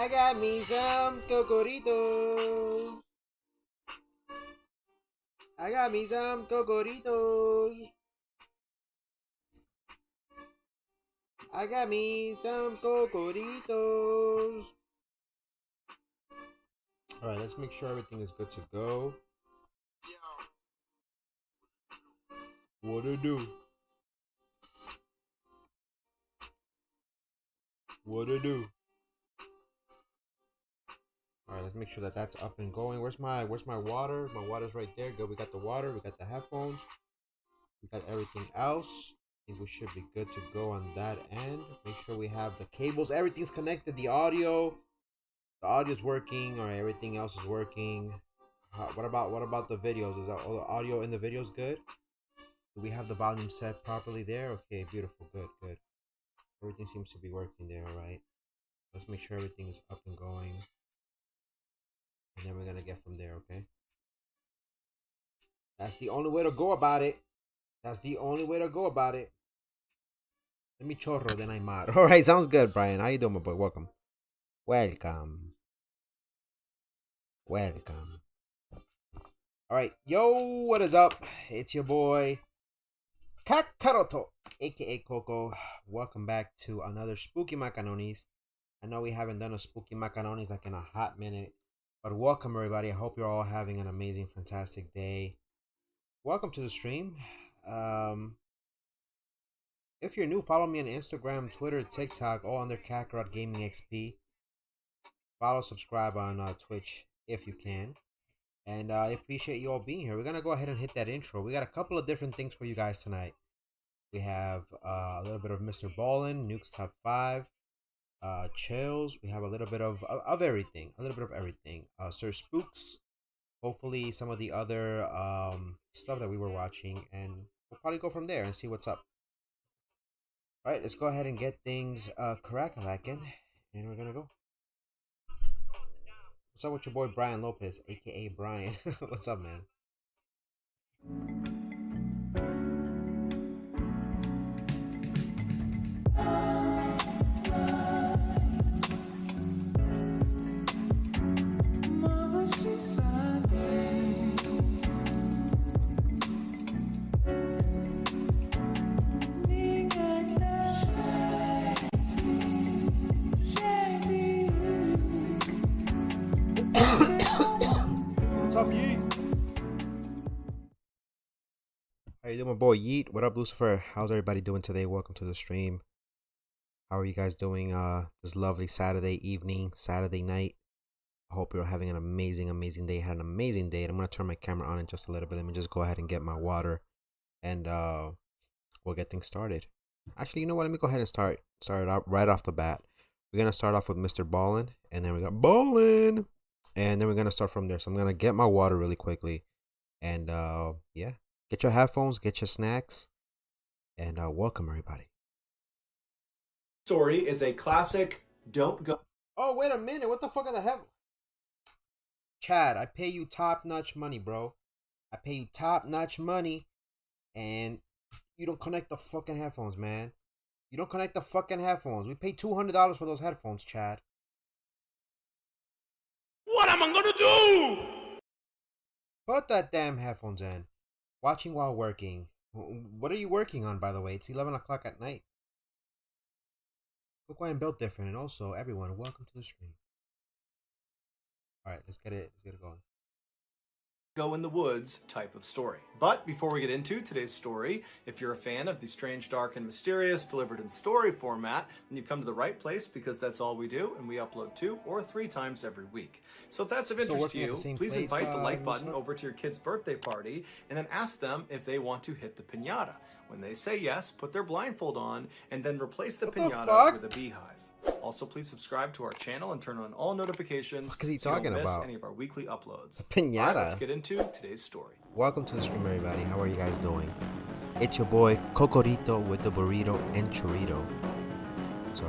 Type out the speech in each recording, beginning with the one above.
I got me some cocoritos. I got me some cocoritos. I got me some cocoritos. Alright, let's make sure everything is good to go. What to do? What to do? Alright, let's make sure that that's up and going. Where's my water? My water's right there. Good. We got the water. We got the headphones. We got everything else. I think we should be good to go on that end. Make sure we have the cables. Everything's connected. The audio's working. Alright, everything else is working. What about the videos? Is all the audio in the videos good? Do we have the volume set properly there? Okay, beautiful. Good. Everything seems to be working there, alright. Let's make sure everything is up and going. And then we're gonna get from there, okay? That's the only way to go about it. That's the only way to go about it. Let me chorro, then I mod. Alright, sounds good, Brian. How you doing, my boy? Welcome. Welcome. Alright, yo, what is up? It's your boy, Kakaroto, aka Coco. Welcome back to another Spooky Macanonies. I know we haven't done a Spooky Macanonies like in a hot minute. But welcome, everybody. I hope you're all having an amazing, fantastic day. Welcome to the stream. If you're new, follow me on Instagram, Twitter, TikTok, all under Kakarot Gaming XP. Follow, subscribe on Twitch if you can. And I appreciate you all being here. We're going to go ahead and hit that intro. We got a couple of different things for you guys tonight. We have a little bit of Mr. Ballin, Nuke's Top 5. Chills. We have a little bit of everything. Sir Spooks. Hopefully some of the other stuff that we were watching, and we'll probably go from there and see what's up. All right, let's go ahead and get things crack-a-lackin', and we're gonna go. What's up with your boy Brian Lopez, aka Brian? What's up, man? What's up, Yeet? How you doing, my boy Yeet? What up, Lucifer? How's everybody doing today? Welcome to the stream. How are you guys doing this lovely Saturday evening, Saturday night? I hope you're having an amazing day. Had an amazing day. I'm going to turn my camera on in just a little bit. Let me just go ahead and get my water, and we'll get things started. Actually, you know what? Let me go ahead and start it out right off the bat. We're going to start off with Mr. Ballin, and then we got Ballin, and then we're going to start from there. So I'm going to get my water really quickly, and yeah, get your headphones, get your snacks, and welcome, everybody. Story is a classic. Don't go. Oh, wait a minute. What the fuck are the hell? Chad, I pay you top-notch money, bro. I pay you top-notch money, and you don't connect the fucking headphones, man. You don't connect the fucking headphones. We paid $200 for those headphones, Chad. What am I gonna do? Put that damn headphones in. Watching while working. What are you working on, by the way? It's 11 o'clock at night. Look why I'm built different. And also, everyone, welcome to the stream. Alright, let's get it going. Go in the woods type of story. But before we get into today's story, if you're a fan of the strange, dark, and mysterious delivered in story format, then you've come to the right place, because that's all we do, and we upload 2 or 3 times every week. So if that's of interest to you, please invite the like button over to your kid's birthday party, and then ask them if they want to hit the piñata. When they say yes, put their blindfold on, and then replace the piñata with a beehive. Also, please subscribe to our channel and turn on all notifications so you don't miss about? any of our weekly uploads. Piñata. All right, let's get into today's story. Welcome to the stream, everybody. How are you guys doing? It's your boy Cocorito with the burrito and churrito. So,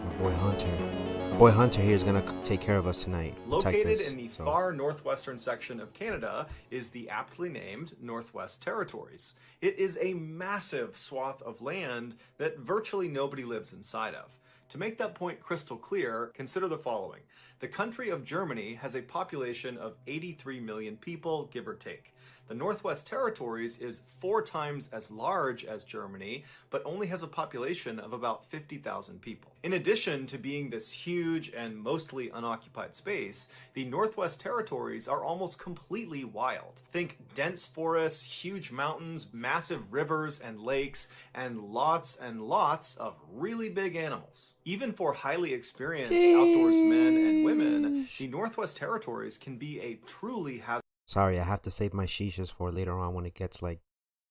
my boy Hunter here is gonna take care of us tonight. Located in the far northwestern section of Canada is the aptly named Northwest Territories. It is a massive swath of land that virtually nobody lives inside of. To make that point crystal clear, consider the following. The country of Germany has a population of 83 million people, give or take. The Northwest Territories is 4 times as large as Germany, but only has a population of about 50,000 people. In addition to being this huge and mostly unoccupied space, the Northwest Territories are almost completely wild. Think dense forests, huge mountains, massive rivers and lakes, and lots of really big animals. Even for highly experienced outdoors men and women, the Northwest Territories can be a truly hazardous. Sorry, I have to save my shishas for later on when it gets like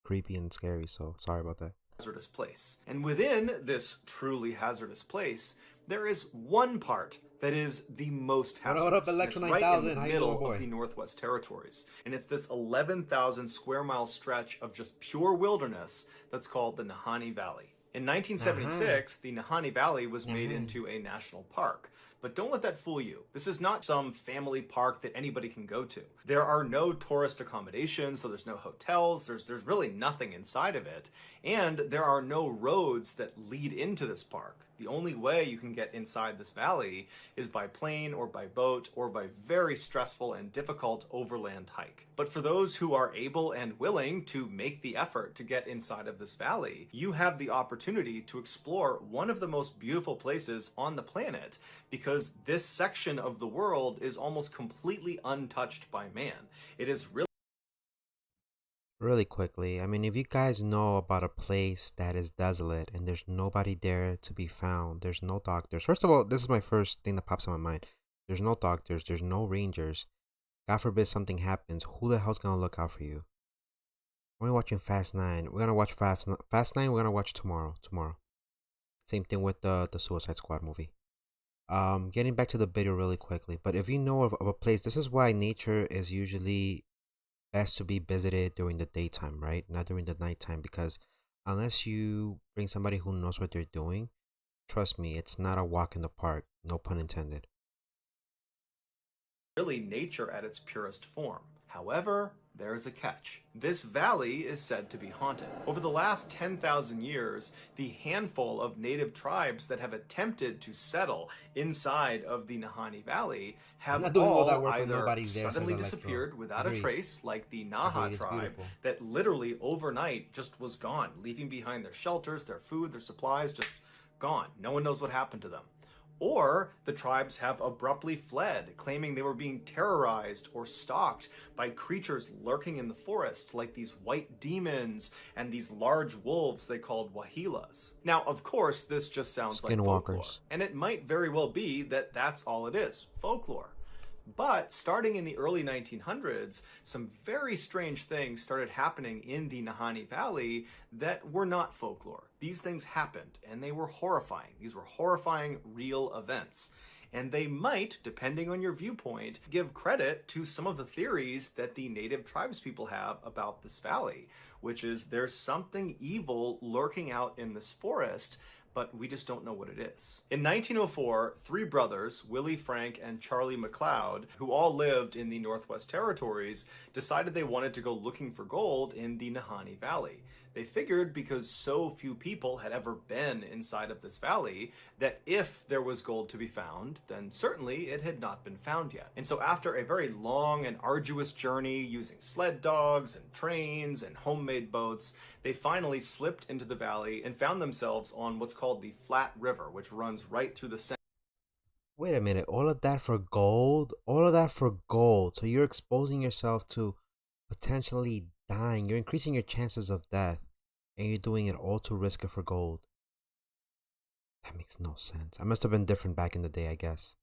creepy and scary, so sorry about that. Hazardous place. And within this truly hazardous place, there is one part that is the most hazardous. What up, Electro 9000? Right in the How you middle doing, boy? of the Northwest Territories. And it's this 11,000 square mile stretch of just pure wilderness that's called the Nahanni Valley. In 1976, the Nahanni Valley was made into a national park. But don't let that fool you. This is not some family park that anybody can go to. There are no tourist accommodations, so there's no hotels, there's really nothing inside of it. And there are no roads that lead into this park. The only way you can get inside this valley is by plane or by boat or by very stressful and difficult overland hike. But for those who are able and willing to make the effort to get inside of this valley, you have the opportunity to explore one of the most beautiful places on the planet, because this section of the world is almost completely untouched by man. It is Really quickly, I mean, if you guys know about a place that is desolate and there's nobody there to be found, there's no doctors. First of all, this is my first thing that pops in my mind. There's no doctors, there's no rangers. God forbid something happens, who the hell's gonna look out for you? We're watching Fast 9. We're gonna watch Fast 9, we're gonna watch tomorrow. Same thing with the Suicide Squad movie. Getting back to the video really quickly, but if you know of a place, this is why nature is usually best to be visited during the daytime, right? Not during the nighttime, because unless you bring somebody who knows what they're doing, trust me, it's not a walk in the park, no pun intended. really nature at its purest form. However, there's a catch. This valley is said to be haunted. Over the last 10,000 years, the handful of native tribes that have attempted to settle inside of the Nahanni Valley have all either suddenly disappeared without a trace, like the Naha tribe, that literally overnight just was gone, leaving behind their shelters, their food, their supplies, just gone. No one knows what happened to them. Or the tribes have abruptly fled, claiming they were being terrorized or stalked by creatures lurking in the forest, like these white demons and these large wolves they called wahilas. Now, of course, this just sounds like folklore, and it might very well be that that's all it is, folklore. But starting in the early 1900s, some very strange things started happening in the Nahanni Valley that were not folklore. These things happened, and they were horrifying. These were horrifying, real events. And they might, depending on your viewpoint, give credit to some of the theories that the native tribespeople have about this valley, which is there's something evil lurking out in this forest, but we just don't know what it is. In 1904, 3 brothers, Willie, Frank, and Charlie McLeod, who all lived in the Northwest Territories, decided they wanted to go looking for gold in the Nahanni Valley. They figured because so few people had ever been inside of this valley that if there was gold to be found, then certainly it had not been found yet. And so after a very long and arduous journey using sled dogs and trains and homemade boats, they finally slipped into the valley and found themselves on what's called the Flat River, which runs right through the center. Wait a minute, all of that for gold? All of that for gold. So you're exposing yourself to potentially dying. You're increasing your chances of death, and you're doing it all to risk it for gold. That makes no sense. I must have been different back in the day, I guess.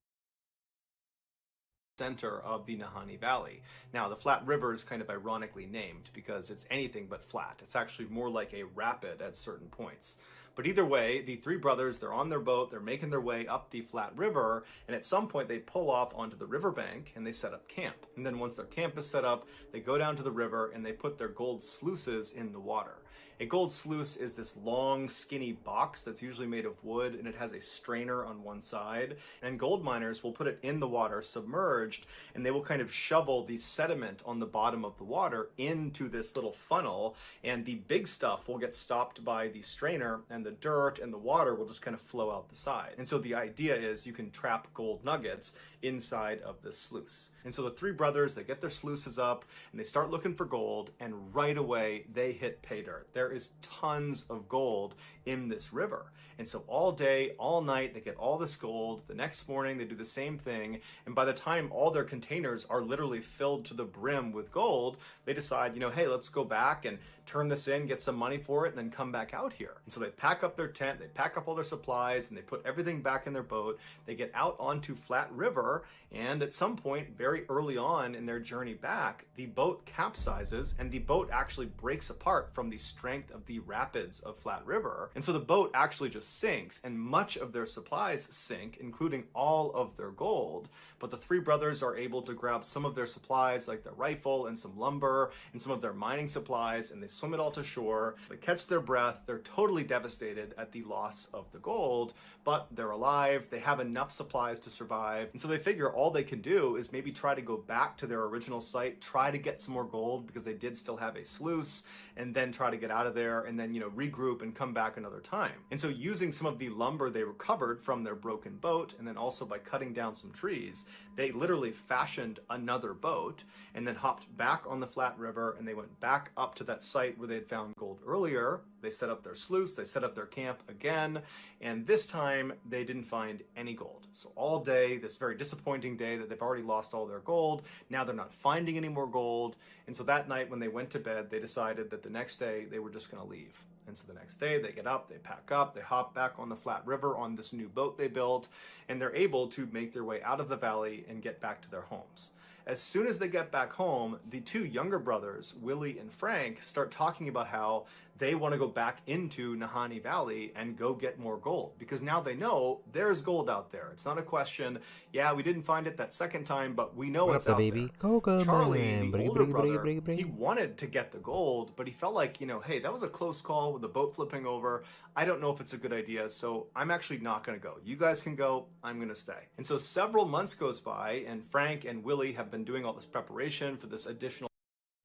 Center of the Nahanni Valley. Now, the Flat River is kind of ironically named because it's anything but flat. It's actually more like a rapid at certain points. But either way, the 3 brothers, they're on their boat, they're making their way up the Flat River, and at some point they pull off onto the riverbank and they set up camp. And then once their camp is set up, they go down to the river and they put their gold sluices in the water. A gold sluice is this long, skinny box that's usually made of wood, and it has a strainer on one side. And gold miners will put it in the water, submerged, and they will kind of shovel the sediment on the bottom of the water into this little funnel, and the big stuff will get stopped by the strainer, and the dirt and the water will just kind of flow out the side. And so the idea is you can trap gold nuggets inside of this sluice. And so the three brothers, they get their sluices up and they start looking for gold, and right away they hit pay dirt. There is tons of gold in this river. And so all day, all night, they get all this gold. The next morning, they do the same thing. And by the time all their containers are literally filled to the brim with gold, they decide, hey, let's go back and turn this in, get some money for it, and then come back out here. And so they pack up their tent, they pack up all their supplies, and they put everything back in their boat. They get out onto Flat River, and at some point, very early on in their journey back, the boat capsizes, and the boat actually breaks apart from the strength of the rapids of Flat River. And so the boat actually just sinks, and much of their supplies sink, including all of their gold. But the three brothers are able to grab some of their supplies, like their rifle and some lumber and some of their mining supplies, and they swim it all to shore. They catch their breath. They're totally devastated at the loss of the gold, but they're alive. They have enough supplies to survive. And so they figure all they can do is maybe try to go back to their original site, try to get some more gold because they did still have a sluice, and then try to get out of there and then, regroup and come back another time. And so using some of the lumber they recovered from their broken boat, and then also by cutting down some trees, they literally fashioned another boat and then hopped back on the Flat River, and they went back up to that site where they had found gold earlier. They set up their sluice, they set up their camp again, and this time they didn't find any gold. So all day, this very disappointing day that they've already lost all their gold, now they're not finding any more gold. And so that night when they went to bed, they decided that the next day they were just going to leave. And so the next day they get up, they pack up, they hop back on the Flat River on this new boat they built, and they're able to make their way out of the valley and get back to their homes. As soon as they get back home, the two younger brothers, Willie and Frank, start talking about how they want to go back into Nahanni Valley and go get more gold, because now they know there's gold out there. It's not a question, yeah, we didn't find it that second time, but we know it's out there. Charlie, the older brother, he wanted to get the gold, but he felt like, hey, that was a close call with the boat flipping over. I don't know if it's a good idea, so I'm actually not going to go. You guys can go, I'm going to stay. And so several months goes by, and Frank and Willie have been doing all this preparation for this additional.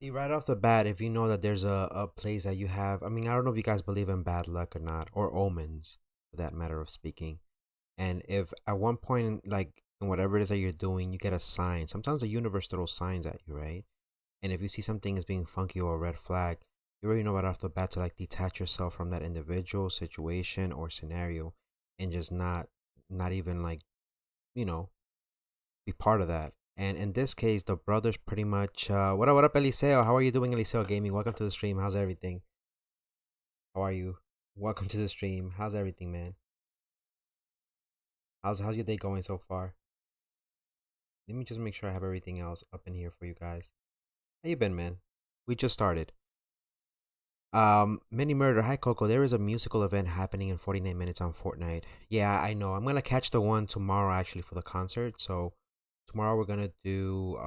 Right off the bat, if you know that there's a place that you have, I don't know if you guys believe in bad luck or not, or omens, for that matter of speaking. And if at one point, like in whatever it is that you're doing, you get a sign, sometimes the universe throws signs at you, right? And if you see something as being funky or a red flag, you already know right off the bat to like detach yourself from that individual, situation, or scenario, and just not even like, be part of that. And in this case, the brothers pretty much, what up, Eliseo? How are you doing, Eliseo Gaming? Welcome to the stream. How's everything? How are you? Welcome to the stream. How's everything, man? How's your day going so far? Let me just make sure I have everything else up in here for you guys. How you been, man? We just started. Mini Murder. Hi, Coco. There is a musical event happening in 49 minutes on Fortnite. Yeah, I know. I'm gonna catch the one tomorrow actually for the concert. So tomorrow we're gonna do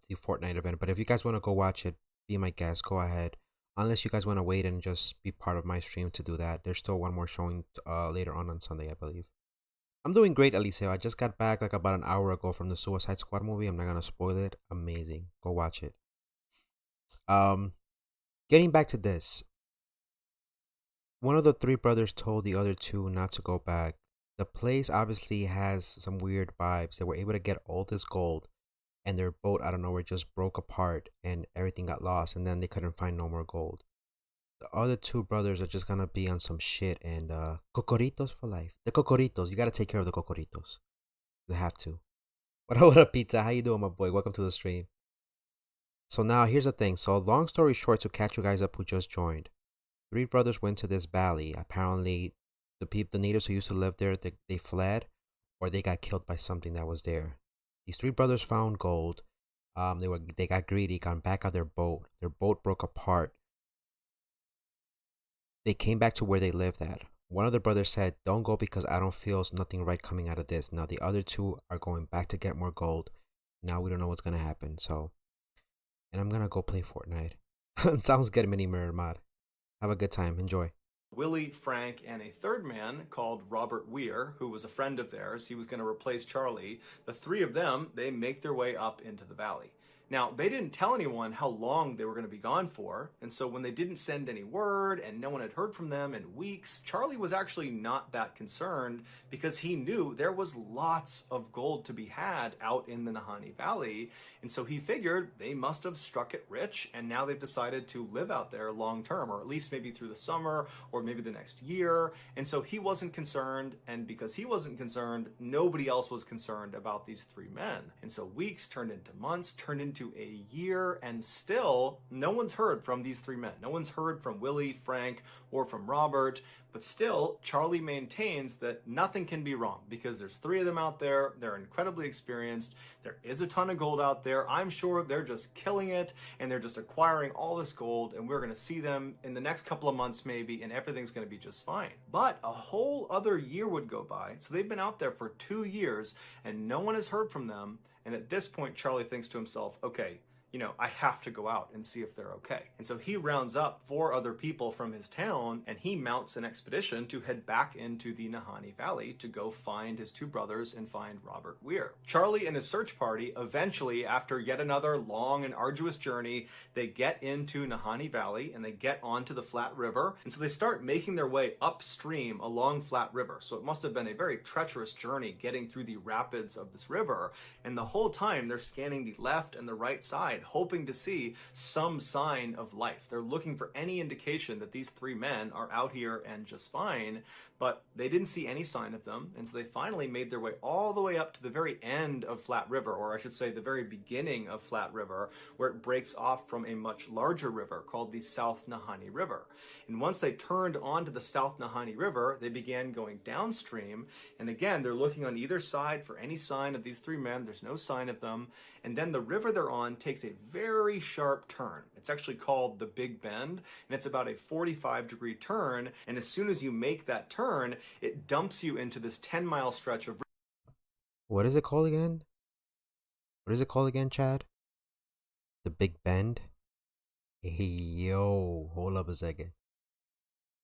the Fortnite event. But if you guys want to go watch it, be my guest, go ahead. Unless you guys want to wait and just be part of my stream to do that. There's still one more showing later on Sunday, I believe. I'm doing great, Eliseo. I just got back like about an hour ago from the Suicide Squad movie. I'm not gonna spoil it. Amazing. Go watch it. Getting back to this. One of the three brothers told the other two not to go back. The place obviously has some weird vibes. They were able to get all this gold, and their boat out of nowhere just broke apart and everything got lost, and then they couldn't find no more gold. The other two brothers are just gonna be on some shit and cocoritos for life. The cocoritos, you gotta take care of the cocoritos. You have to. What up, Pizza? How you doing, my boy? Welcome to the stream. So now here's the thing. So long story short, to catch you guys up who just joined, three brothers went to this valley. Apparently, the natives who used to live there, they fled, or they got killed by something that was there. These three brothers found gold. They got greedy, got back on their boat. Their boat broke apart. They came back to where they lived at. One of the brothers said, "Don't go because I don't feel nothing right coming out of this." Now the other two are going back to get more gold. Now we don't know what's gonna happen. So, and I'm gonna go play Fortnite. Sounds good, Mini Mirror Mod. Have a good time. Enjoy. Willie, Frank, and a third man called Robert Weir, who was a friend of theirs. He was going to replace Charlie. The three of them, they make their way up into the valley. Now, they didn't tell anyone how long they were going to be gone for, and so when they didn't send any word and no one had heard from them in weeks, Charlie was actually not that concerned because he knew there was lots of gold to be had out in the Nahanni Valley, and so he figured they must have struck it rich, and now they've decided to live out there long term, or at least maybe through the summer, or maybe the next year, and so he wasn't concerned, and because he wasn't concerned, nobody else was concerned about these three men. And so weeks turned into months, turned into a year, and still no one's heard from these three men. No one's heard from Willie, Frank, or from Robert, but still Charlie maintains that nothing can be wrong because there's three of them out there. They're incredibly experienced. There is a ton of gold out there. I'm sure they're just killing it and they're just acquiring all this gold, and we're going to see them in the next couple of months maybe, and everything's going to be just fine. But a whole other year would go by. So they've been out there for 2 years and no one has heard from them. And at this point, Charlie thinks to himself, okay, I have to go out and see if they're okay. And so he rounds up 4 other people from his town and he mounts an expedition to head back into the Nahanni Valley to go find his 2 brothers and find Robert Weir. Charlie and his search party eventually, after yet another long and arduous journey, they get into Nahanni Valley and they get onto the Flat River. And so they start making their way upstream along Flat River. So it must have been a very treacherous journey getting through the rapids of this river. And the whole time they're scanning the left and the right side, hoping to see some sign of life. They're looking for any indication that these 3 men are out here and just fine, but they didn't see any sign of them, and so they finally made their way all the way up to the very end of Flat River, or I should say the very beginning of Flat River, where it breaks off from a much larger river called the South Nahanni River. And once they turned onto the South Nahanni River, they began going downstream, and again, they're looking on either side for any sign of these 3 men. There's no sign of them, and then the river they're on takes a very sharp turn. It's actually called the Big Bend, and it's about a 45-degree turn, and as soon as you make that turn, it dumps you into this 10-mile stretch of... What is it called again? What is it called again, Chad? The Big Bend? Hey, yo, hold up a second.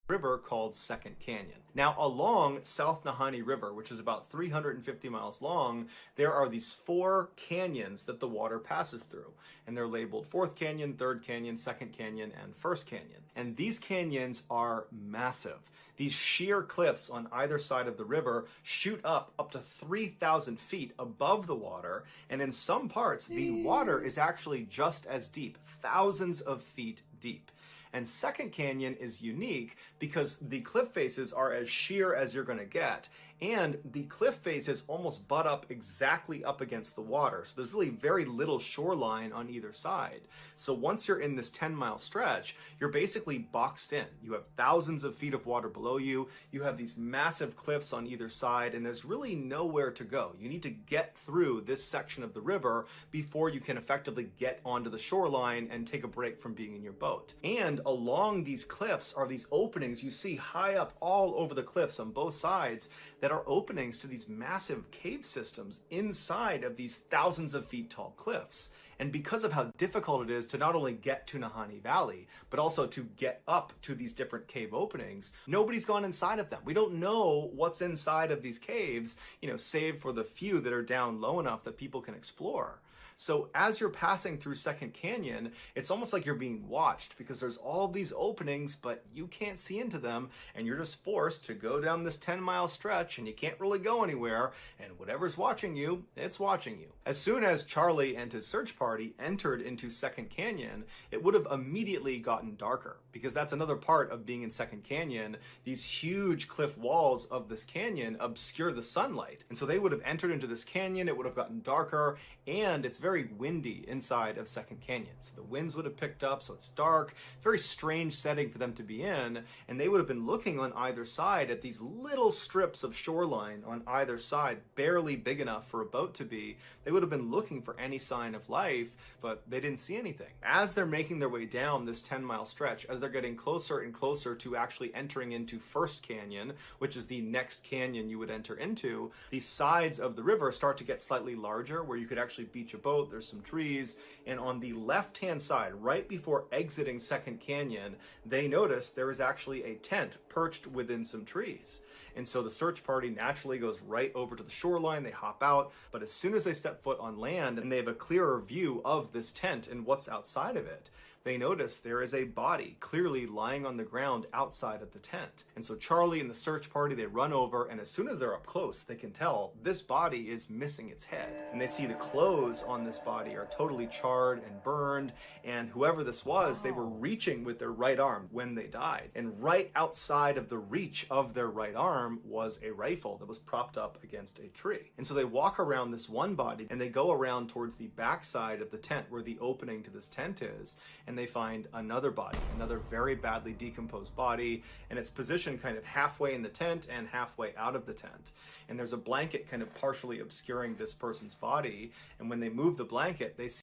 River called Second Canyon. Now, along South Nahanni River, which is about 350 miles long, there are these 4 canyons that the water passes through, and they're labeled 4th Canyon, 3rd Canyon, 2nd Canyon, and 1st Canyon. And these canyons are massive. These sheer cliffs on either side of the river shoot up to 3,000 feet above the water, and in some parts, the water is actually just as deep, thousands of feet deep. And Second Canyon is unique because the cliff faces are as sheer as you're going to get, and the cliff faces almost butt up exactly up against the water. So there's really very little shoreline on either side. So once you're in this 10-mile stretch, you're basically boxed in. You have thousands of feet of water below you. You have these massive cliffs on either side, and there's really nowhere to go. You need to get through this section of the river before you can effectively get onto the shoreline and take a break from being in your boat. And along these cliffs are these openings you see high up all over the cliffs on both sides that are openings to these massive cave systems inside of these thousands of feet tall cliffs. And because of how difficult it is to not only get to Nahanni Valley, but also to get up to these different cave openings, nobody's gone inside of them. We don't know what's inside of these caves, save for the few that are down low enough that people can explore. So as you're passing through Second Canyon, it's almost like you're being watched because there's all these openings, but you can't see into them, and you're just forced to go down this 10-mile stretch, and you can't really go anywhere, and whatever's watching you, it's watching you. As soon as Charlie and his search party entered into Second Canyon, it would have immediately gotten darker, because that's another part of being in Second Canyon. These huge cliff walls of this canyon obscure the sunlight, and so they would have entered into this canyon, it would have gotten darker, and it's very windy inside of Second Canyon. So the winds would have picked up, so it's dark, very strange setting for them to be in, and they would have been looking on either side at these little strips of shoreline on either side, barely big enough for a boat to be. They would have been looking for any sign of life, but they didn't see anything. As they're making their way down this 10-mile stretch, as they're getting closer and closer to actually entering into First Canyon, which is the next canyon you would enter into, the sides of the river start to get slightly larger, where you could actually beach a boat boat, there's some trees, and on the left-hand side, right before exiting Second Canyon, they notice there is actually a tent perched within some trees. And so the search party naturally goes right over to the shoreline, they hop out, but as soon as they step foot on land and they have a clearer view of this tent and what's outside of it, they notice there is a body clearly lying on the ground outside of the tent. And so Charlie and the search party, they run over, and as soon as they're up close, they can tell this body is missing its head. And they see the clothes on this body are totally charred and burned, and whoever this was, they were reaching with their right arm when they died. And right outside of the reach of their right arm was a rifle that was propped up against a tree. And so they walk around this one body, and they go around towards the backside of the tent where the opening to this tent is, and they find another body, another very badly decomposed body, and it's positioned kind of halfway in the tent and halfway out of the tent. And there's a blanket kind of partially obscuring this person's body, and when they move the blanket, they see...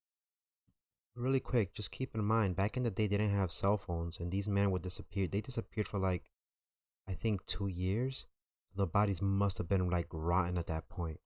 Really quick, just keep in mind, back in the day, they didn't have cell phones, and these men would disappear. They disappeared for like, I think 2 years. The bodies must have been like rotten at that point.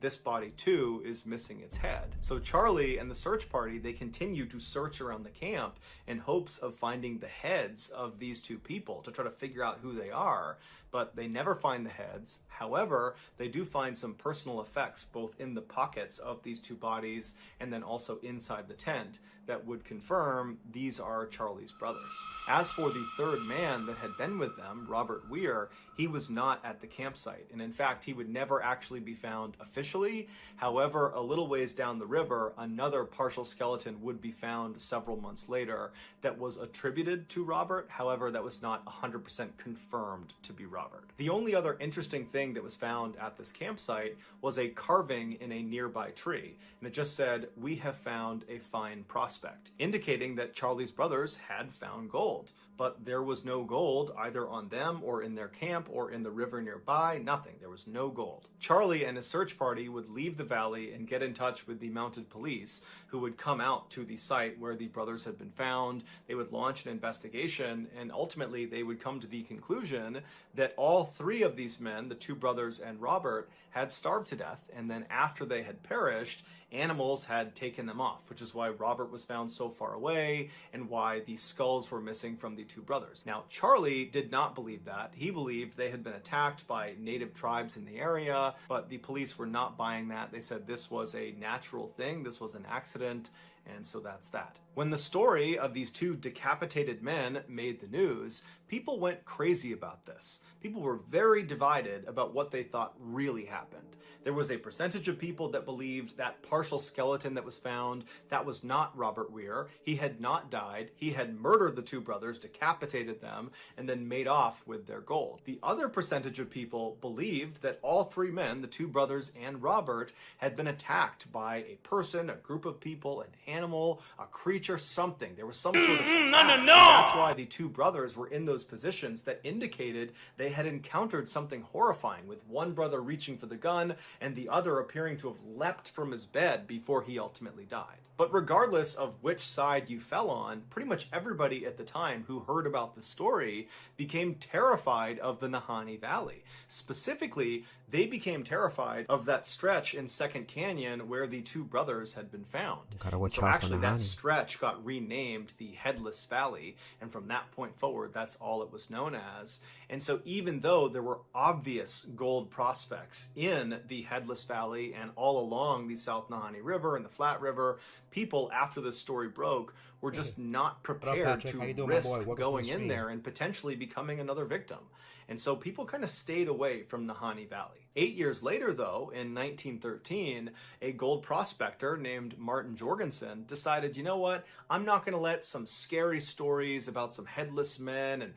This body too is missing its head. So Charlie and the search party, they continue to search around the camp in hopes of finding the heads of these two people to try to figure out who they are, but they never find the heads. However, they do find some personal effects both in the pockets of these two bodies and then also inside the tent that would confirm these are Charlie's brothers. As for the third man that had been with them, Robert Weir, he was not at the campsite, and in fact he would never actually be found officially. However, a little ways down the river, another partial skeleton would be found several months later that was attributed to Robert. However, that was not 100% confirmed to be Robert. The only other interesting thing that was found at this campsite was a carving in a nearby tree, and it just said, "We have found a fine prospect," indicating that Charlie's brothers had found gold. But there was no gold either on them or in their camp or in the river nearby. Nothing. There was no gold. Charlie and his search party would leave the valley and get in touch with the mounted police, who would come out to the site where the brothers had been found. They would launch an investigation, and ultimately they would come to the conclusion that all three of these men, the two brothers and Robert, had starved to death, and then after they had perished, animals had taken them off, which is why Robert was found so far away and why the skulls were missing from the two brothers. Now, Charlie did not believe that. He believed they had been attacked by native tribes in the area, but the police were not buying that. They said this was a natural thing, this was an accident, and so that's that. When the story of these two decapitated men made the news, people went crazy about this. People were very divided about what they thought really happened. There was a percentage of people that believed that partial skeleton that was found, that was not Robert Weir. He had not died. He had murdered the two brothers, decapitated them, and then made off with their gold. The other percentage of people believed that all three men, the two brothers and Robert, had been attacked by a person, a group of people, an animal, a creature, something. There was some sort of attack. No. That's why the two brothers were in those positions that indicated they had encountered something horrifying, with one brother reaching for the gun and the other appearing to have leapt from his bed before he ultimately died. But regardless of which side you fell on, pretty much everybody at the time who heard about the story became terrified of the Nahanni Valley. Specifically, they became terrified of that stretch in Second Canyon where the two brothers had been found. So actually that stretch got renamed the Headless Valley, and from that point forward, that's all it was known as. And so even though there were obvious gold prospects in the Headless Valley and all along the South Nahanni River and the Flat River, people, after this story broke, were just not prepared to risk going in there and potentially becoming another victim. And so people kind of stayed away from Nahanni Valley. 8 years later, though, in 1913, a gold prospector named Martin Jorgensen decided, you know what, I'm not going to let some scary stories about some headless men and,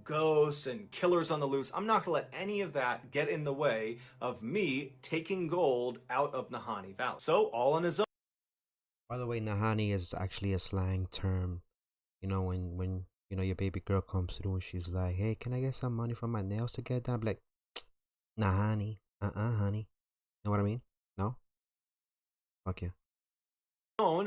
ghosts and killers on the loose, I'm not going to let any of that get in the way of me taking gold out of Nahanni Valley. So, all on his own. By the way, Nahanni is actually a slang term. When your baby girl comes through and she's like, "Hey, can I get some money for my nails to get done?" I'm like, Nahanni. Honey. Know what I mean? No? Fuck you.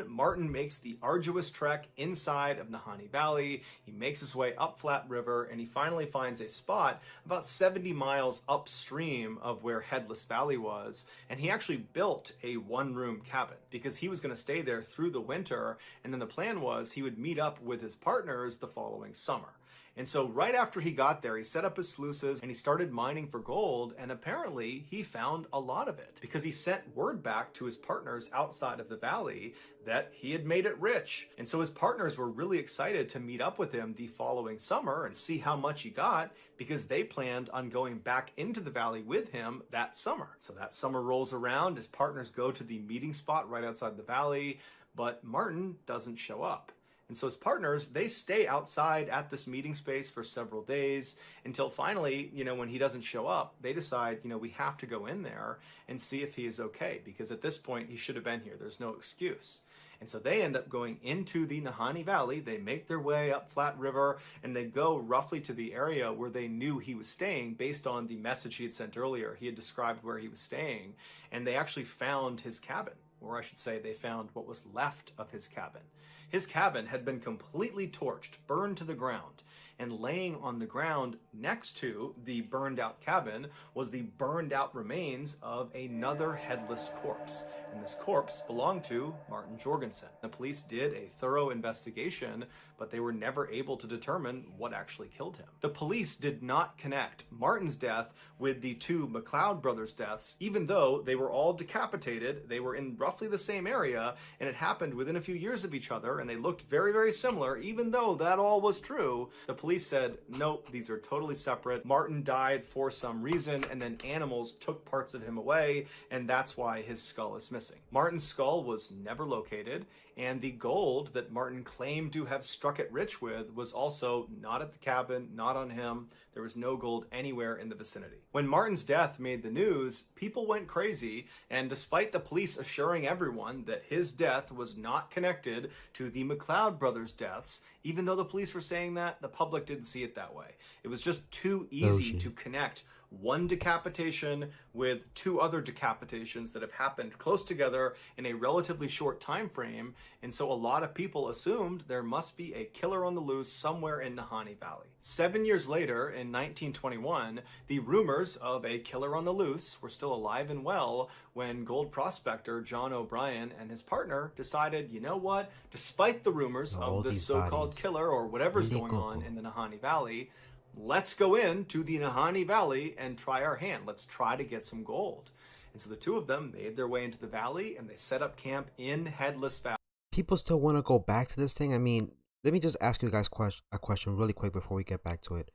Martin makes the arduous trek inside of Nahanni Valley. He makes his way up Flat River, and he finally finds a spot about 70 miles upstream of where Headless Valley was. And he actually built a one-room cabin because he was going to stay there through the winter. And then the plan was he would meet up with his partners the following summer. And so right after he got there, he set up his sluices and he started mining for gold, and apparently he found a lot of it because he sent word back to his partners outside of the valley that he had made it rich. And so his partners were really excited to meet up with him the following summer and see how much he got because they planned on going back into the valley with him that summer. So that summer rolls around, his partners go to the meeting spot right outside the valley, but Martin doesn't show up. And so his partners, they stay outside at this meeting space for several days until finally, when he doesn't show up, they decide, we have to go in there and see if he is okay, because at this point he should have been here. There's no excuse. And so they end up going into the Nahanni Valley. They make their way up Flat River, and they go roughly to the area where they knew he was staying based on the message he had sent earlier. He had described where he was staying, and they actually found his cabin, or I should say they found what was left of his cabin. His cabin had been completely torched, burned to the ground, and laying on the ground next to the burned out cabin was the burned out remains of another headless corpse. And this corpse belonged to Martin Jorgensen. The police did a thorough investigation, but they were never able to determine what actually killed him. The police did not connect Martin's death with the two McLeod brothers' deaths, even though they were all decapitated. They were in roughly the same area, and it happened within a few years of each other, and they looked very, very similar. Even though that all was true, the police said, nope, these are totally separate. Martin died for some reason, and then animals took parts of him away, and that's why his skull is missing. Martin's skull was never located, and the gold that Martin claimed to have struck it rich with was also not at the cabin, not on him. There was no gold anywhere in the vicinity. When Martin's death made the news, people went crazy, and despite the police assuring everyone that his death was not connected to the McLeod brothers' deaths, even though the police were saying that, the public didn't see it that way. It was just too easy to connect one decapitation with two other decapitations that have happened close together in a relatively short time frame, and so a lot of people assumed there must be a killer on the loose somewhere in Nahanni Valley. 7 years later, in 1921, the rumors of a killer on the loose were still alive and well when gold prospector John O'Brien and his partner decided, you know what, despite the rumors of this so-called killer or whatever's going on in the Nahanni Valley, let's go into the Nahanni Valley and try our hand. Let's try to get some gold. And so the two of them made their way into the valley, and they set up camp in Headless Valley. People still want to go back to this thing? I mean, let me just ask you guys a question really quick before we get back to it.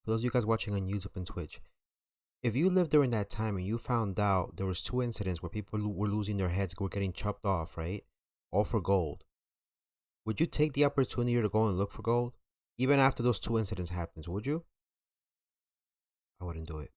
For those of you guys watching on YouTube and Twitch, if you lived during that time and you found out there was 2 incidents where people were losing their heads, were getting chopped off, right? All for gold. Would you take the opportunity to go and look for gold? Even after those 2 incidents happened, would you? I wouldn't do it.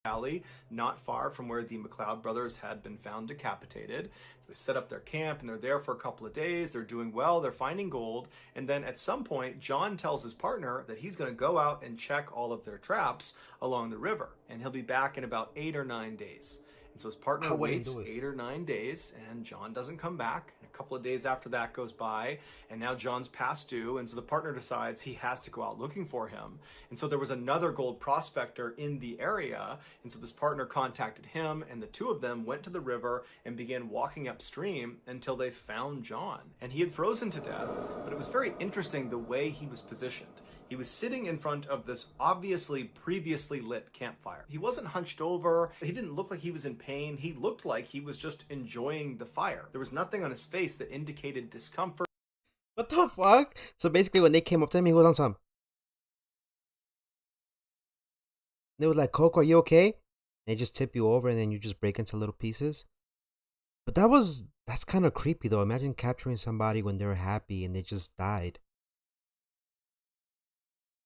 Valley, not far from where the McLeod brothers had been found decapitated. So they set up their camp and they're there for a couple of days. They're doing well. They're finding gold. And then at some point, John tells his partner that he's going to go out and check all of their traps along the river. And he'll be back in about 8 or 9 days. And so his partner waits 8 or 9 days, and John doesn't come back. And a couple of days after that goes by, and now John's past due, and so the partner decides he has to go out looking for him. And so there was another gold prospector in the area, and so this partner contacted him, and the two of them went to the river and began walking upstream until they found John. And he had frozen to death, but it was very interesting the way he was positioned. He was sitting in front of this obviously previously lit campfire. He wasn't hunched over. He didn't look like he was in pain. He looked like he was just enjoying the fire. There was nothing on his face that indicated discomfort. What the fuck? So basically when they came up to him, he was on some. They were like, Coco, are you okay? They just tip you over and then you just break into little pieces. But that's kind of creepy though. Imagine capturing somebody when they're happy and they just died.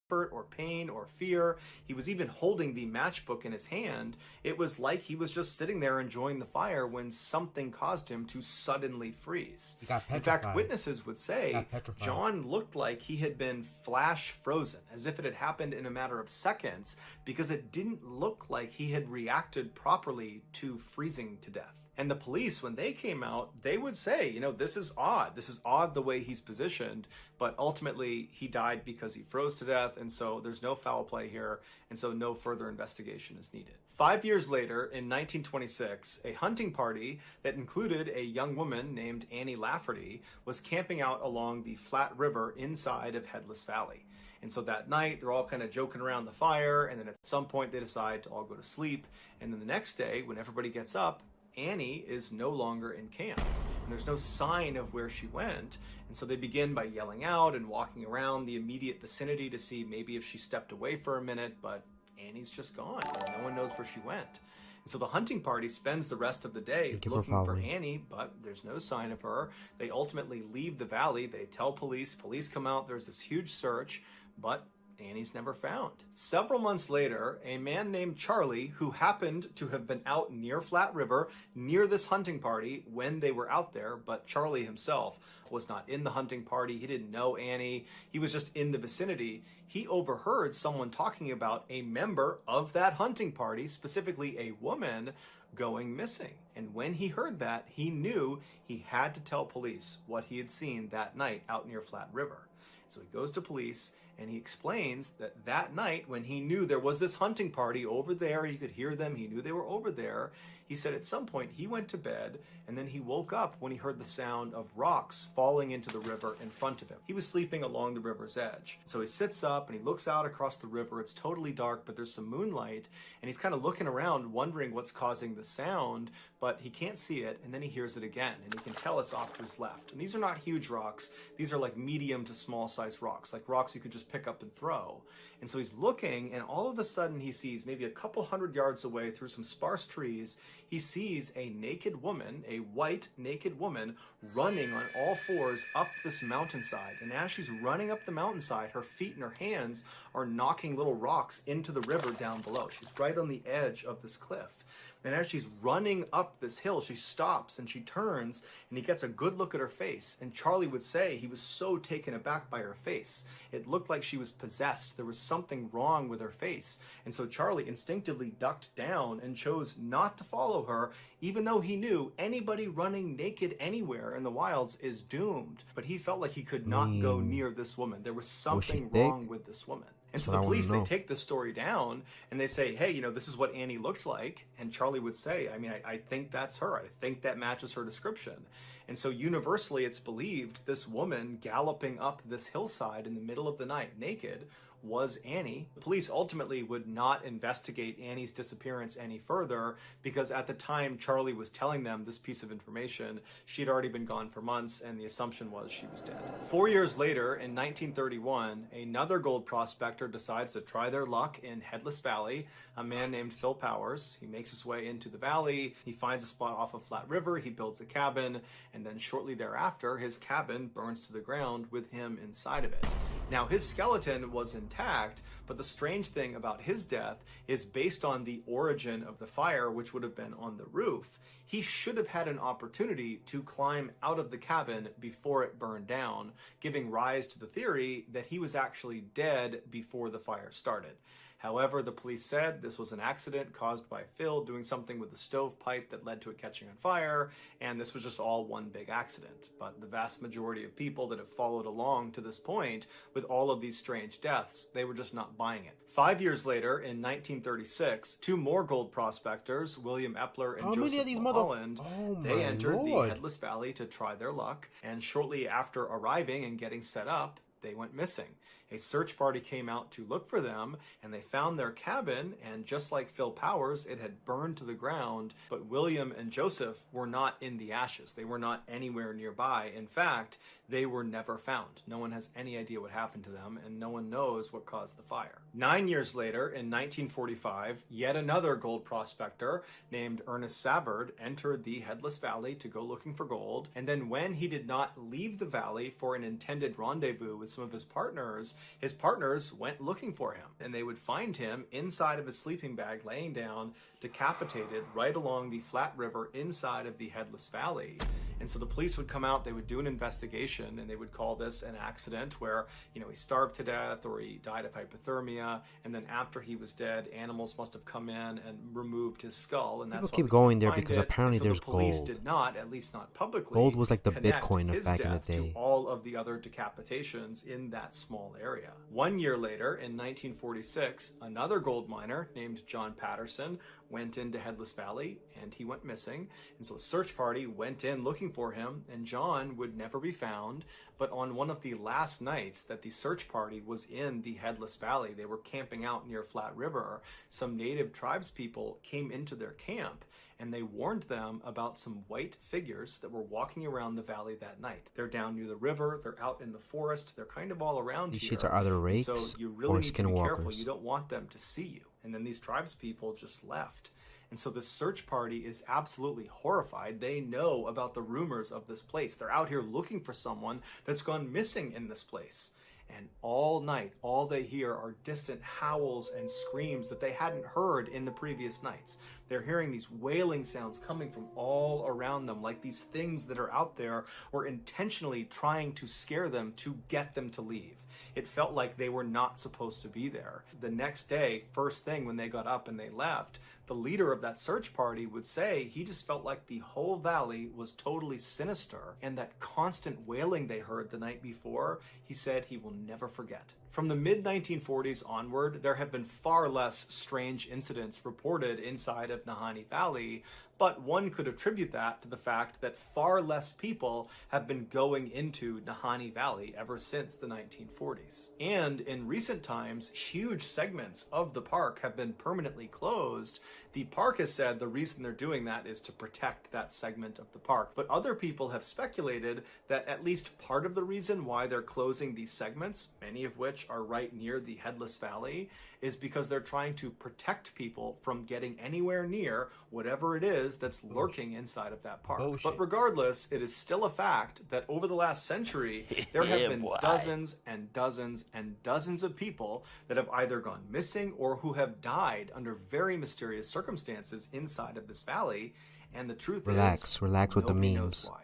Or pain or fear. He was even holding the matchbook in his hand. It was like he was just sitting there enjoying the fire when something caused him to suddenly freeze. He got petrified. In fact, witnesses would say John looked like he had been flash frozen, as if it had happened in a matter of seconds, because it didn't look like he had reacted properly to freezing to death. And the police, when they came out, they would say, you know, this is odd. This is odd the way he's positioned. But ultimately, he died because he froze to death. And so there's no foul play here. And so no further investigation is needed. 5 years later, in 1926, a hunting party that included a young woman named Annie Lafferty was camping out along the Flat River inside of Headless Valley. And so that night, they're all kind of joking around the fire. And then at some point, they decide to all go to sleep. And then the next day, when everybody gets up, Annie is no longer in camp, and there's no sign of where she went. And so they begin by yelling out and walking around the immediate vicinity to see maybe if she stepped away for a minute, but Annie's just gone. No one knows where she went. And so the hunting party spends the rest of the day looking for Annie, but there's no sign of her. They ultimately leave the valley. They tell police. Police come out. There's this huge search, but Annie's never found. Several months later, a man named Charlie, who happened to have been out near Flat River, near this hunting party when they were out there, but Charlie himself was not in the hunting party. He didn't know Annie. He was just in the vicinity. He overheard someone talking about a member of that hunting party, specifically a woman, going missing. And when he heard that, he knew he had to tell police what he had seen that night out near Flat River. So he goes to police, and he explains that that night, when he knew there was this hunting party over there, he could hear them, he knew they were over there, he said at some point he went to bed, and then he woke up when he heard the sound of rocks falling into the river in front of him. He was sleeping along the river's edge. So he sits up, and he looks out across the river. It's totally dark, but there's some moonlight, and he's kind of looking around, wondering what's causing the sound, but he can't see it, and then he hears it again, and he can tell it's off to his left. And these are not huge rocks. These are like medium to small size rocks, like rocks you could just pick up and throw. And so he's looking, and all of a sudden he sees, maybe a couple hundred yards away through some sparse trees, he sees a naked woman, a white naked woman, running on all fours up this mountainside. And as she's running up the mountainside, her feet and her hands are knocking little rocks into the river down below. She's right on the edge of this cliff. And as she's running up this hill, she stops and she turns, and he gets a good look at her face. And Charlie would say he was so taken aback by her face. It looked like she was possessed. There was something wrong with her face. And so Charlie instinctively ducked down and chose not to follow her, even though he knew anybody running naked anywhere in the wilds is doomed. But he felt like he could not go near this woman. There was something wrong with this woman. And so the police, they take the story down and they say, hey, you know, this is what Annie looked like. And Charlie would say, I mean, I think that's her. I think that matches her description. And so universally, it's believed this woman galloping up this hillside in the middle of the night naked was Annie. The police ultimately would not investigate Annie's disappearance any further because at the time Charlie was telling them this piece of information, she had already been gone for months, and the assumption was she was dead. 4 years later, in 1931, another gold prospector decides to try their luck in Headless Valley, a man named Phil Powers. He makes his way into the valley, he finds a spot off of Flat River, he builds a cabin, and then shortly thereafter, his cabin burns to the ground with him inside of it. Now, his skeleton was intact, but the strange thing about his death is based on the origin of the fire, which would have been on the roof. He should have had an opportunity to climb out of the cabin before it burned down, giving rise to the theory that he was actually dead before the fire started. However, the police said this was an accident caused by Phil doing something with the stovepipe that led to it catching on fire, and this was just all one big accident. But the vast majority of people that have followed along to this point with all of these strange deaths, they were just not buying it. 5 years later, in 1936, two more gold prospectors, William Epler and Joseph Mulholland, they entered the Headless Valley to try their luck, and shortly after arriving and getting set up, they went missing. A search party came out to look for them, and they found their cabin, and just like Phil Powers, it had burned to the ground, but William and Joseph were not in the ashes. They were not anywhere nearby. In fact, they were never found. No one has any idea what happened to them, and no one knows what caused the fire. 9 years later, in 1945, yet another gold prospector named Ernest Savard entered the Headless Valley to go looking for gold, and then when he did not leave the valley for an intended rendezvous with some of his partners went looking for him, and they would find him inside of his sleeping bag, laying down, decapitated right along the Flat River inside of the Headless Valley. And so the police would come out, they would do an investigation, and they would call this an accident where, he starved to death or he died of hypothermia. And then after he was dead, animals must have come in and removed his skull. And that's People keep going there because apparently there's gold. The police gold. did not, at least not publicly, Gold was like the connect Bitcoin of his back in the death to day. all of the other decapitations in that small area. 1 year later, in 1946, another gold miner named John Patterson went into Headless Valley, and he went missing. And so a search party went in looking for him, and John would never be found. But on one of the last nights that the search party was in the Headless Valley, they were camping out near Flat River, some native tribes people came into their camp, and they warned them about some white figures that were walking around the valley that night. They're down near the river, they're out in the forest, they're kind of all around These here. shits are either rakes so you really or need to be careful. skinwalkers. You don't want them to see you. And then these tribes people just left. And so the search party is absolutely horrified. They know about the rumors of this place. They're out here looking for someone that's gone missing in this place. And all night, all they hear are distant howls and screams that they hadn't heard in the previous nights. They're hearing these wailing sounds coming from all around them, like these things that are out there were intentionally trying to scare them to get them to leave. It felt like they were not supposed to be there. The next day, first thing when they got up and they left, the leader of that search party would say he just felt like the whole valley was totally sinister, and that constant wailing they heard the night before, he said he will never forget. From the mid-1940s onward, there have been far less strange incidents reported inside of Nahanni Valley, but one could attribute that to the fact that far less people have been going into Nahanni Valley ever since the 1940s. And in recent times, huge segments of the park have been permanently closed. The park has said the reason they're doing that is to protect that segment of the park. But other people have speculated that at least part of the reason why they're closing these segments, many of which are right near the Headless Valley, is because they're trying to protect people from getting anywhere near whatever it is that's lurking inside of that park. But regardless, it is still a fact that over the last century, there have been dozens and dozens and dozens of people that have either gone missing or who have died under very mysterious circumstances inside of this valley. And the truth is, relax with the nobody memes. knows why.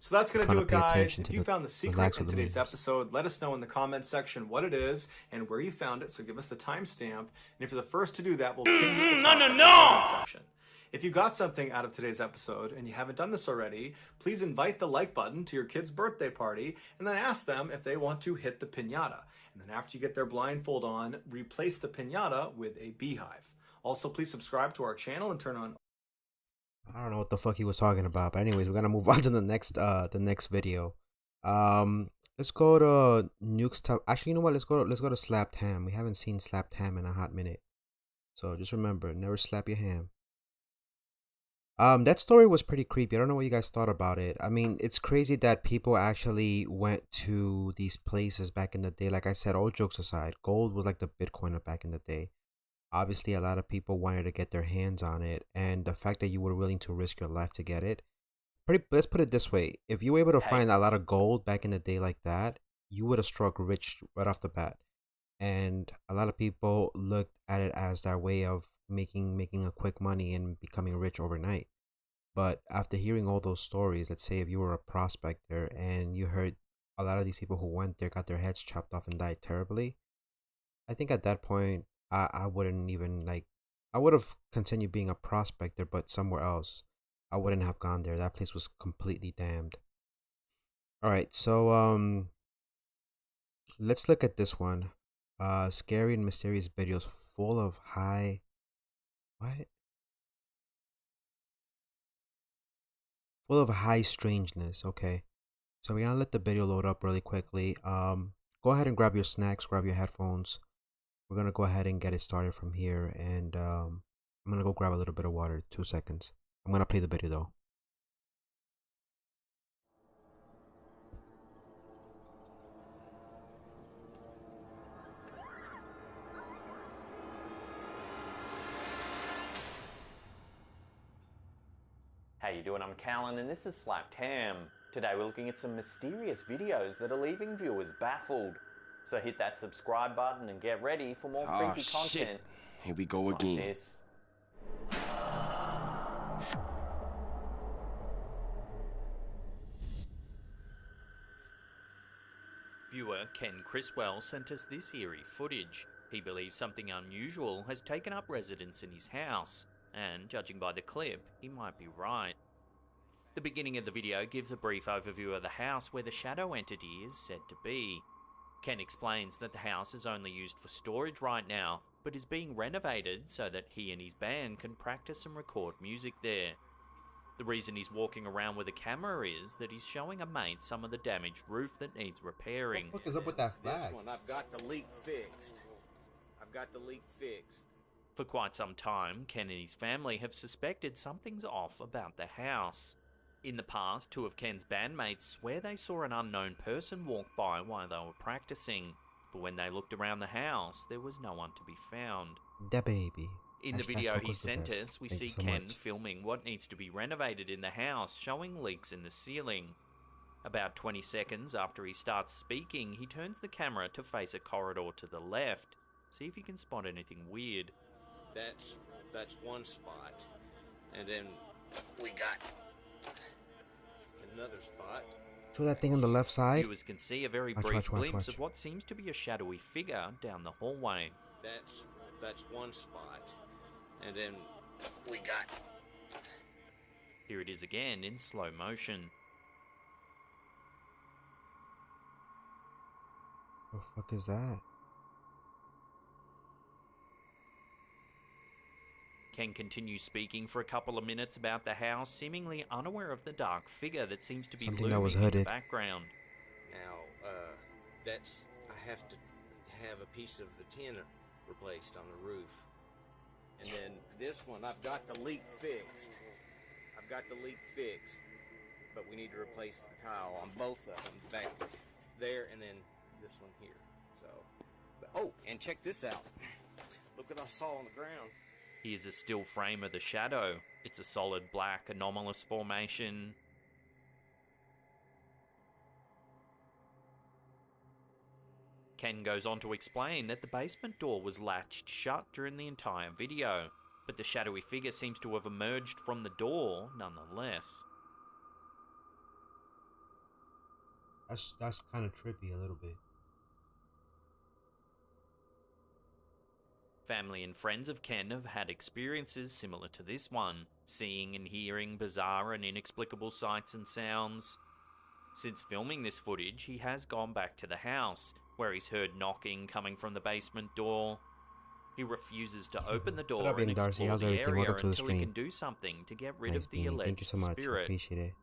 So that's going to do it, guys. If you found the secret in today's episode, let us know in the comments section what it is and where you found it. So give us the timestamp. And if you're the first to do that, we'll pin you at the top of the comment section. If you got something out of today's episode and you haven't done this already, please invite the like button to your kid's birthday party and then ask them if they want to hit the piñata. And then after you get their blindfold on, replace the piñata with a beehive. Also, please subscribe to our channel and turn on... I don't know what the fuck he was talking about, but anyways, we're gonna move on to the next video. Let's go to Nuke's top. Actually, you know what? Let's go to Slapped Ham. We haven't seen Slapped Ham in a hot minute, so just remember, never slap your ham. That story was pretty creepy. I don't know what you guys thought about it. I mean, it's crazy that people actually went to these places back in the day. Like I said, all jokes aside, gold was like the Bitcoin of back in the day. Obviously, a lot of people wanted to get their hands on it, and the fact that you were willing to risk your life to get it, let's put it this way. If you were able to find a lot of gold back in the day like that, you would have struck rich right off the bat. And a lot of people looked at it as their way of making a quick money and becoming rich overnight. But after hearing all those stories, let's say if you were a prospector and you heard a lot of these people who went there got their heads chopped off and died terribly, I think at that point, I wouldn't even I would have continued being a prospector, but somewhere else. I wouldn't have gone there. That place was completely damned. Alright, so let's look at this one. Scary and mysterious videos full of high full of high strangeness. Okay. So we're gonna let the video load up really quickly. Go ahead and grab your snacks, grab your headphones. We're going to go ahead and get it started from here, and I'm going to go grab a little bit of water. 2 seconds. I'm going to play the video, though. How you doing? I'm Callan, and this is Slapped Ham. Today we're looking at some mysterious videos that are leaving viewers baffled. So hit that subscribe button and get ready for more creepy content. Here we go again. Like this. Viewer Ken Criswell sent us this eerie footage. He believes something unusual has taken up residence in his house, and judging by the clip, he might be right. The beginning of the video gives a brief overview of the house where the shadow entity is said to be. Ken explains that the house is only used for storage right now, but is being renovated so that he and his band can practice and record music there. The reason he's walking around with a camera is that he's showing a mate some of the damaged roof that needs repairing. What the fuck is up with that flag? This one, I've got the leak fixed. For quite some time, Ken and his family have suspected something's off about the house. In the past, two of Ken's bandmates swear they saw an unknown person walk by while they were practicing, but when they looked around the house, there was no one to be found. Da baby. In the video he sent us, we see Ken filming what needs to be renovated in the house, showing leaks in the ceiling. About 20 seconds after he starts speaking, he turns the camera to face a corridor to the left. See if you can spot anything weird. That's one spot. And then we got another spot. So that thing on the left side? Viewers can see a very brief glimpse of what seems to be a shadowy figure down the hallway. That's one spot. And then we got... Here it is again in slow motion. What the fuck is that? Ken continues speaking for a couple of minutes about the house, seemingly unaware of the dark figure that seems to be looming in the background. Now, I have to have a piece of the tin replaced on the roof. And then this one, I've got the leak fixed. But we need to replace the tile on both of them, back there and then this one here. Oh, and check this out. Look what I saw on the ground. Here's a still frame of the shadow. It's a solid black anomalous formation. Ken goes on to explain that the basement door was latched shut during the entire video, but the shadowy figure seems to have emerged from the door nonetheless. That's kind of trippy a little bit. Family and friends of Ken have had experiences similar to this one, seeing and hearing bizarre and inexplicable sights and sounds. Since filming this footage, he has gone back to the house, where he's heard knocking coming from the basement door. He refuses to open the door and explore the area until he can do something to get rid of the alleged Thank you so much. spirit. I appreciate it.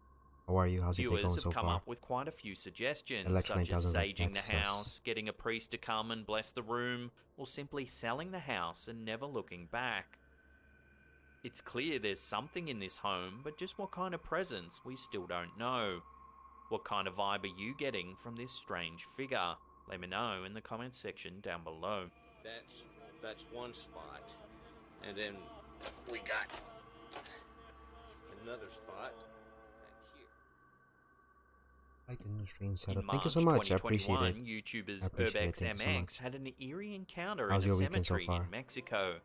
How are you? How's your day going so far? Viewers have come up with quite a few suggestions, such as saging the house, getting a priest to come and bless the room, or simply selling the house and never looking back. It's clear there's something in this home, but just what kind of presence we still don't know. What kind of vibe are you getting from this strange figure? Let me know in the comments section down below. That's one spot. And then we got another spot. I like the new strange setup. In March Thank you so much. I appreciate it. YouTubers UrbXMX had an eerie encounter How's in a your weekend so cemetery far? in Mexico.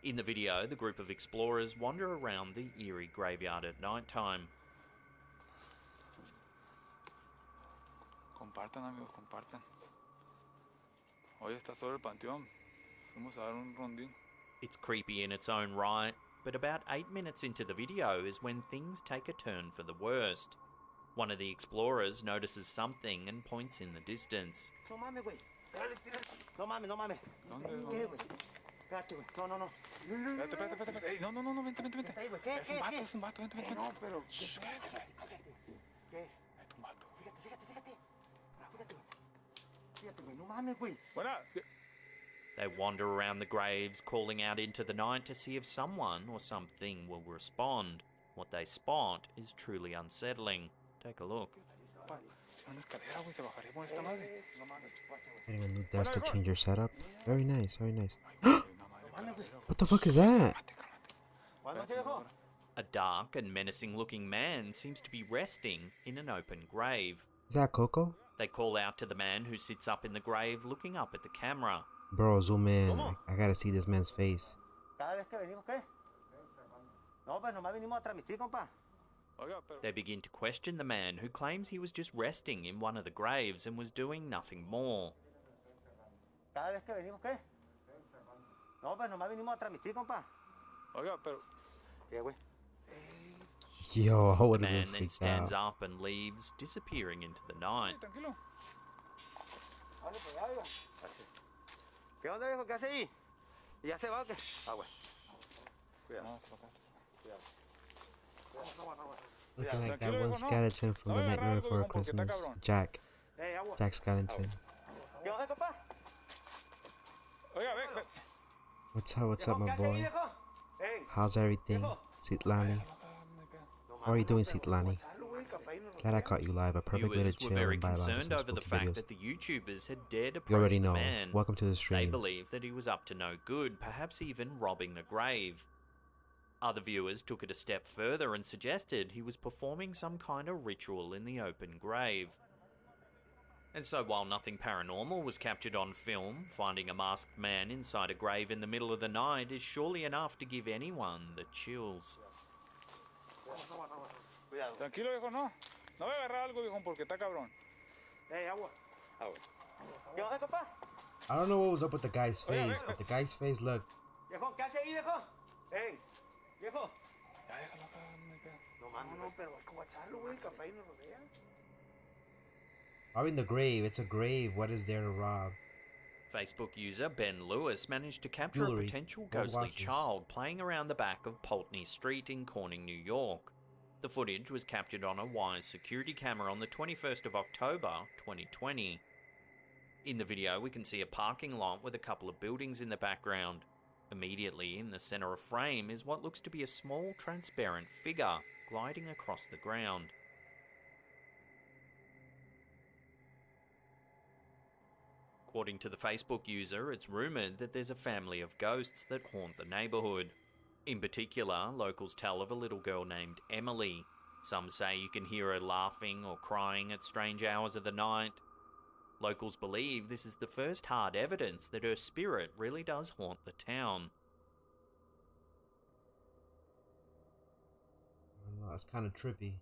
In the video, the group of explorers wander around the eerie graveyard at nighttime. Compartan, amigos, compartan. Hoy está sobre el panteón. Fuimos a dar un rondín. It's creepy in its own right, but about 8 minutes into the video is when things take a turn for the worst. One of the explorers notices something and points in the distance. No mames, güey. No mames, no mames. ¿Qué, güey? Espérate, güey. No. Espérate. Ey, no, vente. ¿Qué? Es un vato, vente. No, pero... Cállate. ¿Qué? Es un vato. Fíjate, güey. No mames, güey. Buena. They wander around the graves, calling out into the night to see if someone or something will respond. What they spot is truly unsettling. Take a look. Una escalera, güey, se bajaría por esta madre. Getting a new desk to change your setup. Very nice. What the fuck is that? A dark and menacing looking man seems to be resting in an open grave. Is that Coco? They call out to the man who sits up in the grave looking up at the camera. Bro, zoom in. I gotta see this man's face. Cada vez que venimos, ¿qué? No, pues nomás vinimos a transmitir, compa. Oiga, pero... They begin to question the man who claims he was just resting in one of the graves and was doing nothing more. Cada vez que venimos, ¿qué? No, pues nomás vinimos a transmitir, compa. Oiga, pero... ¿Qué, güey? Yo, I The would have been man then freaked stands out. up and leaves, disappearing into the night. Tranquilo. Vale, pues ya, oiga. ¿Qué onda, viejo? ¿Qué hace ahí? ¿Y ya se va o qué? Ah, güey. Cuidado. Cuidado. Looking like that Tranquilo, one viejo, no. skeleton from No The voy a agarrar Nightmare algo, Before viejo, porque está Christmas. cabrón. Jack. Hey, agua. Jack Skellington. ¿Qué onda, compa? Oiga, ve. What's up, my ¿Qué hace ahí, boy? viejo? Hey. How's everything? Sitlani. How are you doing, Sitlani? Glad I caught you live. A perfect way to Viewers chill were very and vibe out with concerned some over the spooky fact videos. that the YouTubers had dared You approach already the know. man. Welcome to the They stream. believed that he was up to no good, perhaps even robbing the grave. Other viewers took it a step further and suggested he was performing some kind of ritual in the open grave. And so while nothing paranormal was captured on film, finding a masked man inside a grave in the middle of the night is surely enough to give anyone the chills. Cuidado. Tranquilo, viejo, no. No voy a agarrar algo, viejo, porque está cabrón. Hey, agua. Agua. ¿Qué onda, compa? I don't know what was up with the guy's face, but the guy's face looked. Viejo, ¿qué hace ahí, viejo? Hey. Viejo. Ya, déjalo acá, no hay pedo. No mames. No, pero hay que guacharlo, güey. Capaz y nos rodea. Robbing the grave. It's a grave. What is there to rob? Facebook user Ben Lewis managed to capture Jewelry, a potential gold ghostly watches. child playing around the back of Pulteney Street in Corning, New York. The footage was captured on a Wise security camera on the 21st of October, 2020. In the video, we can see a parking lot with a couple of buildings in the background. Immediately in the center of frame is what looks to be a small transparent figure gliding across the ground. According to the Facebook user, it's rumoured that there's a family of ghosts that haunt the neighbourhood. In particular, locals tell of a little girl named Emily. Some say you can hear her laughing or crying at strange hours of the night. Locals believe this is the first hard evidence that her spirit really does haunt the town. I don't know. That's kind of trippy.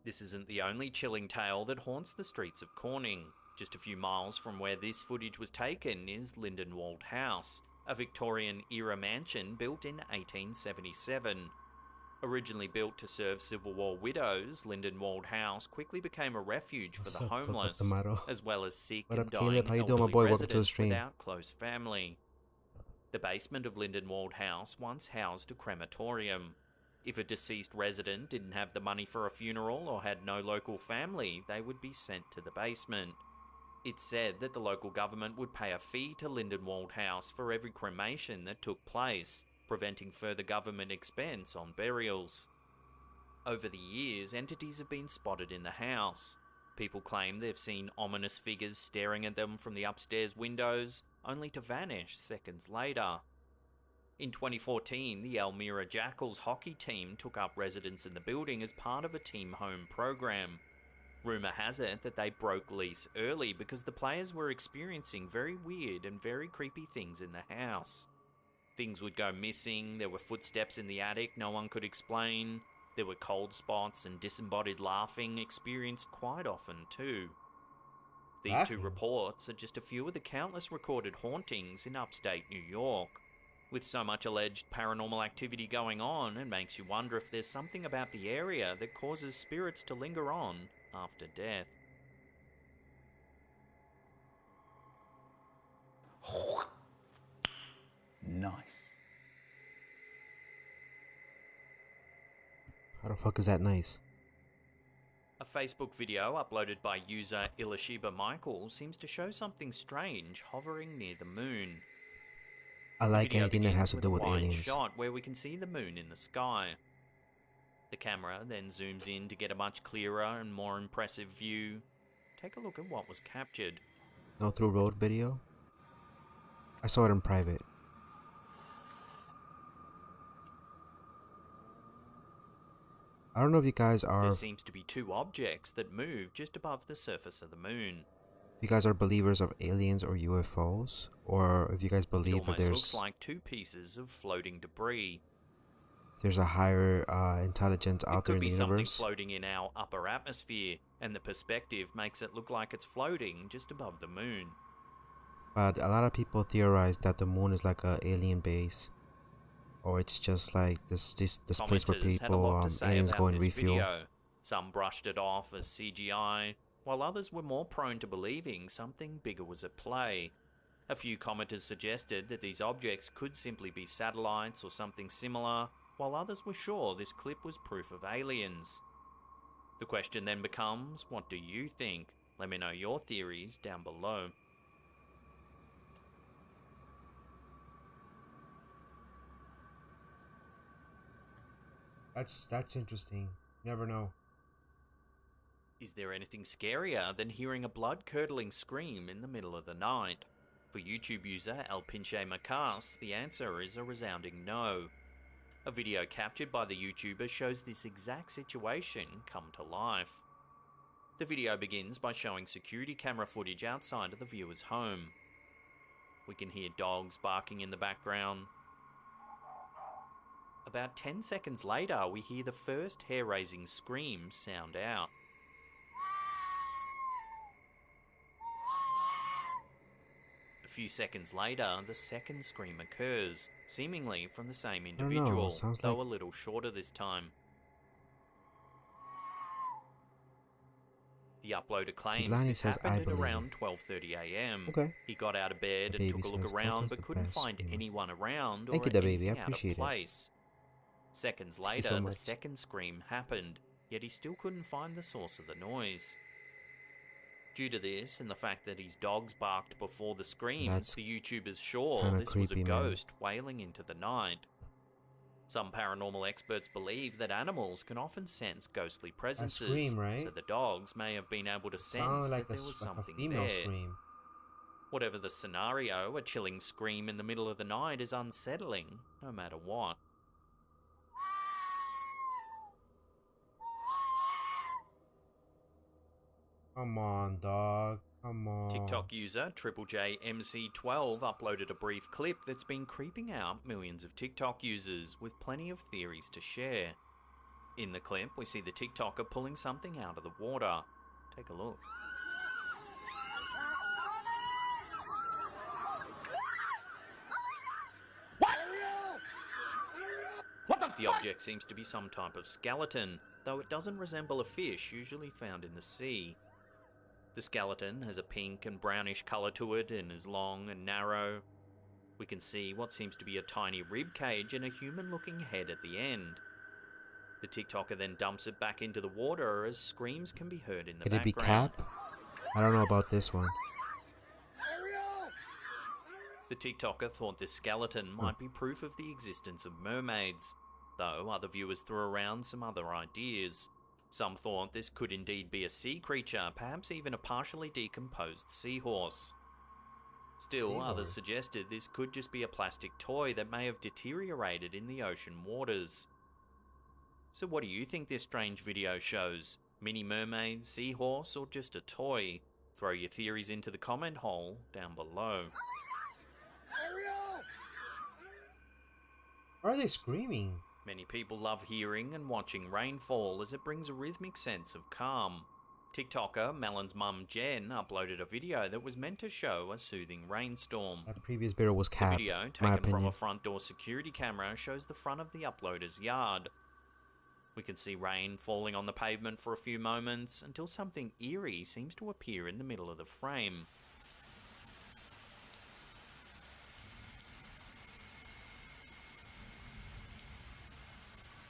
This isn't the only chilling tale that haunts the streets of Corning. Just a few miles from where this footage was taken is Lindenwald House, a Victorian-era mansion built in 1877. Originally built to serve Civil War widows, Lindenwald House quickly became a refuge for What's the up, Coco homeless, Tomato? as well as sick What and up, dying Caleb? How you doing, my elderly boy? Welcome to the residents stream. without close family. The basement of Lindenwald House once housed a crematorium. If a deceased resident didn't have the money for a funeral or had no local family, they would be sent to the basement. It's said that the local government would pay a fee to Lindenwald House for every cremation that took place, preventing further government expense on burials. Over the years, entities have been spotted in the house. People claim they've seen ominous figures staring at them from the upstairs windows, only to vanish seconds later. In 2014, the Elmira Jackals hockey team took up residence in the building as part of a team home program. Rumour has it that they broke lease early because the players were experiencing very weird and very creepy things in the house. Things would go missing, there were footsteps in the attic no one could explain, there were cold spots and disembodied laughing experienced quite often too. These two Laughing? reports are just a few of the countless recorded hauntings in upstate New York. With so much alleged paranormal activity going on, it makes you wonder if there's something about the area that causes spirits to linger on after death. Nice. How the fuck is that nice? A Facebook video uploaded by user Ilashiba Michael seems to show something strange hovering near the moon. I like Video anything that begins has to do a with wide aliens. shot where we can see the moon in the sky. The camera then zooms in to get a much clearer and more impressive view. Take a look at what was captured. No through road video? I saw it in private. I don't know if you guys are There seems to be two objects that move just above the surface of the moon. if you guys are believers of aliens or UFOs, or if you guys It believe that almost there's looks like two pieces of floating debris. there's a higher intelligence It out there could in be the something universe. floating in our upper atmosphere, and the perspective makes it look like it's floating just above the moon. But a lot of people theorize that the moon is like a alien base, or it's just like this place where Commenters had a lot to say aliens go about and this refuel. video. Some brushed it off as CGI, while others were more prone to believing something bigger was at play. A few commenters suggested that these objects could simply be satellites or something similar, while others were sure this clip was proof of aliens. The question then becomes, what do you think? Let me know your theories down below. That's interesting. Never know. Is there anything scarier than hearing a blood-curdling scream in the middle of the night? For YouTube user El Pinche Macas, the answer is a resounding no. A video captured by the YouTuber shows this exact situation come to life. The video begins by showing security camera footage outside of the viewer's home. We can hear dogs barking in the background. About 10 seconds later, we hear the first hair-raising scream sound out. A few seconds later, the second scream occurs, seemingly from the same I don't know, individual, sounds though like... a little shorter this time. The uploader claims Lani this says, happened "I at believe around 12:30 AM. Okay. He got out of bed The and baby took a look says, around "Coco's but the couldn't best find streamer." anyone around Thank or you, the baby. I anything out of appreciate it. place. Seconds Thank you later, so the much. second scream happened, yet he still couldn't find the source of the noise. Due to this and the fact that his dogs barked before the screams, That's the YouTuber's sure kinda this was a creepy, man. ghost wailing into the night. Some paranormal experts believe that animals can often sense ghostly presences, scream, right? so the dogs may have been able to It sense sounded that like there was something female there. scream. Whatever the scenario, a chilling scream in the middle of the night is unsettling, no matter what. Come on, dog. Come on. TikTok user JJMC12 uploaded a brief clip that's been creeping out millions of TikTok users with plenty of theories to share. In the clip, we see the TikToker pulling something out of the water. Take a look. The object seems to be some type of skeleton, though it doesn't resemble a fish usually found in the sea. The skeleton has a pink and brownish colour to it and is long and narrow. We can see what seems to be a tiny rib cage and a human-looking head at the end. The TikToker then dumps it back into the water as screams can be heard in the Could it background. be Cap? I don't know about this one. The TikToker thought this skeleton might be proof of the existence of mermaids, though other viewers threw around some other ideas. Some thought this could indeed be a sea creature, perhaps even a partially decomposed seahorse. Still, others suggested this could just be a plastic toy that may have deteriorated in the ocean waters. So what do you think this strange video shows? Mini mermaid, seahorse, or just a toy? Throw your theories into the comment hole down below. Why are they screaming? Many people love hearing and watching rainfall as it brings a rhythmic sense of calm. TikToker Melon's mum Jen uploaded a video that was meant to show a soothing rainstorm. That previous video was The Cap. video, my taken from opinion. a front door security camera, shows the front of the uploader's yard. We can see rain falling on the pavement for a few moments until something eerie seems to appear in the middle of the frame.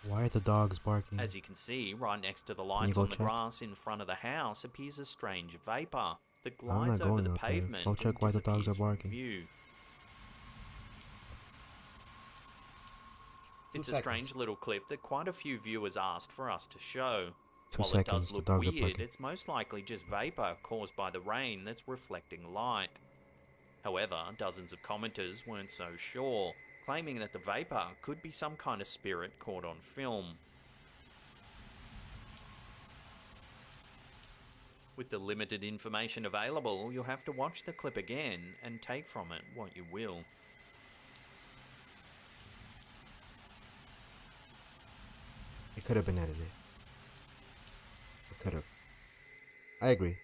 Why are the dogs barking? As you can see, right next to the lights go on the check? grass in front of the house appears a strange vapor that I'm not glides over going the out there. pavement Go check and why the dogs disappears are from barking. view. It's 2 a seconds. strange little clip that quite a few viewers asked for us to show. 2 While it seconds, does the look dogs are weird, barking. it's most likely just vapor caused by the rain that's reflecting light. However, dozens of commenters weren't so sure, claiming that the vapor could be some kind of spirit caught on film. With the limited information available, you'll have to watch the clip again and take from it what you will. It could have been edited. It could have. I agree.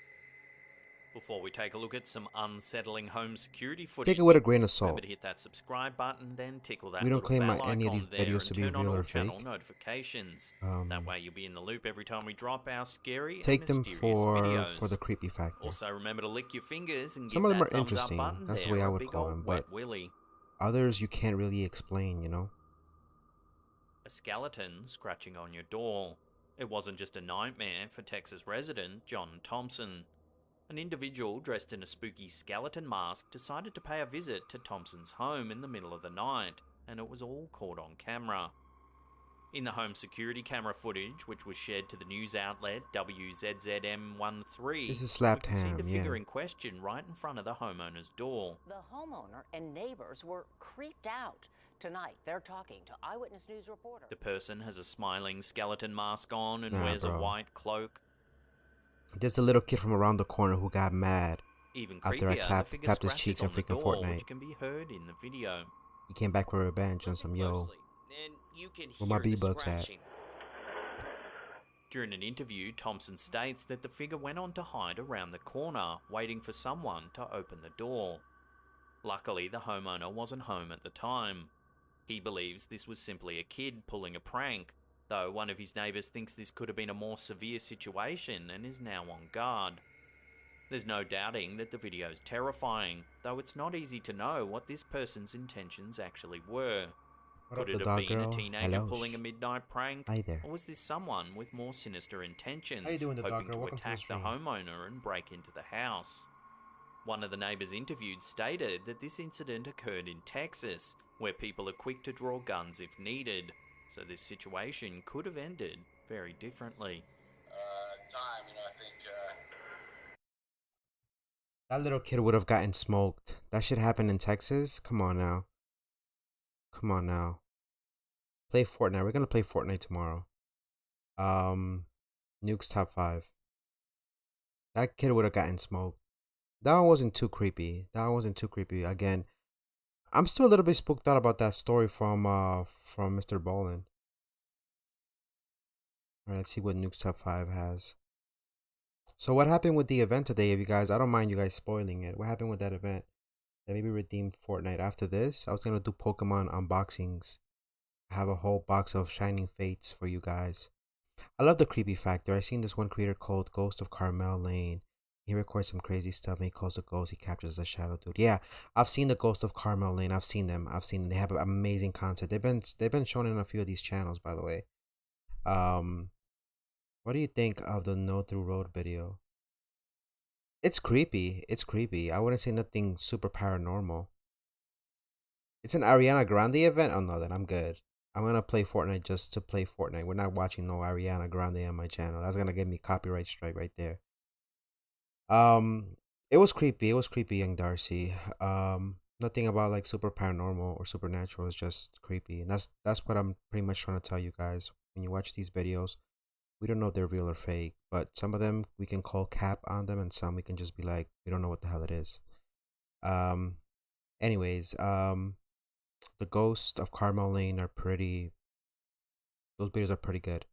Before we take a look at some unsettling home security footage, Take it with a grain of remember salt. to hit that subscribe button, then tickle that We don't little claim bell any of icon these there videos to and be turn on real all or channel fake. notifications. That way you'll be in the loop every time we drop our scary Take and them mysterious for videos. the creepy factor. Also, remember to lick your fingers and Some give of them that are thumbs up interesting. button That's the there, way I or a would big call old them, wet but willy. others you can't really explain, you know? A skeleton scratching on your door. It wasn't just a nightmare for Texas resident John Thompson. An individual dressed in a spooky skeleton mask decided to pay a visit to Thompson's home in the middle of the night, and it was all caught on camera. In the home security camera footage, which was shared to the news outlet WZZM13, This is slapped we can see ham, the figure yeah. in question right in front of the homeowner's door. The homeowner and neighbors were creeped out. Tonight, they're talking to Eyewitness News reporter. The person has a smiling skeleton mask on and Nah, wears a bro. white cloak. There's the little kid from around the corner who got mad. Even After I creepier, the figure clapped his scratches cheeks on in the freaking door, Fortnite. which can be heard in the video. He came back for revenge on some yo. Where my B-Bucks at? During an interview, Thompson states that the figure went on to hide around the corner, waiting for someone to open the door. Luckily, the homeowner wasn't home at the time. He believes this was simply a kid pulling a prank, though one of his neighbours thinks this could have been a more severe situation and is now on guard. There's no doubting that the video is terrifying, though it's not easy to know what this person's intentions actually were. What Could up, it the have dog been girl? a teenager Hello. pulling a midnight prank? Hi there. Or was this someone with more sinister intentions, How you doing, the dog hoping girl? to Welcome to the attack the stream. homeowner and break into the house? One of the neighbours interviewed stated that this incident occurred in Texas, where people are quick to draw guns if needed, so this situation could have ended very differently. I think That little kid would have gotten smoked. That shit happened in Texas? Come on now. Come on now. Play Fortnite. We're gonna play Fortnite tomorrow. Nuke's top 5. That kid would have gotten smoked. That one wasn't too creepy. Again, I'm still a little bit spooked out about that story from Mr. Bolin. Alright, let's see what Nuke's top 5 has. So what happened with the event today, if you guys, I don't mind you guys spoiling it. What happened with that event? That maybe redeemed Fortnite. After this, I was gonna do Pokemon unboxings. I have a whole box of Shining Fates for you guys. I love the creepy factor. I seen this one creator called Ghost of Carmel Lane. He records some crazy stuff and he calls the ghost. He captures the shadow dude. Yeah, I've seen the Ghost of Carmel Lane. I've seen them. They have an amazing concept. They've been shown in a few of these channels, by the way. What do you think of the No Through Road video? It's creepy. I wouldn't say nothing super paranormal. It's an Ariana Grande event? Oh no, then I'm good. I'm gonna play Fortnite just to play Fortnite. We're not watching no Ariana Grande on my channel. That's gonna give me copyright strike right there. It was creepy, Young Darcy. Nothing about like super paranormal or supernatural. It's just creepy. And that's what I'm pretty much trying to tell you guys. When you watch these videos, we don't know if they're real or fake, but some of them we can call cap on them and some we can just be like, we don't know what the hell it is. Anyways, the Ghost of Carmel Lane those videos are pretty good.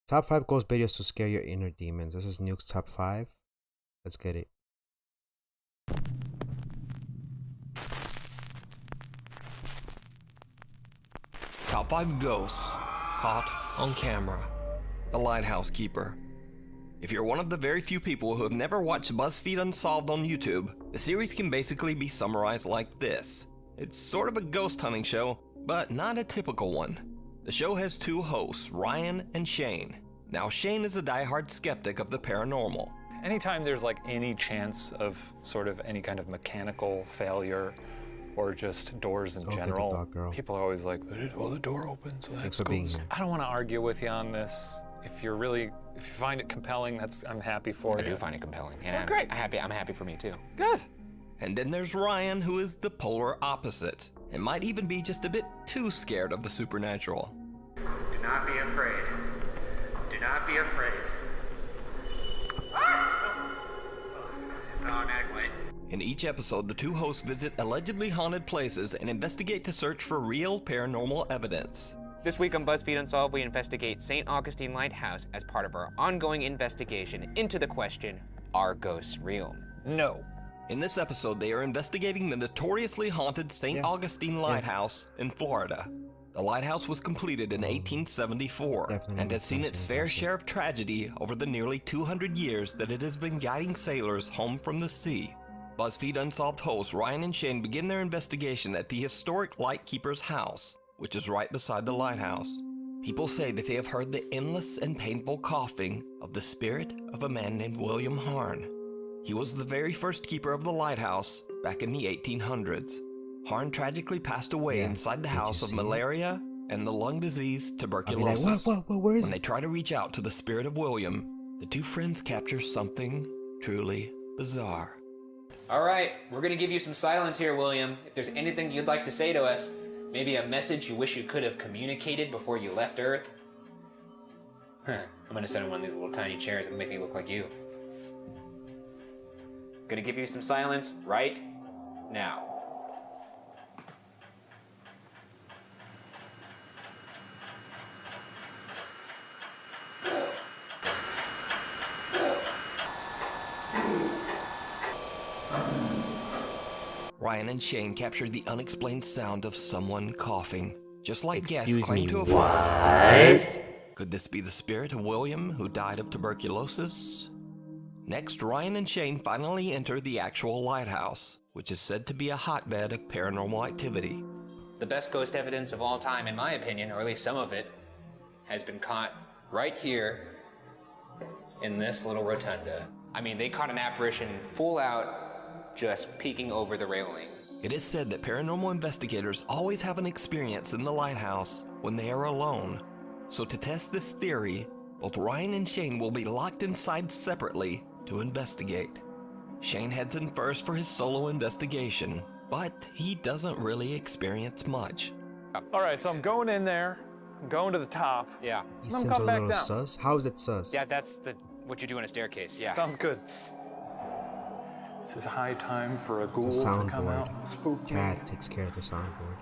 Top 5 ghost videos to scare your inner demons. This is Nuke's top 5. Let's get it. Top 5 ghosts caught on camera. The Lighthouse Keeper. If you're one of the very few people who have never watched BuzzFeed Unsolved on YouTube, the series can basically be summarized like this. It's sort of a ghost hunting show, but not a typical one. The show has 2 hosts, Ryan and Shane. Now, Shane is a diehard skeptic of the paranormal. Anytime there's like any chance of sort of any kind of mechanical failure or just doors in Go get the general, dog, girl. people are always like, well, the door opens, so Thanks that's for being ghost. here. I don't want to argue with you on this. If you find it compelling, I'm happy for you. I do find it compelling. And Oh, great. I'm happy for me too. Good. And then there's Ryan, who is the polar opposite, and might even be just a bit too scared of the supernatural. Do not be afraid. Do not be afraid. It's an automatic light. In each episode, the 2 hosts visit allegedly haunted places and investigate to search for real paranormal evidence. This week on BuzzFeed Unsolved, we investigate St. Augustine Lighthouse as part of our ongoing investigation into the question, are ghosts real? No. In this episode, they are investigating the notoriously haunted St. Augustine Lighthouse in Florida. The lighthouse was completed in 1874 and has seen its fair share of tragedy over the nearly 200 years that it has been guiding sailors home from the sea. BuzzFeed Unsolved hosts Ryan and Shane begin their investigation at the historic Lightkeeper's house, which is right beside the lighthouse. People say that they have heard the endless and painful coughing of the spirit of a man named William Harn. He was the very first keeper of the lighthouse back in the 1800s. Harn tragically passed away inside the house of malaria and the lung disease tuberculosis. Where is when they try to reach out to the spirit of William, the two friends capture something truly bizarre. All right, we're gonna give you some silence here, William. If there's anything you'd like to say to us, maybe a message you wish you could have communicated before you left Earth. I'm gonna sit in one of these little tiny chairs and make me look like you. Gonna give you some silence right now. Ryan and Shane captured the unexplained sound of someone coughing, just like guests claim to have heard. Could this be the spirit of William, who died of tuberculosis? Next, Ryan and Shane finally enter the actual lighthouse, which is said to be a hotbed of paranormal activity. The best ghost evidence of all time, in my opinion, or at least some of it, has been caught right here in this little rotunda. I mean, they caught an apparition full out, just peeking over the railing. It is said that paranormal investigators always have an experience in the lighthouse when they are alone. So to test this theory, both Ryan and Shane will be locked inside separately to investigate. Shane heads in first for his solo investigation, but he doesn't really experience much. All right, so I'm going in there. I'm going to the top. Yeah. He seems a little sus. How is it sus? Yeah, that's what you do on a staircase, yeah. Sounds good. This is high time for a ghoul to come out and spook me. Chad takes care of the soundboard.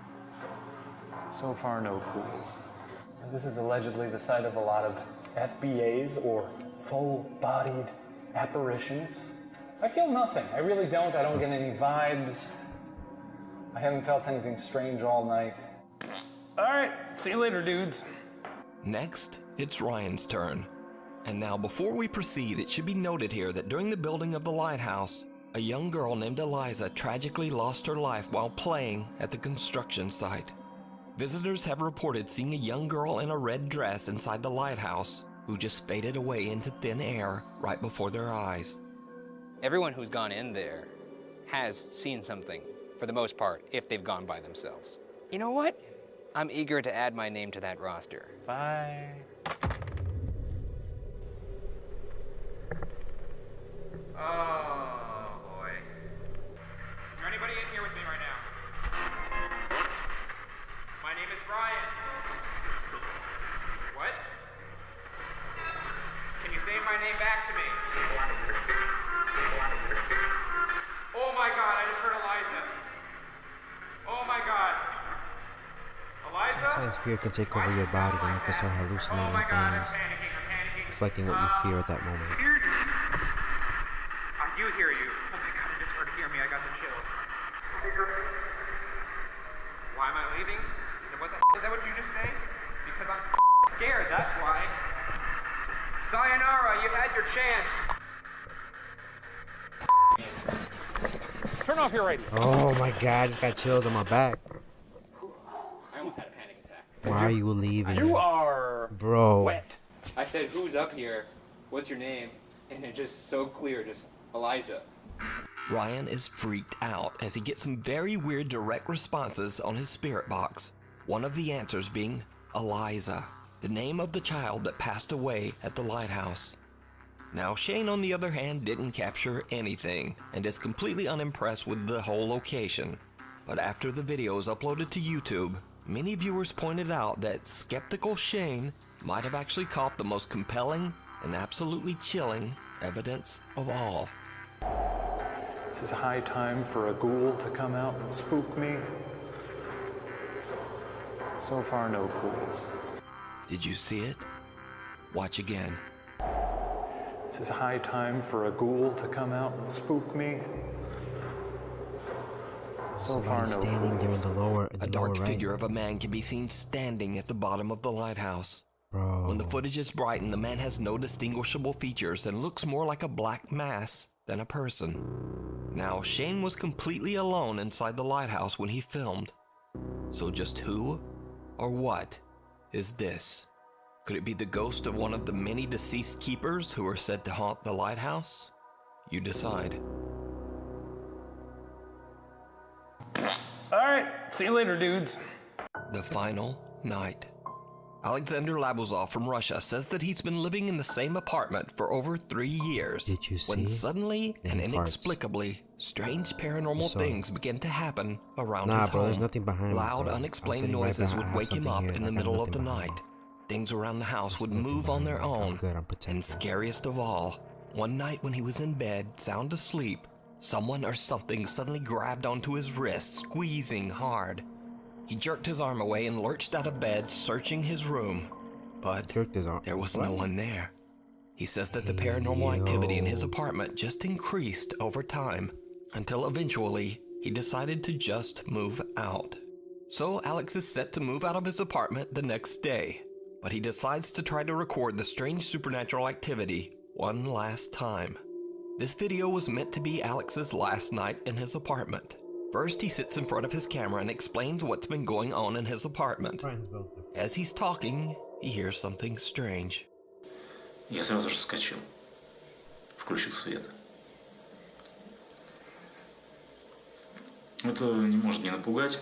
So far, no ghouls. This is allegedly the site of a lot of FBAs, or full-bodied apparitions. I feel nothing. I really don't. I don't get any vibes. I haven't felt anything strange all night. All right, see you later, dudes. Next, it's Ryan's turn. And now, before we proceed, it should be noted here that during the building of the lighthouse, a young girl named Eliza tragically lost her life while playing at the construction site. Visitors have reported seeing a young girl in a red dress inside the lighthouse who just faded away into thin air right before their eyes. Everyone who's gone in there has seen something, for the most part, if they've gone by themselves. You know what? I'm eager to add my name to that roster. Bye. Oh, boy. Is there anybody in here with me right now? My name is Ryan. What? Can you say my name back to me? Oh my God, I just heard Eliza. Oh my God. Eliza? Sometimes fear can take over your body and you can start hallucinating things, reflecting what you fear at that moment. I do hear you. Oh my God, it just hard to hear me. I got the chills. Why am I leaving? Is that what you just say? Because I'm scared, that's why. Sayonara, you had your chance. Turn off your radio. Oh my God, I just got chills on my back. I almost had a panic attack. Why are you leaving? You are wet. I said, who's up here? What's your name? And it's just so clear, just Eliza. Ryan is freaked out as he gets some very weird direct responses on his spirit box. One of the answers being Eliza, the name of the child that passed away at the lighthouse. Now, Shane, on the other hand, didn't capture anything and is completely unimpressed with the whole location. But after the video is uploaded to YouTube, many viewers pointed out that skeptical Shane might have actually caught the most compelling and absolutely chilling evidence of all. This is high time for a ghoul to come out and spook me. So far, no pools. Did you see it? Watch again. This is high time for a ghoul to come out and spook me. So far, no standing there in the lower, A dark figure of a man can be seen standing at the bottom of the lighthouse. Bro. When the footage is brightened, the man has no distinguishable features and looks more like a black mass than a person. Now, Shane was completely alone inside the lighthouse when he filmed. So just who or what is this? Could it be the ghost of one of the many deceased keepers who are said to haunt the lighthouse? You decide. Alright, see you later, dudes. The final night. Alexander Labuzov from Russia says that he's been living in the same apartment for over 3 years. Did you see? When suddenly and farts. inexplicably, strange paranormal things began to happen around Nah, his bro, home. there's nothing behind Loud, me, bro. unexplained I'm sitting right noises behind- I would have wake him something up here. in I the got middle of nothing the behind night. Things around the house would nothing move on their behind me. I'm own. good, I'm protected. And scariest of all, one night when he was in bed, sound asleep, someone or something suddenly grabbed onto his wrist, squeezing hard. He jerked his arm away and lurched out of bed, searching his room. But there was no one there. He says that the paranormal activity in his apartment just increased over time, until eventually he decided to just move out. So Alex is set to move out of his apartment the next day, but he decides to try to record the strange supernatural activity one last time. This video was meant to be Alex's last night in his apartment. First, he sits in front of his camera and explains what's been going on in his apartment. As he's talking, he hears something strange. Я сразу же вскочил, включил свет. Это не может не напугать.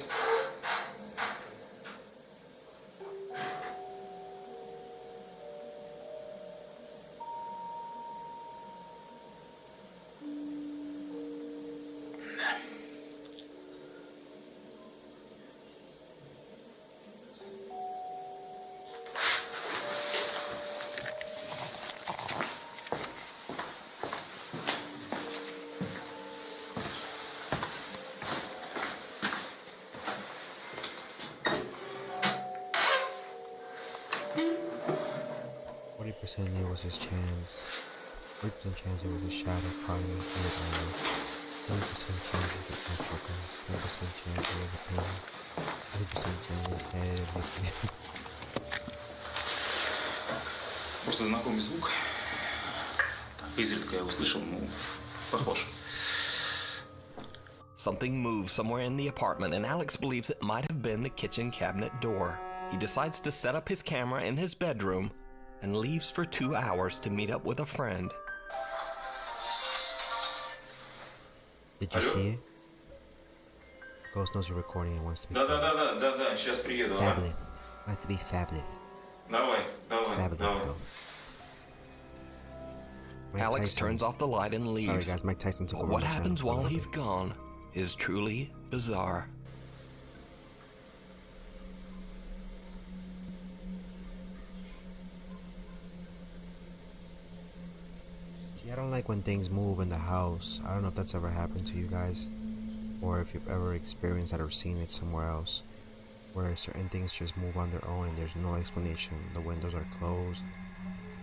There was his chance. 3% chance it was a shadow crawling inside the armor. 20% chance it was actual ghost. 10% chance it was a painting. 20% chance it was a Просто знакомый звук. Так, изредка я услышал, ну, похож. Something moves somewhere in the apartment, and Alex believes it might have been the kitchen cabinet door. He decides to set up his camera in his bedroom and leaves for 2 hours to meet up with a friend. Did you see it? Ghost knows you're recording and wants to be. Да, сейчас приеду. Fablet. I have to be fablet. Давай. Go. Alex turns off the light and leaves. Sorry guys, Mike Tyson took But over what my happens channel. while he's gone is truly bizarre. See, I don't like when things move in the house. I don't know if that's ever happened to you guys, or if you've ever experienced that or seen it somewhere else, where certain things just move on their own and there's no explanation. The windows are closed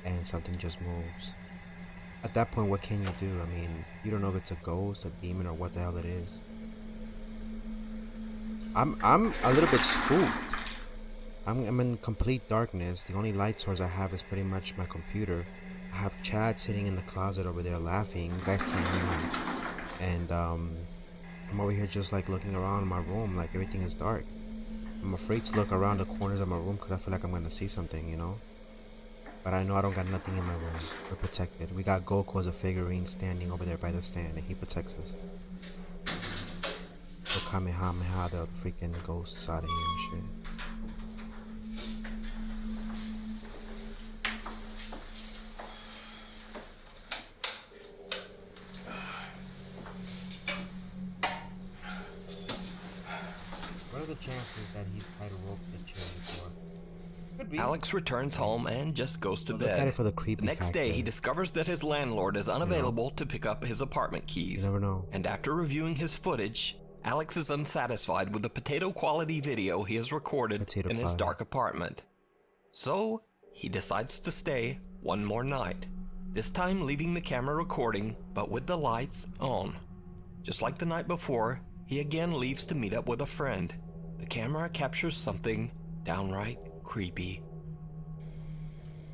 and something just moves. At that point, what can you do? I mean, you don't know if it's a ghost, a demon, or what the hell it is. I'm a little bit spooked. I'm in complete darkness. The only light source I have is pretty much my computer. I have Chad sitting in the closet over there laughing. You guys can't hear me. And I'm over here just like looking around my room like everything is dark. I'm afraid to look around the corners of my room because I feel like I'm gonna see something, you know. But I know I don't got nothing in my room. We're protected. We got Goku as a figurine standing over there by the stand, and he protects us. So Kamehameha the freaking ghosts out of here and shit. What are the chances that he's tied a rope to the chair before? Alex returns home and just goes to Look bed. at it for the creepy next day, factor. he discovers that his landlord is unavailable to pick up his apartment keys. You never know. And after reviewing his footage, Alex is unsatisfied with the potato quality video he has recorded in his dark apartment. So, he decides to stay one more night. This time leaving the camera recording, but with the lights on. Just like the night before, he again leaves to meet up with a friend. The camera captures something downright creepy.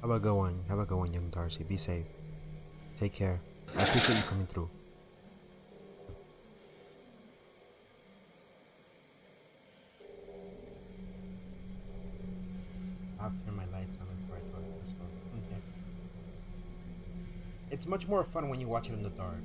Have a good one. Have a good one, young Darcy. Be safe. Take care. I appreciate you coming through. I'll turn my lights on before I go to this one. Okay. It's much more fun when you watch it in the dark.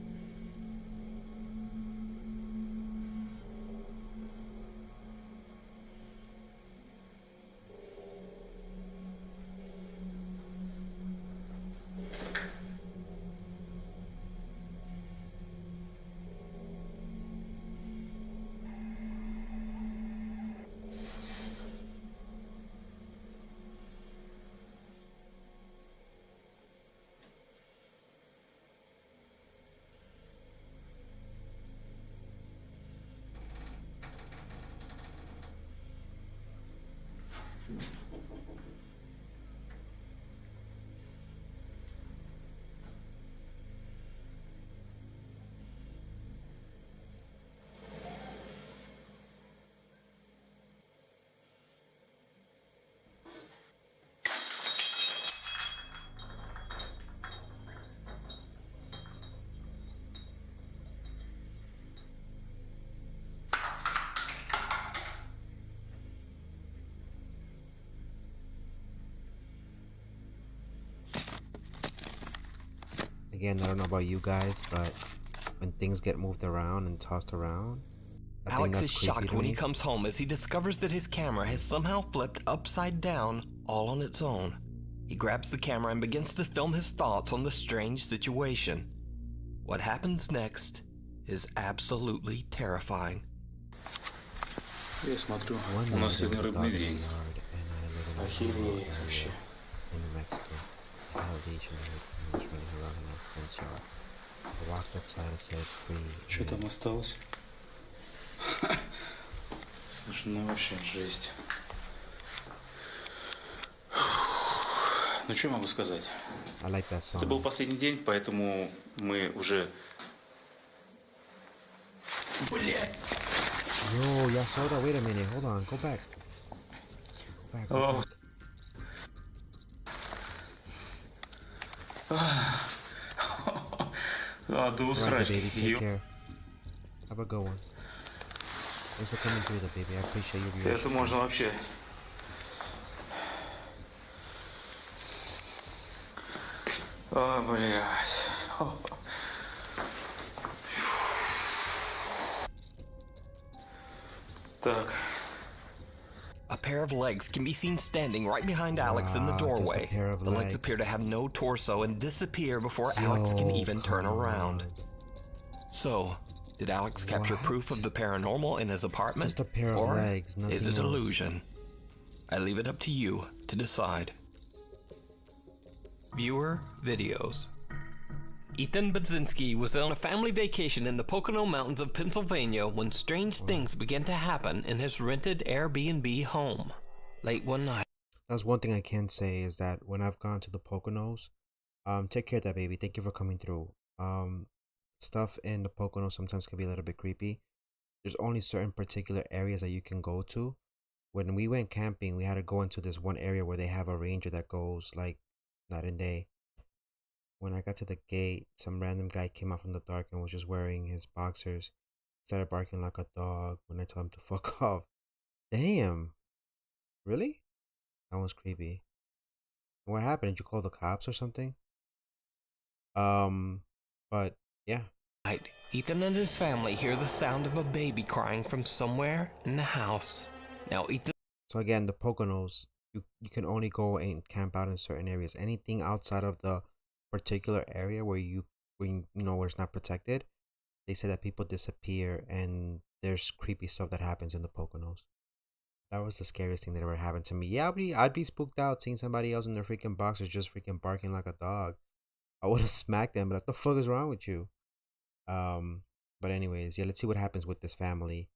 Again, I don't know about you guys, but when things get moved around and tossed around, Alex is shocked when he comes home as he discovers that his camera has somehow flipped upside down all on its own. He grabs the camera and begins to film his thoughts on the strange situation. What happens next is absolutely terrifying. Я смотрю, у нас сегодня рыбный день. Охереть вообще. Что там осталось? Слушай, ну вообще жесть. Ну что могу сказать? Это был последний день, поэтому мы уже... Блядь! Yo, y'all saw that? Wait a minute, hold on, go back. Go back. Да усрать. Take care. Have a good one. Thanks for coming through, baby. I appreciate you. Это можно вообще. А, блядь. Так. A pair of legs can be seen standing right behind Alex in the doorway. The legs appear to have no torso and disappear before Alex can even turn around. So, did Alex capture proof of the paranormal in his apartment? Just a pair of or legs, nothing is it else. illusion? I leave it up to you to decide. Viewer videos. Ethan Budzinski was on a family vacation in the Pocono Mountains of Pennsylvania when strange things began to happen in his rented Airbnb home. Late one night. That's one thing I can say is that when I've gone to the Poconos, take care of that, baby. Thank you for coming through. Stuff in the Poconos sometimes can be a little bit creepy. There's only certain particular areas that you can go to. When we went camping, we had to go into this one area where they have a ranger that goes like night and day. When I got to the gate, some random guy came out from the dark and was just wearing his boxers. Started barking like a dog when I told him to fuck off. Damn. Really? That was creepy. What happened? Did you call the cops or something? But yeah. Ethan and his family hear the sound of a baby crying from somewhere in the house. Now Ethan... So again, the Poconos, you can only go and camp out in certain areas. Anything outside of the particular area where where it's not protected, they say that people disappear and there's creepy stuff that happens in the Poconos. That was the scariest thing that ever happened to me. Yeah, I'd be spooked out seeing somebody else in their freaking boxers just freaking barking like a dog. I would have smacked them, but what the fuck is wrong with you? But anyways, yeah, let's see what happens with this family.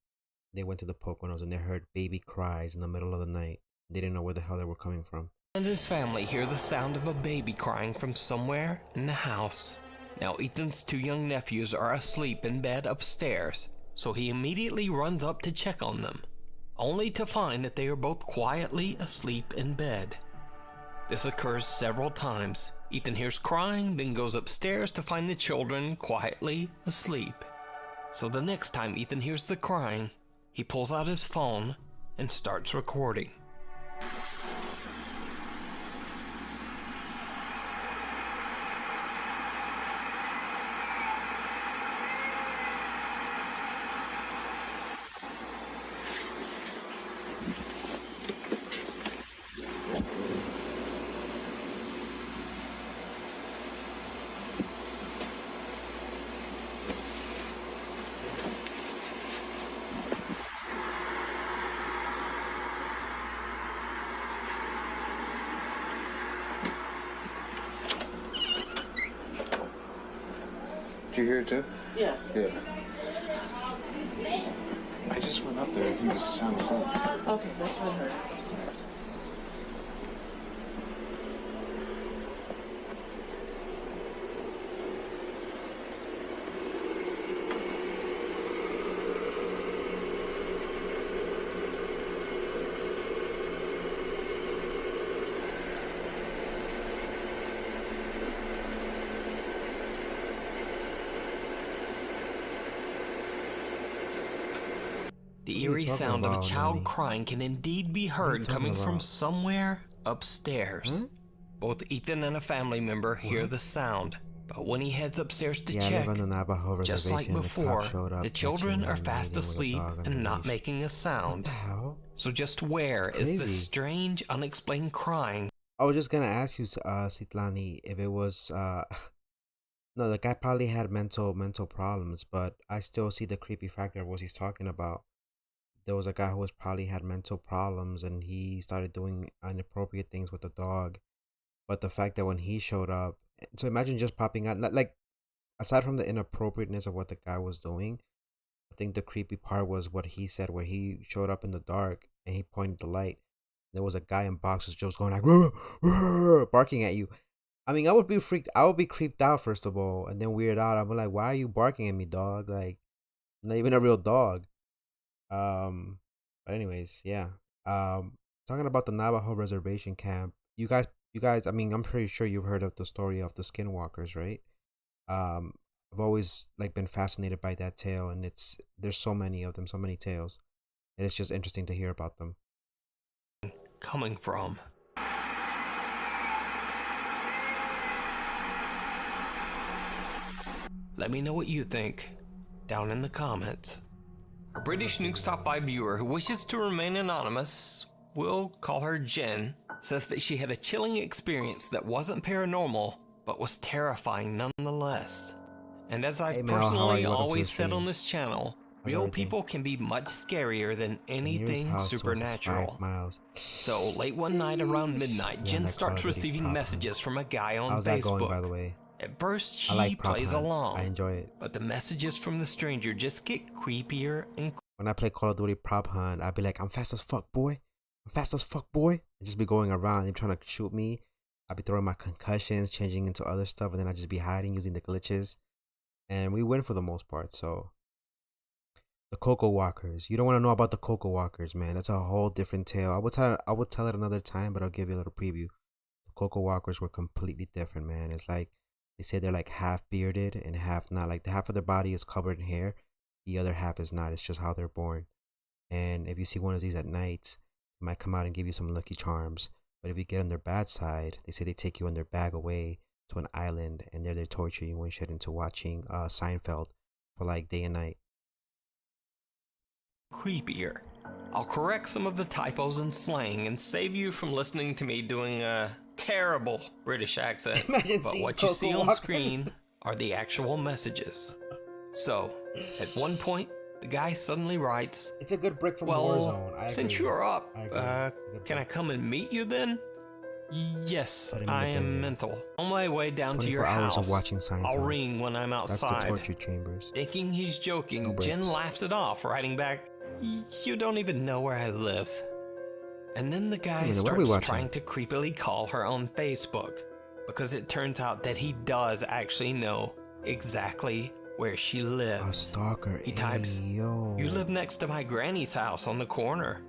they went to the Poconos and they heard baby cries in the middle of the night. They didn't know where the hell they were coming from. And his family hear the sound of a baby crying from somewhere in the house. Now Ethan's 2 young nephews are asleep in bed upstairs, so he immediately runs up to check on them, only to find that they are both quietly asleep in bed. This occurs several times. Ethan hears crying, then goes upstairs to find the children quietly asleep. So the next time Ethan hears the crying, he pulls out his phone and starts recording. Did you hear it too? Yeah. Yeah. I just went up there and he was sound asleep. Okay, that's what I heard. The eerie sound of a child crying can indeed be heard coming from somewhere upstairs. Both Ethan and a family member hear the sound, but when he heads upstairs to check, just like before, the children are fast asleep and not making a sound. So just where is this strange, unexplained crying? I was just gonna ask you, Sitlani, if it was no, the guy probably had mental problems, but I still see the creepy factor of what he's talking about. There was a guy who was probably had mental problems and he started doing inappropriate things with the dog. But the fact that when he showed up, so imagine just popping out, like, aside from the inappropriateness of what the guy was doing, I think the creepy part was what he said, where he showed up in the dark and he pointed the light. There was a guy in boxers just going like, "Rrr, rrr," barking at you. I mean, I would be creeped out, first of all, and then weirded out. I'm like, why are you barking at me, dog? Like, I'm not even a real dog. But anyways, yeah. Talking about the Navajo reservation camp, you guys, I mean, I'm pretty sure you've heard of the story of the skinwalkers, right? I've always like been fascinated by that tale, and there's so many of them, so many tales, and it's just interesting to hear about them. Coming from. Let me know what you think down in the comments. A British Nukes Top 5 viewer who wishes to remain anonymous, we'll call her Jen, says that she had a chilling experience that wasn't paranormal, but was terrifying nonetheless. And as I've personally always said on this channel, real people can be much scarier than anything supernatural. So late one night around midnight, Jen starts receiving messages from a guy on How's Facebook. that going, by the way? At first, she plays along. I enjoy it. But the messages from the stranger just get creepier and when I play Call of Duty Prop Hunt, I'd be like, I'm fast as fuck, boy. I'm fast as fuck, boy. I just be going around. They're trying to shoot me. I'd be throwing my concussions, changing into other stuff, and then I'd just be hiding using the glitches. And we win for the most part, so. The Cocoa Walkers. You don't want to know about the Cocoa Walkers, man. That's a whole different tale. I would tell it another time, but I'll give you a little preview. The Cocoa Walkers were completely different, man. It's like, they say they're like half bearded and half not. Like the half of their body is covered in hair, the other half is not. It's just how they're born. And if you see one of these at night, it might come out and give you some lucky charms. But if you get on their bad side, they say they take you in their bag away to an island, and there they torture you and shit into watching Seinfeld for like day and night. creepier. I'll correct some of the typos and slang and save you from listening to me doing a terrible British accent. But what you see on screen are the actual messages. So, at one point, the guy suddenly writes, "It's a good break from Warzone. Since you're up, can I come and meet you then? Yes, I am mental. On my way down to your house, of watching I'll ring when I'm outside." That's the torture chambers. Thinking he's joking, Jen laughs it off, writing back, You don't even know where I live. And then the guy starts trying to creepily call her on Facebook, because it turns out that he does actually know exactly where she lives. A stalker. He types, "You live next to my granny's house on the corner."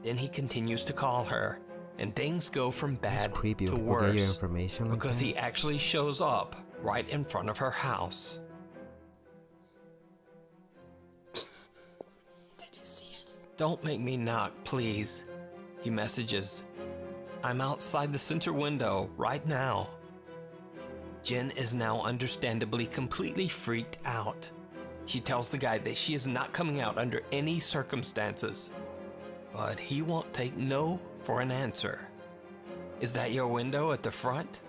Then he continues to call her, and things go from bad to worse your information like because that. he actually shows up right in front of her house. Did you see it? "Don't make me knock, please," he messages. "I'm outside the center window right now." Jen is now understandably completely freaked out. She tells the guy that she is not coming out under any circumstances, but he won't take no for an answer. "Is that your window at the front?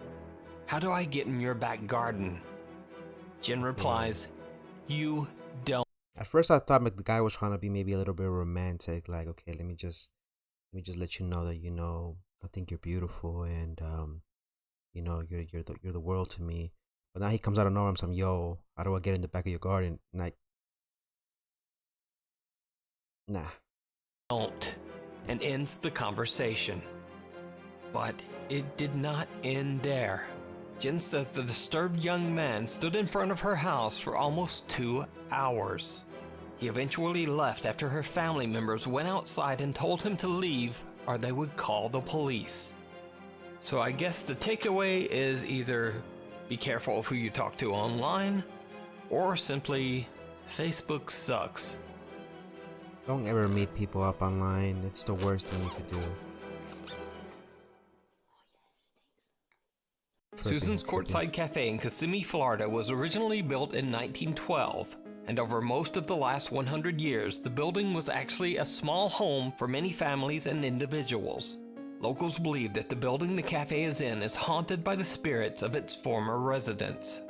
How do I get in your back garden?" Jen replies, "You don't." At first I thought the guy was trying to be maybe a little bit romantic, like, okay, let me just let you know that, you know, I think you're beautiful, and you know, you're the world to me. But now he comes out of nowhere and says, "Yo, how do I get in the back of your garden?" Like, nah. Don't, and ends the conversation. But it did not end there. Jen says the disturbed young man stood in front of her house for almost 2 hours. He eventually left after her family members went outside and told him to leave or they would call the police. So I guess the takeaway is either be careful of who you talk to online, or simply Facebook sucks. Don't ever meet people up online. It's the worst thing you could do. Susan's Courtside Cafe in Kissimmee, Florida was originally built in 1912, and over most of the last 100 years, the building was actually a small home for many families and individuals. Locals believe that the building the cafe is in is haunted by the spirits of its former residents.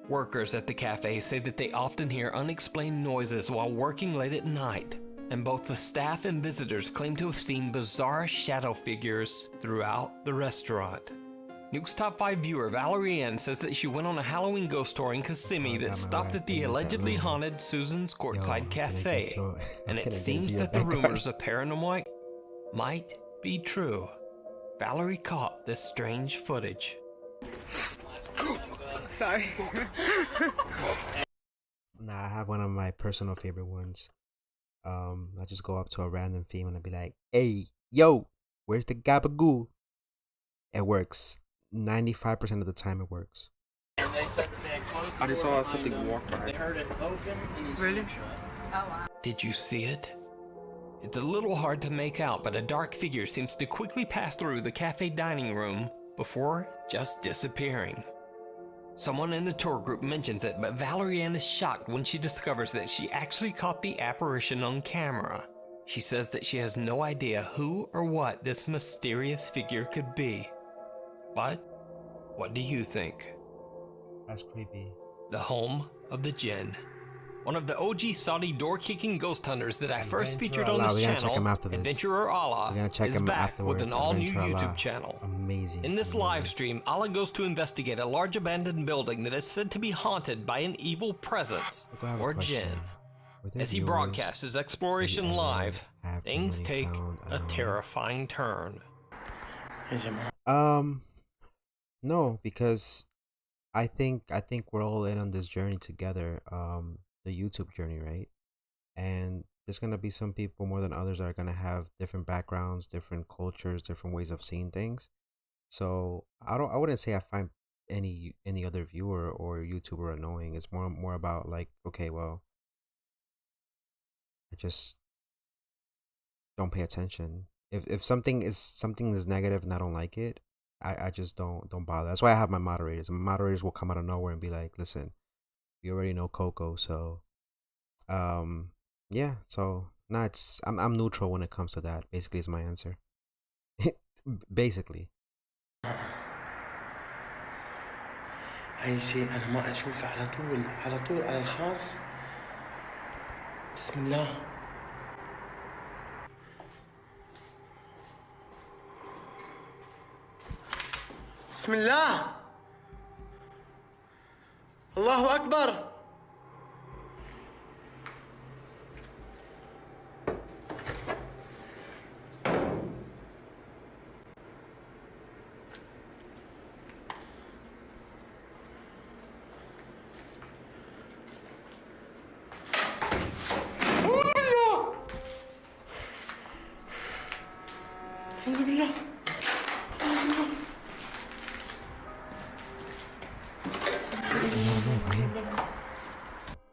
Workers at the cafe say that they often hear unexplained noises while working late at night, and both the staff and visitors claim to have seen bizarre shadow figures throughout the restaurant. Nuke's Top 5 viewer Valerie Ann says that she went on a Halloween ghost tour in Kissimmee that stopped at the allegedly haunted Susan's Courtside Cafe, and it seems that the rumors of paranormal might be true. Valerie caught this strange footage. Sorry. Nah, I have one of my personal favorite ones. I just go up to a random female and be like, "Hey, yo, where's the gabagoo?" It works. 95% of the time it works. I just saw something walk by. They heard it open and then really? Did you see it? It's a little hard to make out, but a dark figure seems to quickly pass through the cafe dining room before just disappearing. Someone in the tour group mentions it, but Valerie Ann is shocked when she discovers that she actually caught the apparition on camera. She says that she has no idea who or what this mysterious figure could be. But what do you think? That's creepy. The home of the Jinn. One of the OG Saudi door-kicking ghost hunters that I first featured on this channel, Adventurer Allah, is back with an all-new YouTube channel. Amazing. In this live stream, Allah goes to investigate a large abandoned building that is said to be haunted by an evil presence, or Jinn. As he broadcasts his exploration live, things take a terrifying turn. No, because I think we're all in on this journey together. The YouTube journey, right? And there's gonna be some people more than others that are gonna have different backgrounds, different cultures, different ways of seeing things. So I wouldn't say I find any other viewer or YouTuber annoying. It's more about like, okay, well, I just don't pay attention. If something is negative and I don't like it, I just don't bother. That's why I have my moderators. My moderators will come out of nowhere and be like, "Listen, you already know Coco, so yeah, so nah, I'm neutral when it comes to that. Basically is my answer." Basically. أي شيء أنا ما أشوفه على طول على الخاص. بسم الله. بسم الله. الله أكبر.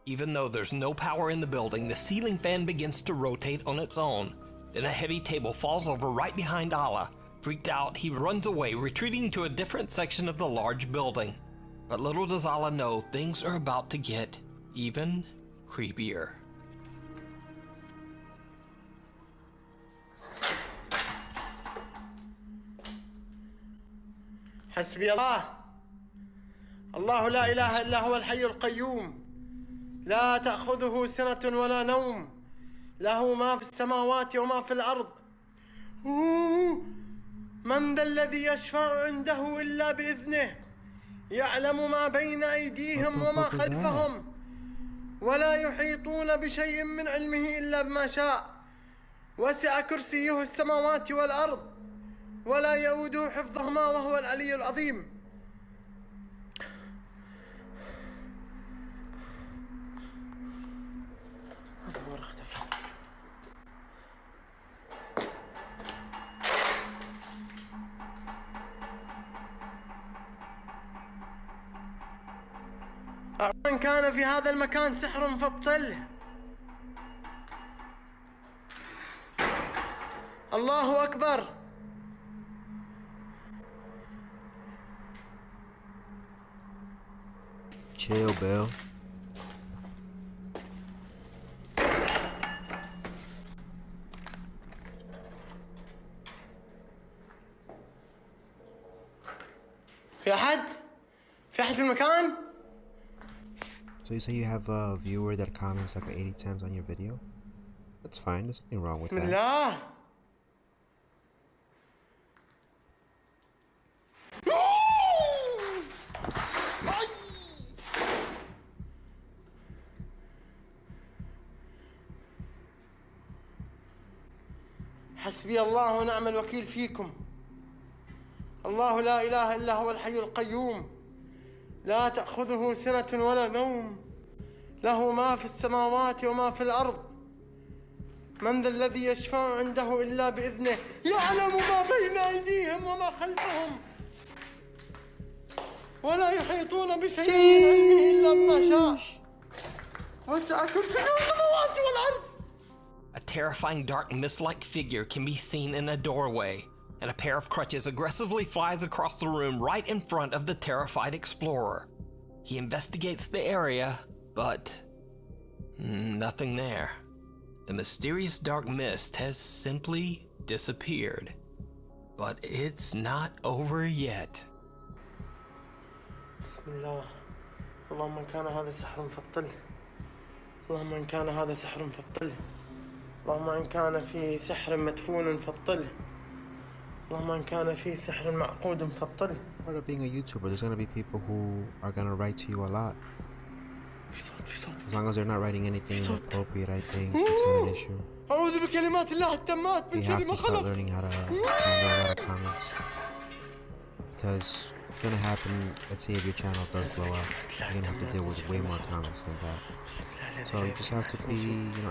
Even though there's no power in the building, the ceiling fan begins to rotate on its own. Then a heavy table falls over right behind Allah. Freaked out, he runs away, retreating to a different section of the large building. But little does Allah know, things are about to get even creepier. حسبي الله الله لا إله إلا هو الحي القيوم لا تأخذه سنة ولا نوم له ما في السماوات وما في الأرض من ذا الذي يشفع عنده إلا بإذنه يعلم ما بين أيديهم وما خلفهم ولا يحيطون بشيء من علمه إلا بما شاء وسع كرسيه السماوات والأرض ولا يؤوده حفظهما وهو العلي العظيم. النور اختفى. من كان في هذا المكان سحر فابطله. الله أكبر. Chill, Bill. في أحد؟ في أحد في المكان؟ So you say you have a viewer that comments like 80 times on your video? That's fine, there's nothing wrong with بسم that. الله. حسبي الله ونعم الوكيل فيكم. الله لا إله إلا هو الحي القيوم لا تأخذه سنة ولا نوم له ما في السماوات وما في الأرض من ذا الذي يشفع عنده إلا بإذنه يعلم ما بين أيديهم وما خلفهم ولا يحيطون بشيء من علمه إلا بما شاء وسع كرسيه السماوات والأرض. A terrifying dark mist-like figure can be seen in a doorway, and a pair of crutches aggressively flies across the room right in front of the terrified explorer. He investigates the area, but nothing there. The mysterious dark mist has simply disappeared. But it's not over yet. بسم الله اللهم إن كان هذا سحر فابطله اللهم إن كان هذا سحر فابطله اللهم إن كان في سحر مدفون فابطله اللهم إن كان في سحر معقود فابطله. Part of being a YouTuber, there's gonna be people who are gonna write to you a lot. As long as they're not writing anything inappropriate, I think it's not an issue. أعوذ بكلمات الله التامات من You شر have ما to start خلق. learning how to handle a lot of comments. Because what's gonna happen, let's say if your channel does blow up, you're gonna have to deal with way more comments than that. So you just have to be,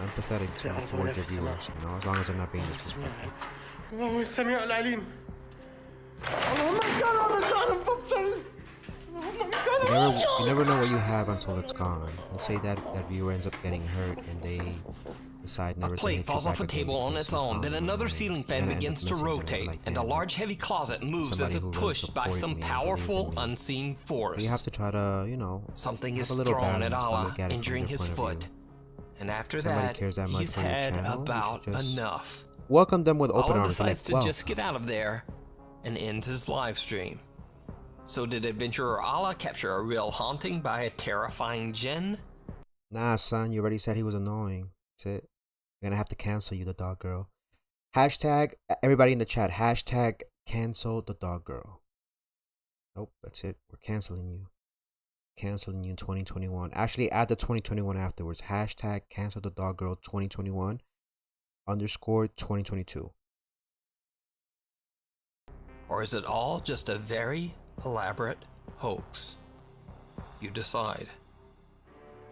empathetic towards your viewers, as long as they're not being disrespectful. الله السميع العليم. اللهم إن كان هذا سحر فابطله. You never know what you have until it's gone. Let's say that viewer ends up getting hurt and they decide never A to plate hit you falls off back a table again on because its you own, found then them another already. ceiling fan And it begins ends to up missing, rotate, like, and a damn, large that's heavy closet moves somebody as if who really pushed by supported some me and believed powerful, in me. unseen force. You have to try to, Something have is a little thrown at balance, but Allah, look at it from injuring their his point of foot. view. And after Somebody that, cares that much he's for your had channel, you about should just enough. welcome them with open Allah arms. decides Like, to just get out of there and end his live stream. So did adventurer Allah capture a real haunting by a terrifying jinn? Nah, son, you already said he was annoying. That's it. We're gonna have to cancel you, the dog girl. Hashtag, everybody in the chat, hashtag cancel the dog girl. Nope, that's it. We're canceling you. Canceling you in 2021. Actually, add the 2021 afterwards. Hashtag cancel the dog girl 2021 _ 2022. Or is it all just a very elaborate hoax? You decide.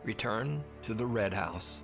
Return to the Red House.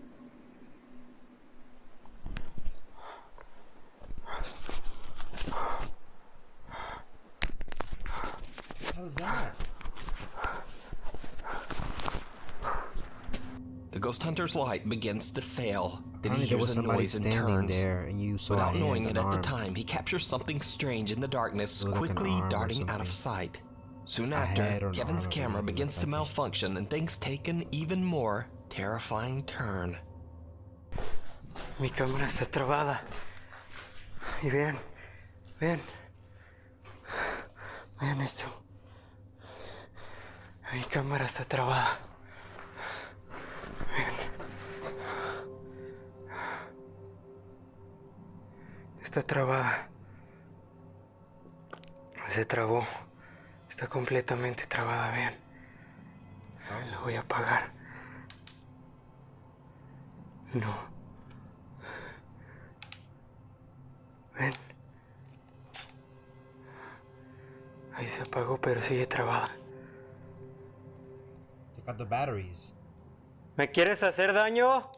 ghost hunter's light begins to fail. Then he Apparently there was hears a somebody noise and standing turns. there, and you saw a Without hand, knowing an it at the arm. time, he captures something strange in the darkness, It looked like an quickly arm or darting out of something. sight. Soon A after, head or an Kevin's arm, I camera believe it begins looked to like. malfunction and things take an even more terrifying turn. Mi cámara está trabada. Y vean, vean. Vean esto. Mi cámara está trabada. Vean. Está trabada. Se trabó. Está completamente trabada, vean. La voy a apagar. No. Ven. Ahí se apagó, pero sigue trabada. Check out the batteries. ¿Me quieres hacer daño?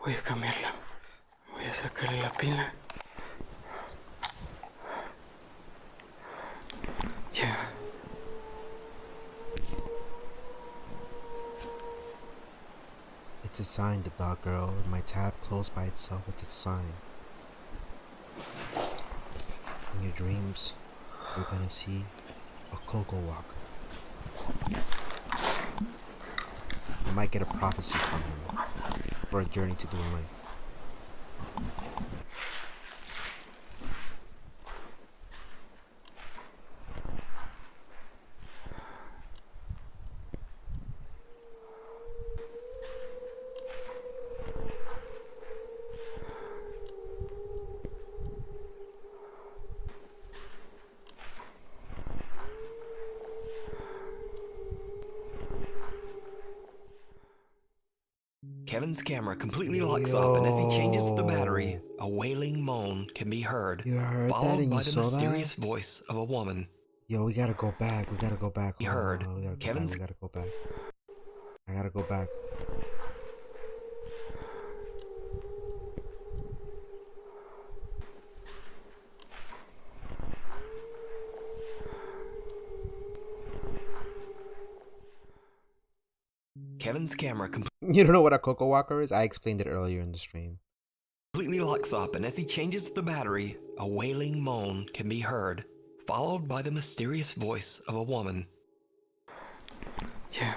Voy a cambiarla. Voy a sacarle la pila. Ya. It's a sign, the dog girl. My tab closed by itself with its sign. In your dreams, you're gonna see a cocoa walker. You might get a prophecy from him for a journey to do in life. Kevin's camera completely locks up, and as he changes the battery, a wailing moan can be heard, You heard that followed and by you the saw mysterious that? voice of a woman. Yo, we gotta go back. We gotta go back. He Hold heard on, we gotta go Kevin's- back. We gotta go back. I gotta go back. Kevin's camera You don't know what a cocoa walker is? I explained it earlier in the stream. completely locks up, and as he changes the battery, a wailing moan can be heard, followed by the mysterious voice of a woman. Yeah.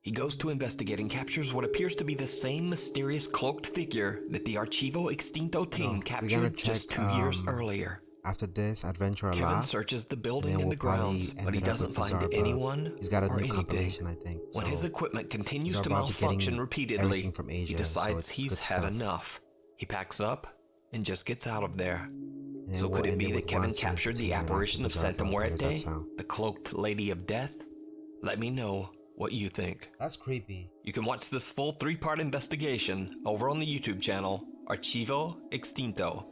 He goes to investigate and captures what appears to be the same mysterious cloaked figure that the Archivo Extinto team We're gonna captured just 2 years earlier. After this, Adventure Kevin Allah. searches the and building then and we'll the grounds, probably but he end it up doesn't with find Zarba. anyone He's got a or new anything. compilation, I think. When his equipment continues to Zarba will be getting malfunction repeatedly, everything from Asia, he so decides it's he's good had stuff. enough. He packs up and just gets out of there. And then So we'll could it end be that with Kevin Wansi captured the continuing on apparition of to Santa Zarba. How does that Muerte, sound? the cloaked lady of death? Let me know what you think. That's creepy. You can watch this full 3-part investigation over on the YouTube channel, Archivo Extinto.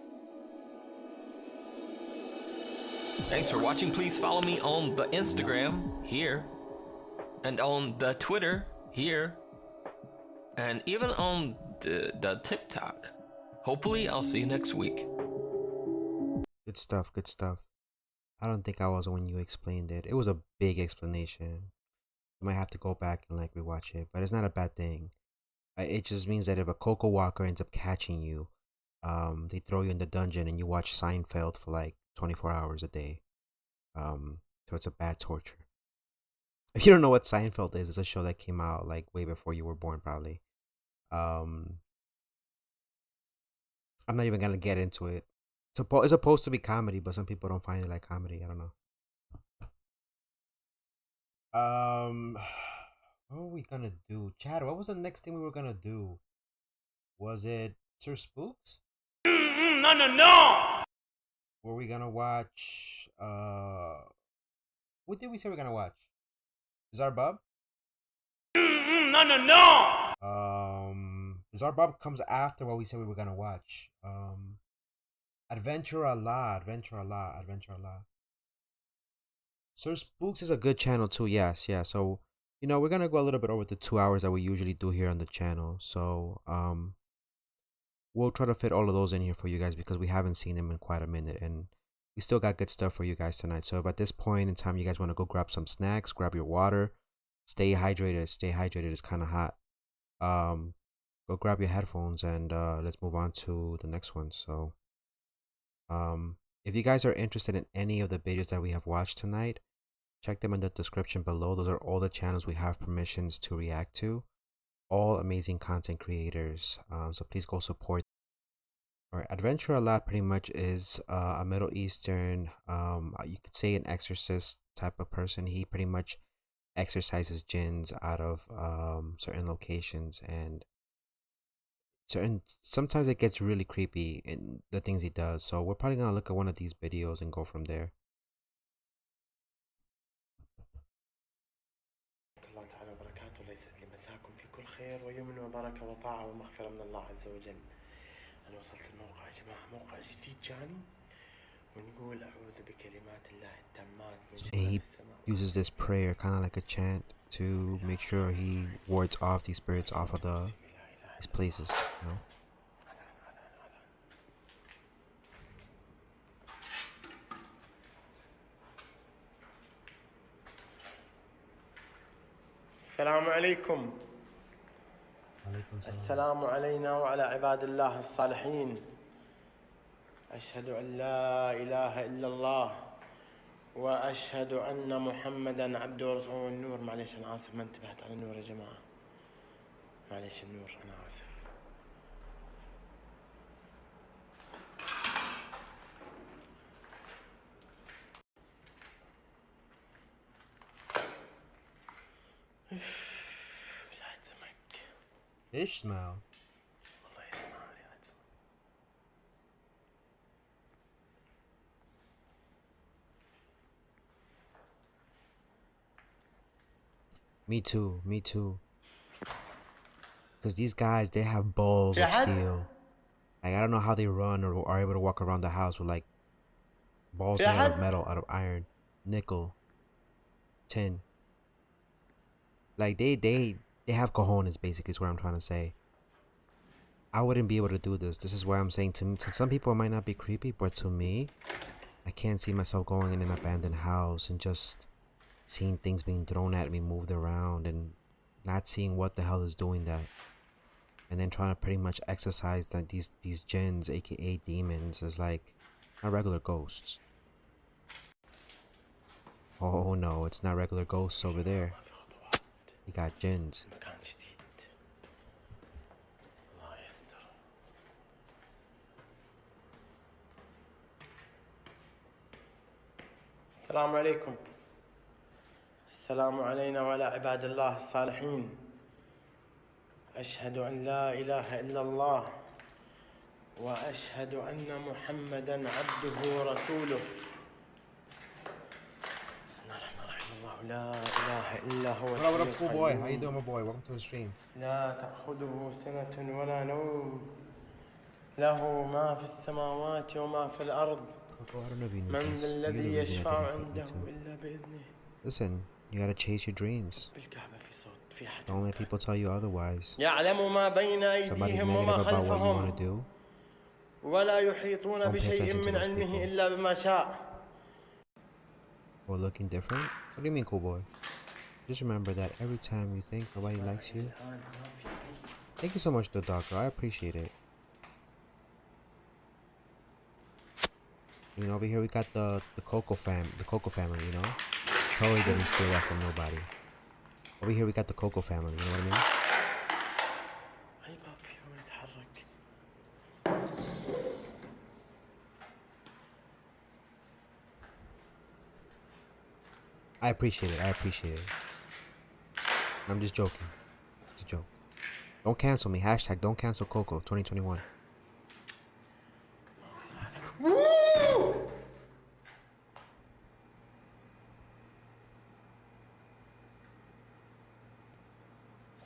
Thanks for watching. Please follow me on the Instagram here, and on the Twitter here, and even on the TikTok. Hopefully, I'll see you next week. Good stuff, good stuff. I don't think I was when you explained it. It was a big explanation. You might have to go back and like rewatch it, but it's not a bad thing. It just means that if a cocoa walker ends up catching you, they throw you in the dungeon and you watch Seinfeld for like 24 hours a day. So it's a bad torture. If you don't know what Seinfeld is, it's a show that came out like way before you were born, probably. I'm not even gonna get into it. It's supposed to be comedy, but some people don't find it like comedy. I don't know. What were we gonna do? Chad, what was the next thing we were gonna do? Was it Sir Spooks? No! Were we gonna watch what did we say we're gonna watch? Zarbub? No! Zarbub comes after what we said we were gonna watch. Adventure Allah. Sir Spooks is a good channel too, yes, yeah. So You know, we're gonna go a little bit over the 2 hours that we usually do here on the channel. So we'll try to fit all of those in here for you guys because we haven't seen them in quite a minute, and we still got good stuff for you guys tonight. So if at this point in time you guys want to go grab some snacks, grab your water, stay hydrated. Stay hydrated. It's kind of hot. Go grab your headphones and let's move on to the next one. So if you guys are interested in any of the videos that we have watched tonight, check them in the description below. Those are all the channels we have permissions to react to. All amazing content creators. So please go support. Alright, Adventure Allah pretty much is a Middle Eastern, you could say an exorcist type of person. He pretty much exorcises jinns out of certain locations, and sometimes it gets really creepy in the things he does. So we're probably gonna look at one of these videos and go from there. الله تعالى وبركاته ليسعد لي مساكم في كل خير ويمن وبركة وطاعة ومغفرة من الله عز وجل. أنا وصلت الموقع يا جماعة، موقع جديد جاني ونقول أعوذ بكلمات الله التامات من شر He السماء. uses this prayer kind of like a chant to make sure he wards off these spirits off of these places, you know. السلام عليكم. السلام علينا وعلى عباد الله الصالحين. أشهد أن لا إله إلا الله وأشهد أن محمدا عبده ورسوله. النور، معليش أنا آسف ما انتبهت على النور يا جماعة، معليش النور أنا آسف. Fish smell. Me too. Because these guys, they have balls of steel. Like, I don't know how they run or are able to walk around the house with like balls made out of metal, out of iron, nickel, tin. Like they have cojones, basically is what I'm trying to say. I wouldn't be able to do this. This is why I'm saying to some people it might not be creepy, but to me, I can't see myself going in an abandoned house and just seeing things being thrown at me, moved around, and not seeing what the hell is doing that. And then trying to pretty much exorcise that these jinns, aka demons, is like not regular ghosts. Oh no, it's not regular ghosts over there. You got jinns. السلام عليكم. السلام علينا وعلى عباد الله الصالحين. أشهد أن لا إله إلا الله وأشهد أن محمدا عبده ورسوله. بسم الله الرحمن الرحيم. الله لا إله إلا هو. What up, cool boy? How you doing, my boy? Welcome to the stream. لا تأخذه سنة ولا نوم، له ما في السماوات وما في الأرض. من الذي يشفع عنده إلا بإذنه. Listen, you gotta chase your dreams. Don't let people tell you otherwise. يعلم ما بين أيديهم وما خلفهم ولا يحيطون بشيء من علمه إلا بما شاء. Or looking different? What do you mean, cool boy? Just remember that every time you think nobody likes you. Thank you so much, the doctor. I appreciate it. You know, over here we got the Coco family, you know? Totally didn't steal that from nobody. Over here we got the Coco family, you know what I mean? I appreciate it. I'm just joking. It's a joke. Don't cancel me. Hashtag don't cancel Coco 2021.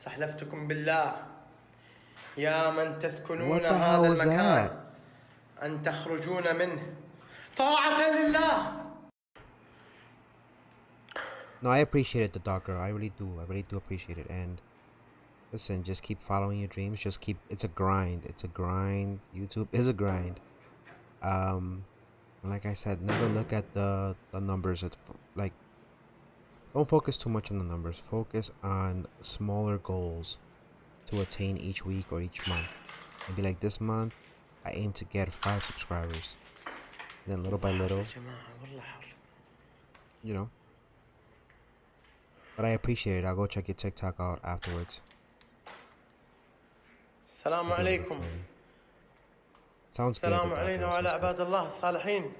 استحلفتكم بالله يا من تسكنون هذا المكان أن تخرجون منه طاعة لله. No, I appreciate it, the dog girl. I really do. I really do appreciate it. And listen, just keep following your dreams. Just keep. It's a grind. It's a grind. YouTube is a grind. Like I said, never look at the numbers. Like, don't focus too much on the numbers. Focus on smaller goals to attain each week or each month. And be like, this month, I aim to get 5 subscribers. And then little by little, you know. But I appreciate it. I'll go check your TikTok out afterwards. السلام عليكم. Sounds good. السلام علينا وعلى عباد الله الصالحين.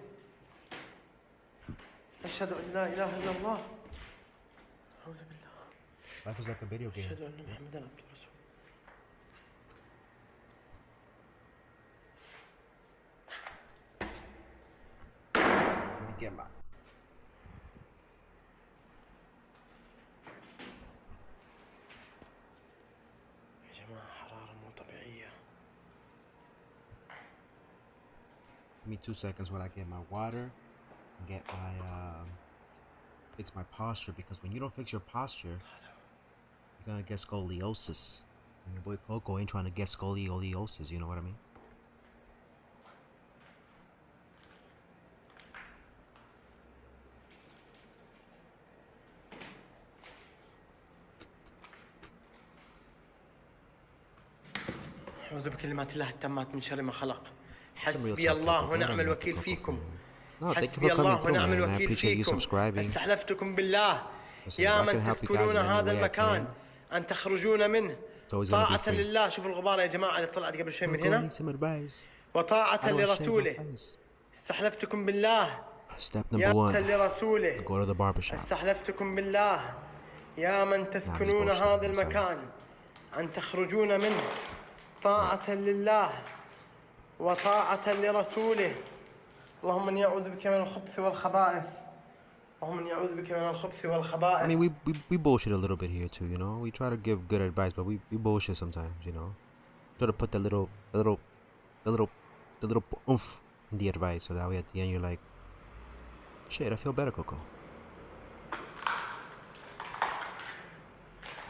أشهد أن لا إله إلا الله. أعوذ بالله. Life is like a video game. أشهد أن محمدا عبده ورسوله. Let me get my. يا جماعة حرارة مو طبيعية. Give me 2 seconds while I get my water, and get my fix my posture, because when you don't fix your posture, you're gonna get scoliosis. And your boy Coco ain't trying to get scoliosis. You know what I mean? أعوذ بكلمات الله التامات من شر ما خلق. حسبي الله ونعم الوكيل فيكم. حسبي الله ونعم الوكيل فيكم. استحلفتكم بالله يا من تسكنون هذا المكان أن تخرجون منه طاعة لله. شوفوا الغبار يا جماعة اللي طلعت قبل شوي من هنا. وطاعة لرسوله. استحلفتكم بالله يا لرسوله. استحلفتكم بالله يا من تسكنون هذا المكان أن تخرجون منه طاعة لله وطاعة لرسوله. اللهم إني أعوذ بك من الخبث والخبائث. اللهم إني أعوذ بك من الخبث والخبائث. I mean, we bullshit a little bit here too, you know. We try to give good advice, but we bullshit sometimes, you know. Try to put the little oomph in the advice, so that way at the end you're like, shit, I feel better, Coco.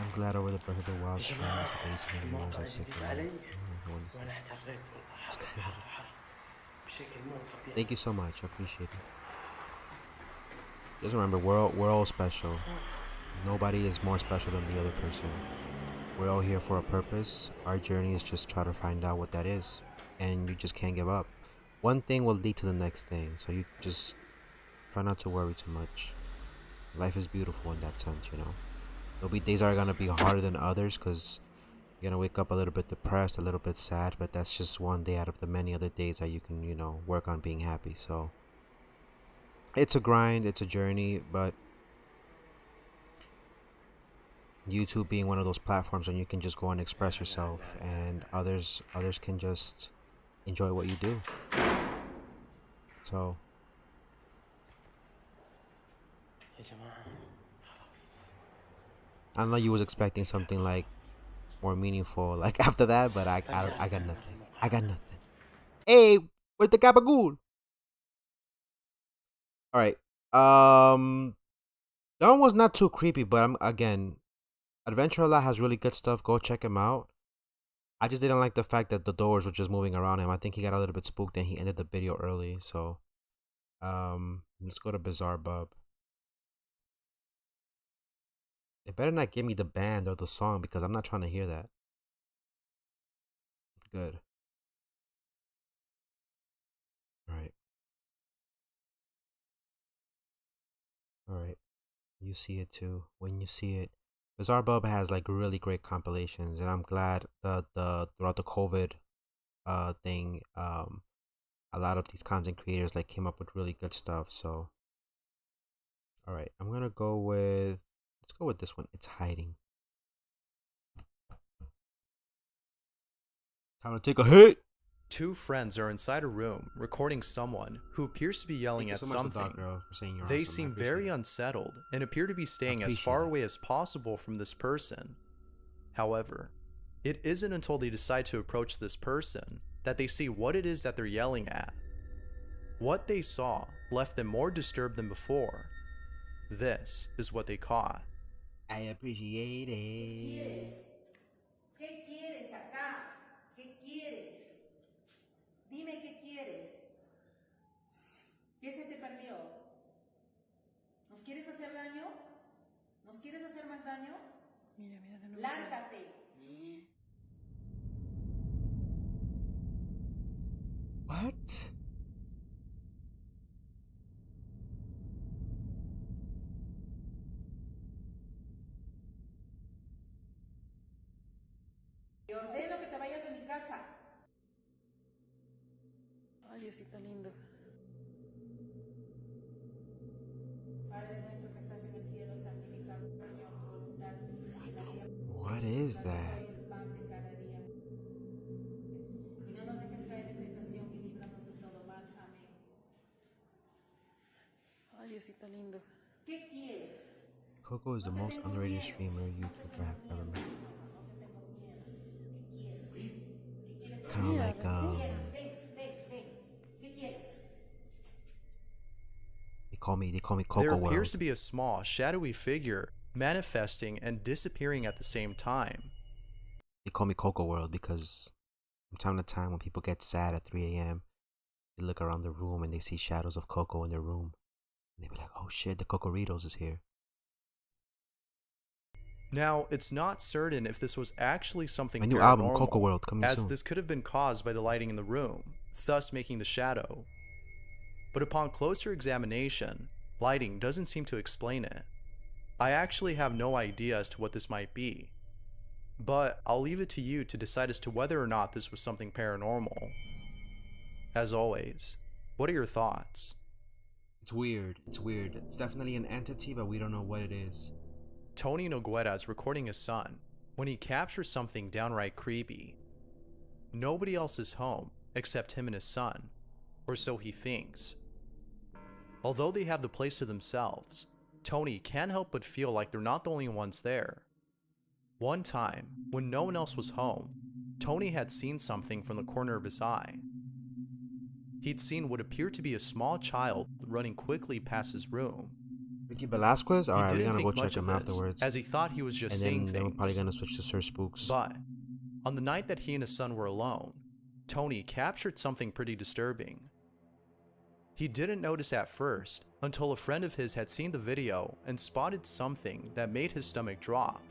I'm glad over the birth of the wild strands. Thank you so much. I appreciate it. Just remember, we're all special. Nobody is more special than the other person. We're all here for a purpose. Our journey is just try to find out what that is, and you just can't give up. One thing will lead to the next thing, so you just try not to worry too much. Life is beautiful in that sense, you know. There'll be days that are gonna be harder than others, because you're gonna wake up a little bit depressed, a little bit sad, but that's just one day out of the many other days that you can, you know, work on being happy. So it's a grind, it's a journey, but YouTube being one of those platforms when you can just go and express yourself, and others can just enjoy what you do. So I know you was expecting something like more meaningful like after that, but I got nothing. I got nothing. Hey, where's the gabagool? All right. That one was not too creepy, but again, Adventure Allah has really good stuff. Go check him out. I just didn't like the fact that the doors were just moving around him. I think he got a little bit spooked and he ended the video early. So, let's go to Bizarre Bub. They better not give me the band or the song, because I'm not trying to hear that. Good. Alright. Alright. You see it too. When you see it. Bizarre Bub has like really great compilations, and I'm glad the throughout the COVID thing, a lot of these content creators like came up with really good stuff. So alright, I'm gonna go with, let's go with this one. It's Hiding. Time to take a hit. Two friends are inside a room recording someone who appears to be yelling at something. They seem very unsettled and appear to be staying as far away as possible from this person. However, it isn't until they decide to approach this person that they see what it is that they're yelling at. What they saw left them more disturbed than before. This is what they caught. I appreciate it. ¿Qué quieres acá? ¿Qué quieres? Dime qué quieres. ¿Qué se te perdió? ¿Nos quieres hacer daño? ¿Nos quieres hacer más daño? Mira, de nuevo. Lárgate. What? Te ordeno que te vayas de mi casa. Ay, Diosito lindo. Padre nuestro que estás en el cielo, santificado Señor tu voluntad. What is that? El pan de cada día. Y no nos dejes caer en tentación y líbranos de todo mal. Amén. Ay, Diosito lindo. ¿Qué quieres? Coco is the most underrated streamer YouTuber I've ever met. Kind of like ¿Qué quieres? They call me Coco There World. appears to be a small, shadowy figure manifesting and disappearing at the same time. They call me Coco World because from time to time when people get sad at 3 a.m., they look around the room and they see shadows of Coco in their room. And they be like, oh shit, the Cocoritos is here. Now, it's not certain if this was actually something My new paranormal, album, Coco World, coming as soon. this could have been caused by the lighting in the room, thus making the shadow. But upon closer examination, lighting doesn't seem to explain it. I actually have no idea as to what this might be, but I'll leave it to you to decide as to whether or not this was something paranormal. As always, what are your thoughts? It's weird. It's definitely an entity, but we don't know what it is. Tony Noguera is recording his son when he captures something downright creepy. Nobody else is home except him and his son, or so he thinks. Although they have the place to themselves, Tony can't help but feel like they're not the only ones there. One time, when no one else was home, Tony had seen something from the corner of his eye. He'd seen what appeared to be a small child running quickly past his room. Ricky Velasquez? Alright, we're gonna go check him this, afterwards. as he thought he was just seeing then we're things. probably gonna switch to Sir Spooks. But on the night that he and his son were alone, Tony captured something pretty disturbing. He didn't notice at first until a friend of his had seen the video and spotted something that made his stomach drop.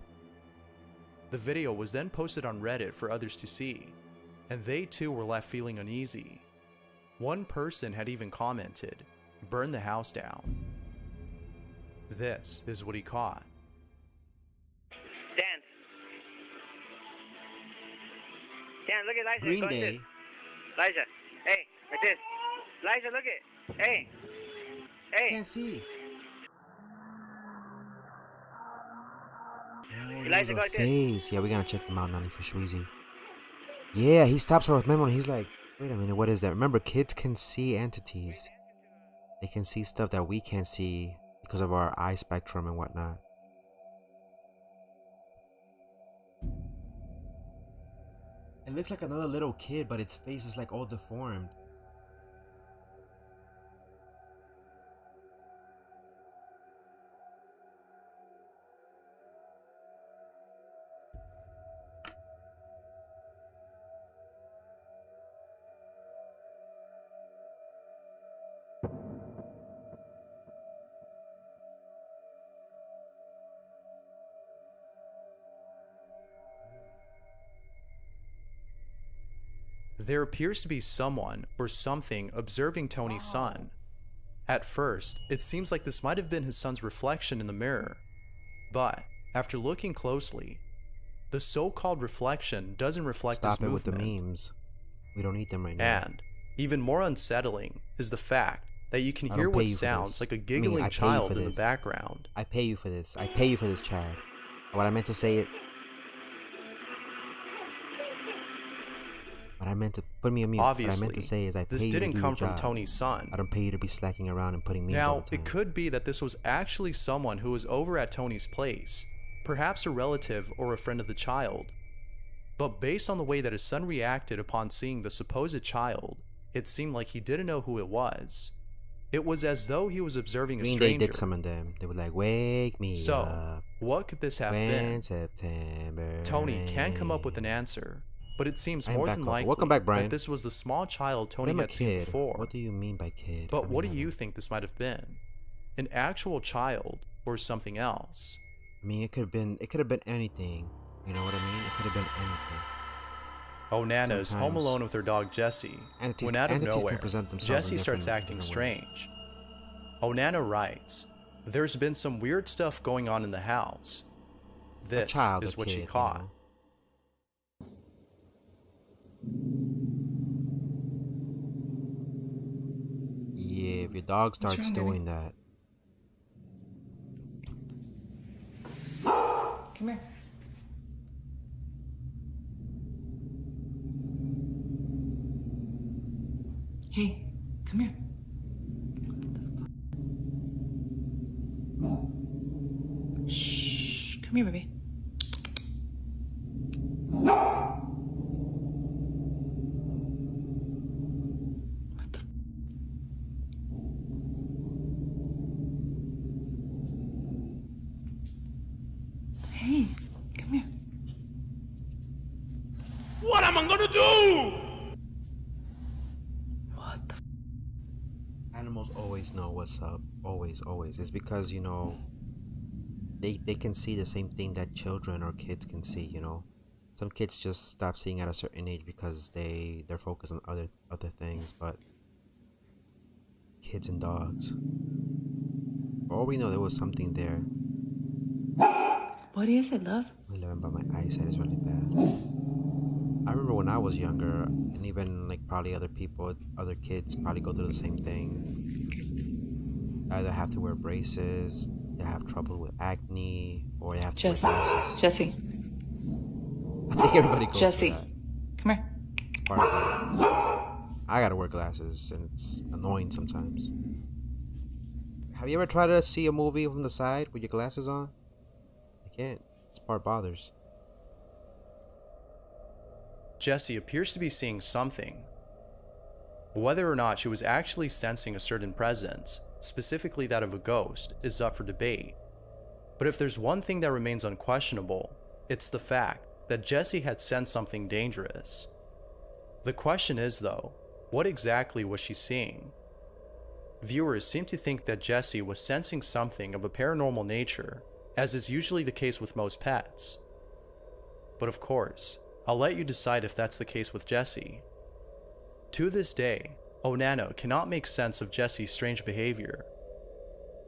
The video was then posted on Reddit for others to see, and they too were left feeling uneasy. One person had even commented, "Burn the house down." This is what he caught. Dan, look at Liza. Green Go like Day. this. Liza, hey, like this. Liza, look at. Hey. Can't see. Oh, Liza, there's go a like this. face. Yeah, we gotta check them out, Nani, for Shweezy. Yeah, he stops her with memory. He's like, wait a minute, what is that? Remember, kids can see entities. They can see stuff that we can't see because of our eye spectrum and whatnot. It looks like another little kid, but its face is like all deformed. There appears to be someone or something observing Tony's son. At first, it seems like this might have been his son's reflection in the mirror, but after looking closely, the so-called reflection doesn't reflect his Stop it with movement. the memes. We don't need them right now. And even more unsettling is the fact that you can I hear don't pay what you for sounds this. like a I mean, giggling I pay you child for in the this. background. I pay you for this. I pay you for this, Chad. What I meant to say it. What I meant to put me on mute. Obviously, what I meant to say is I pay this you to didn't do come your from job. Tony's son. I don't pay you to be slacking around and putting memes all Now, the time. it could be that this was actually someone who was over at Tony's place, perhaps a relative or a friend of the child. But based on the way that his son reacted upon seeing the supposed child, it seemed like he didn't know who it was. It was as though he was observing a Green Day stranger. did summon them. They were like, wake me So, up. what could this have when been? September Tony can't come up with an answer, but it seems I am more back than up. likely Welcome back, Brian. that this was the small child Tony I'm a had seen kid. before. What do you mean by kid? But I mean, what do I you don't- think this might have been? An actual child or something else? I mean, it could have been anything. You know what I mean? It could have been anything. Onana is home Sometimes alone with her dog Jessie, entities- when out of entities can nowhere, present themselves Jessie in starts different- acting different ways. strange. Onana writes, "There's been some weird stuff going on in the house. This child, is a what kid, she you caught." know? Yeah, if your dog starts wrong, doing that, Come here. Hey, come here. Shh. Come here, baby. Hey, come here. What am I gonna do? animals always know what's up. Always, always. It's because, you know, they can see the same thing that children or kids can see, you know. Some kids just stop seeing at a certain age because they're focused on other things, but kids and dogs. For all we know, there was something there. What is it, love? 11, but my eyesight is really bad. I remember when I was younger, and even like probably other people, other kids probably go through the same thing. Either have to wear braces, they have trouble with acne, or they have to wear glasses. Jesse. I think everybody goes Jesse, through that. come here. Part of it. I gotta wear glasses, and it's annoying sometimes. Have you ever tried to see a movie from the side with your glasses on? I can't. This part bothers. Jessie appears to be seeing something. Whether or not she was actually sensing a certain presence, specifically that of a ghost, is up for debate. But if there's one thing that remains unquestionable, it's the fact that Jessie had sensed something dangerous. The question is, though, what exactly was she seeing? Viewers seem to think that Jessie was sensing something of a paranormal nature, as is usually the case with most pets. But of course, I'll let you decide if that's the case with Jessie. To this day, Onano cannot make sense of Jessie's strange behavior,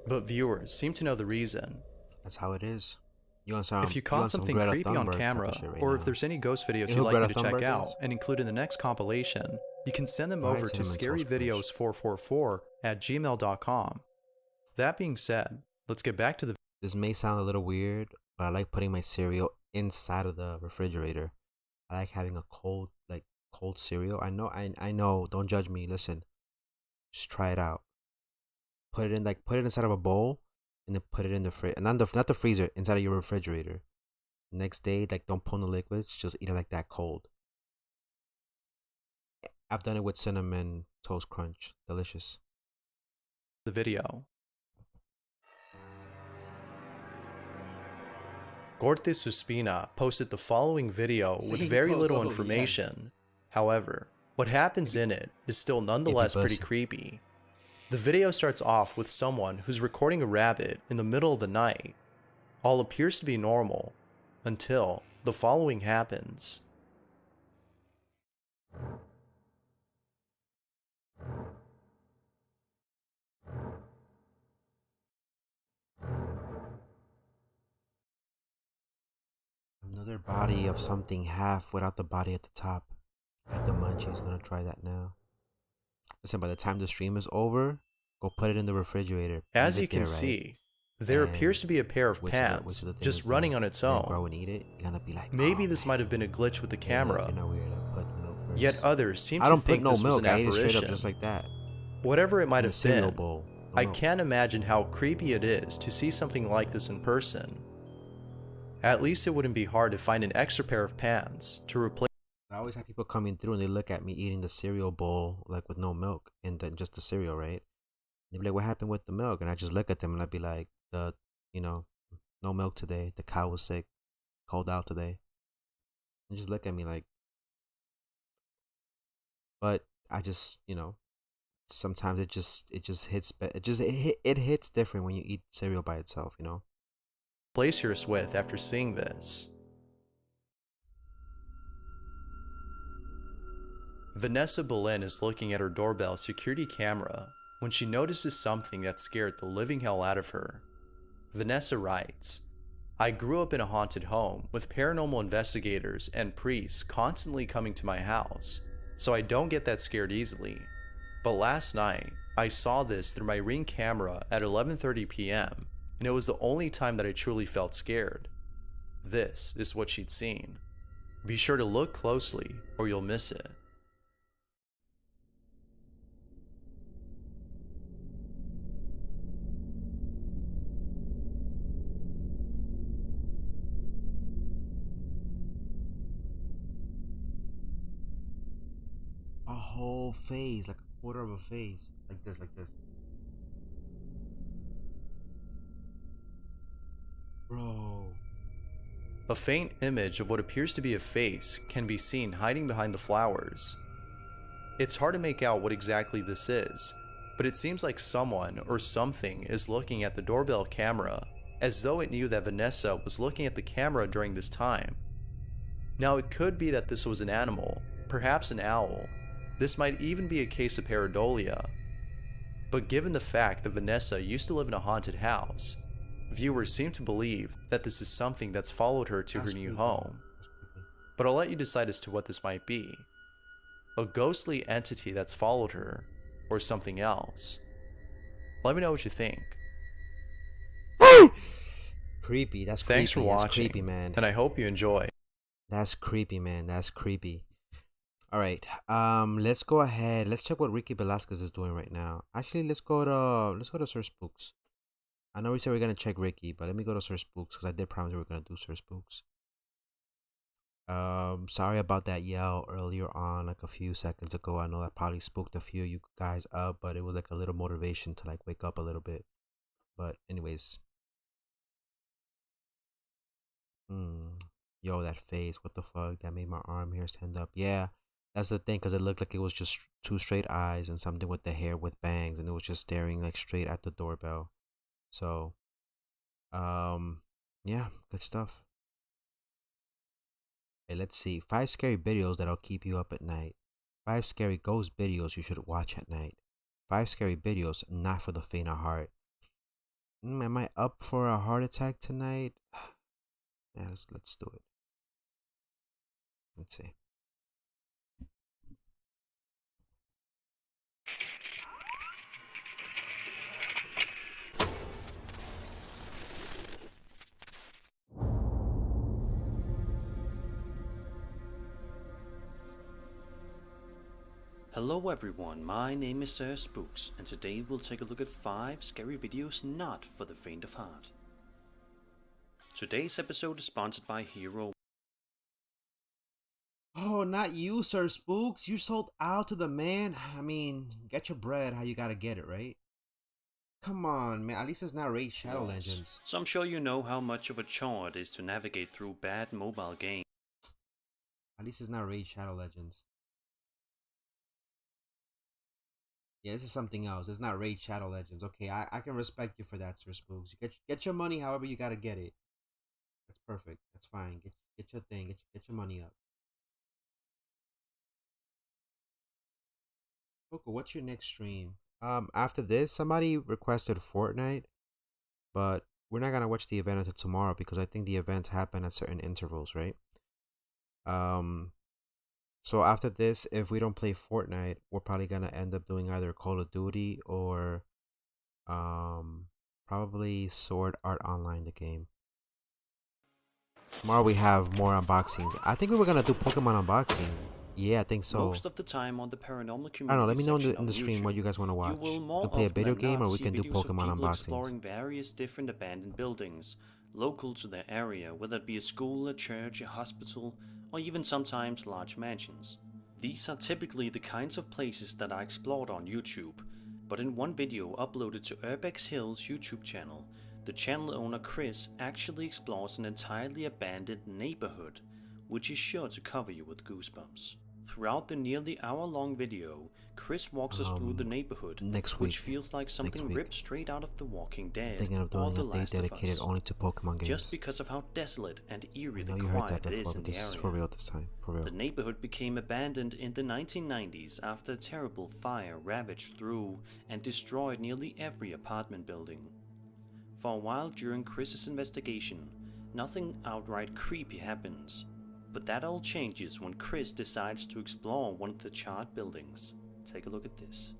but viewers seem to know the reason. That's how it is. You want some, if you caught something creepy on camera, or if there's any ghost videos you'd like me to check out and include in the next compilation, you can send them over to scaryvideos444@gmail.com. That being said, let's get back to the... This may sound a little weird, but I like putting my cereal inside of the refrigerator. I like having a cold cereal. I know, don't judge me, listen. Just try it out. Put it inside of a bowl, and then put it in the fridge, and not the freezer, inside of your refrigerator. Next day, don't put in the liquids, just eat it like that cold. I've done it with cinnamon toast crunch. Delicious. The video. Corte Suspina posted the following video with very little information. However, what happens in it is still nonetheless pretty creepy. The video starts off with someone who's recording a rabbit in the middle of the night. All appears to be normal, until the following happens. Another body of something half without the body at the top. Got the munchies, gonna try that now. Listen, by the time the stream is over, go put it in the refrigerator. As you can see, there appears to be a pair of pans just running on its own. Grow and eat it, you're gonna be like, maybe this might have been a glitch with the camera. Yet others seem to put think no this was milk. an I ate it straight apparition. up just like that. Whatever it might have been, Bowl. I can't imagine how creepy it is to see something like this in person. At least it wouldn't be hard to find an extra pair of pans to replace. I always have people coming through and they look at me eating the cereal bowl with no milk and then just the cereal, right? They'd be like, "What happened with the milk?" And I just look at them and I'd be like, no milk today. The cow was sick, called out today." And just look at me like. But I just, sometimes it just hits. It hits different when you eat cereal by itself. Place yours with after seeing this. Vanessa Boleyn is looking at her doorbell security camera when she notices something that scared the living hell out of her. Vanessa writes, "I grew up in a haunted home with paranormal investigators and priests constantly coming to my house, so I don't get that scared easily. But last night, I saw this through my Ring camera at 11:30 p.m., and it was the only time that I truly felt scared." This is what she'd seen. Be sure to look closely or you'll miss it. A whole phase, like a quarter of a phase, like this. Bro. A faint image of what appears to be a face can be seen hiding behind the flowers. It's hard to make out what exactly this is, but it seems like someone or something is looking at the doorbell camera, as though it knew that Vanessa was looking at the camera during this time. Now it could be that this was an animal, perhaps an owl. This might even be a case of pareidolia. But given the fact that Vanessa used to live in a haunted house, viewers seem to believe that this is something that's followed her to her new home. But I'll let you decide as to what this might be. A ghostly entity that's followed her, or something else. Let me know what you think. Creepy. That's Thanks creepy. for That's watching, creepy, man. and I hope you enjoy. That's creepy, man. That's creepy. All right. Let's go ahead. Let's check what Ricky Velasquez is doing right now. Actually, let's go to Sir Spooks. I know we said we're gonna check Ricky, but let me go to Sir Spooks because I did promise we were gonna do Sir Spooks. Sorry about that yell earlier on, like a few seconds ago. I know that probably spooked a few of you guys up, but it was like a little motivation to like wake up a little bit. But anyways. Yo, that face, what the fuck? That made my arm hair stand up. Yeah, that's the thing, because it looked like it was just two straight eyes and something with the hair with bangs, and it was just staring like straight at the doorbell. So, yeah, good stuff. Hey, let's see. 5 scary videos that'll keep you up at night. 5 scary ghost videos you should watch at night. 5 scary videos not for the faint of heart. Am I up for a heart attack tonight? Yeah, let's do it. Let's see. Hello everyone, my name is Sir Spooks, and today we'll take a look at 5 scary videos not for the faint of heart. Today's episode is sponsored by Hero. Oh, not you, Sir Spooks. You sold out to the man. I mean, get your bread how you gotta get it, right? Come on, man. At least it's not Raid Shadow Legends. So I'm sure you know how much of a chore it is to navigate through bad mobile games. At least it's not Raid Shadow Legends. Yeah, this is something else. It's not Raid Shadow Legends. Okay, I can respect you for that, Sir Spooks. You get your money however you gotta get it. That's perfect. That's fine. Get your thing. Get your money up. Coco, what's your next stream? After this, somebody requested Fortnite, but we're not gonna watch the event until tomorrow because I think the events happen at certain intervals, right? So after this, if we don't play Fortnite, we're probably gonna end up doing either Call of Duty or probably Sword Art Online, the game. Tomorrow we have more unboxings. I think we were gonna do Pokemon unboxing. Yeah, I think so. Most of the time on the paranormal community I don't know. Let me know in the YouTube, stream what you guys want to watch. You will We more can play a often video than game not or we see can do videos of Pokemon people unboxings. exploring various different abandoned buildings local to their area, whether it be a school, a church, a hospital, or even sometimes large mansions. These are typically the kinds of places that are explored on YouTube, but in one video uploaded to Urbex Hill's YouTube channel, the channel owner Chris actually explores an entirely abandoned neighborhood, which is sure to cover you with goosebumps. Throughout the nearly hour-long video, Chris walks us through the neighborhood, which feels like something ripped straight out of The Walking Dead Thinking of or doing The a day Last of dedicated Us, only to Pokemon games. just because of how desolate and eerily you heard that quiet it is before, in but the this is area. for real this time. For real. The neighborhood became abandoned in the 1990s after a terrible fire ravaged through and destroyed nearly every apartment building. For a while during Chris's investigation, nothing outright creepy happens, but that all changes when Chris decides to explore one of the charred buildings. Take a look at this.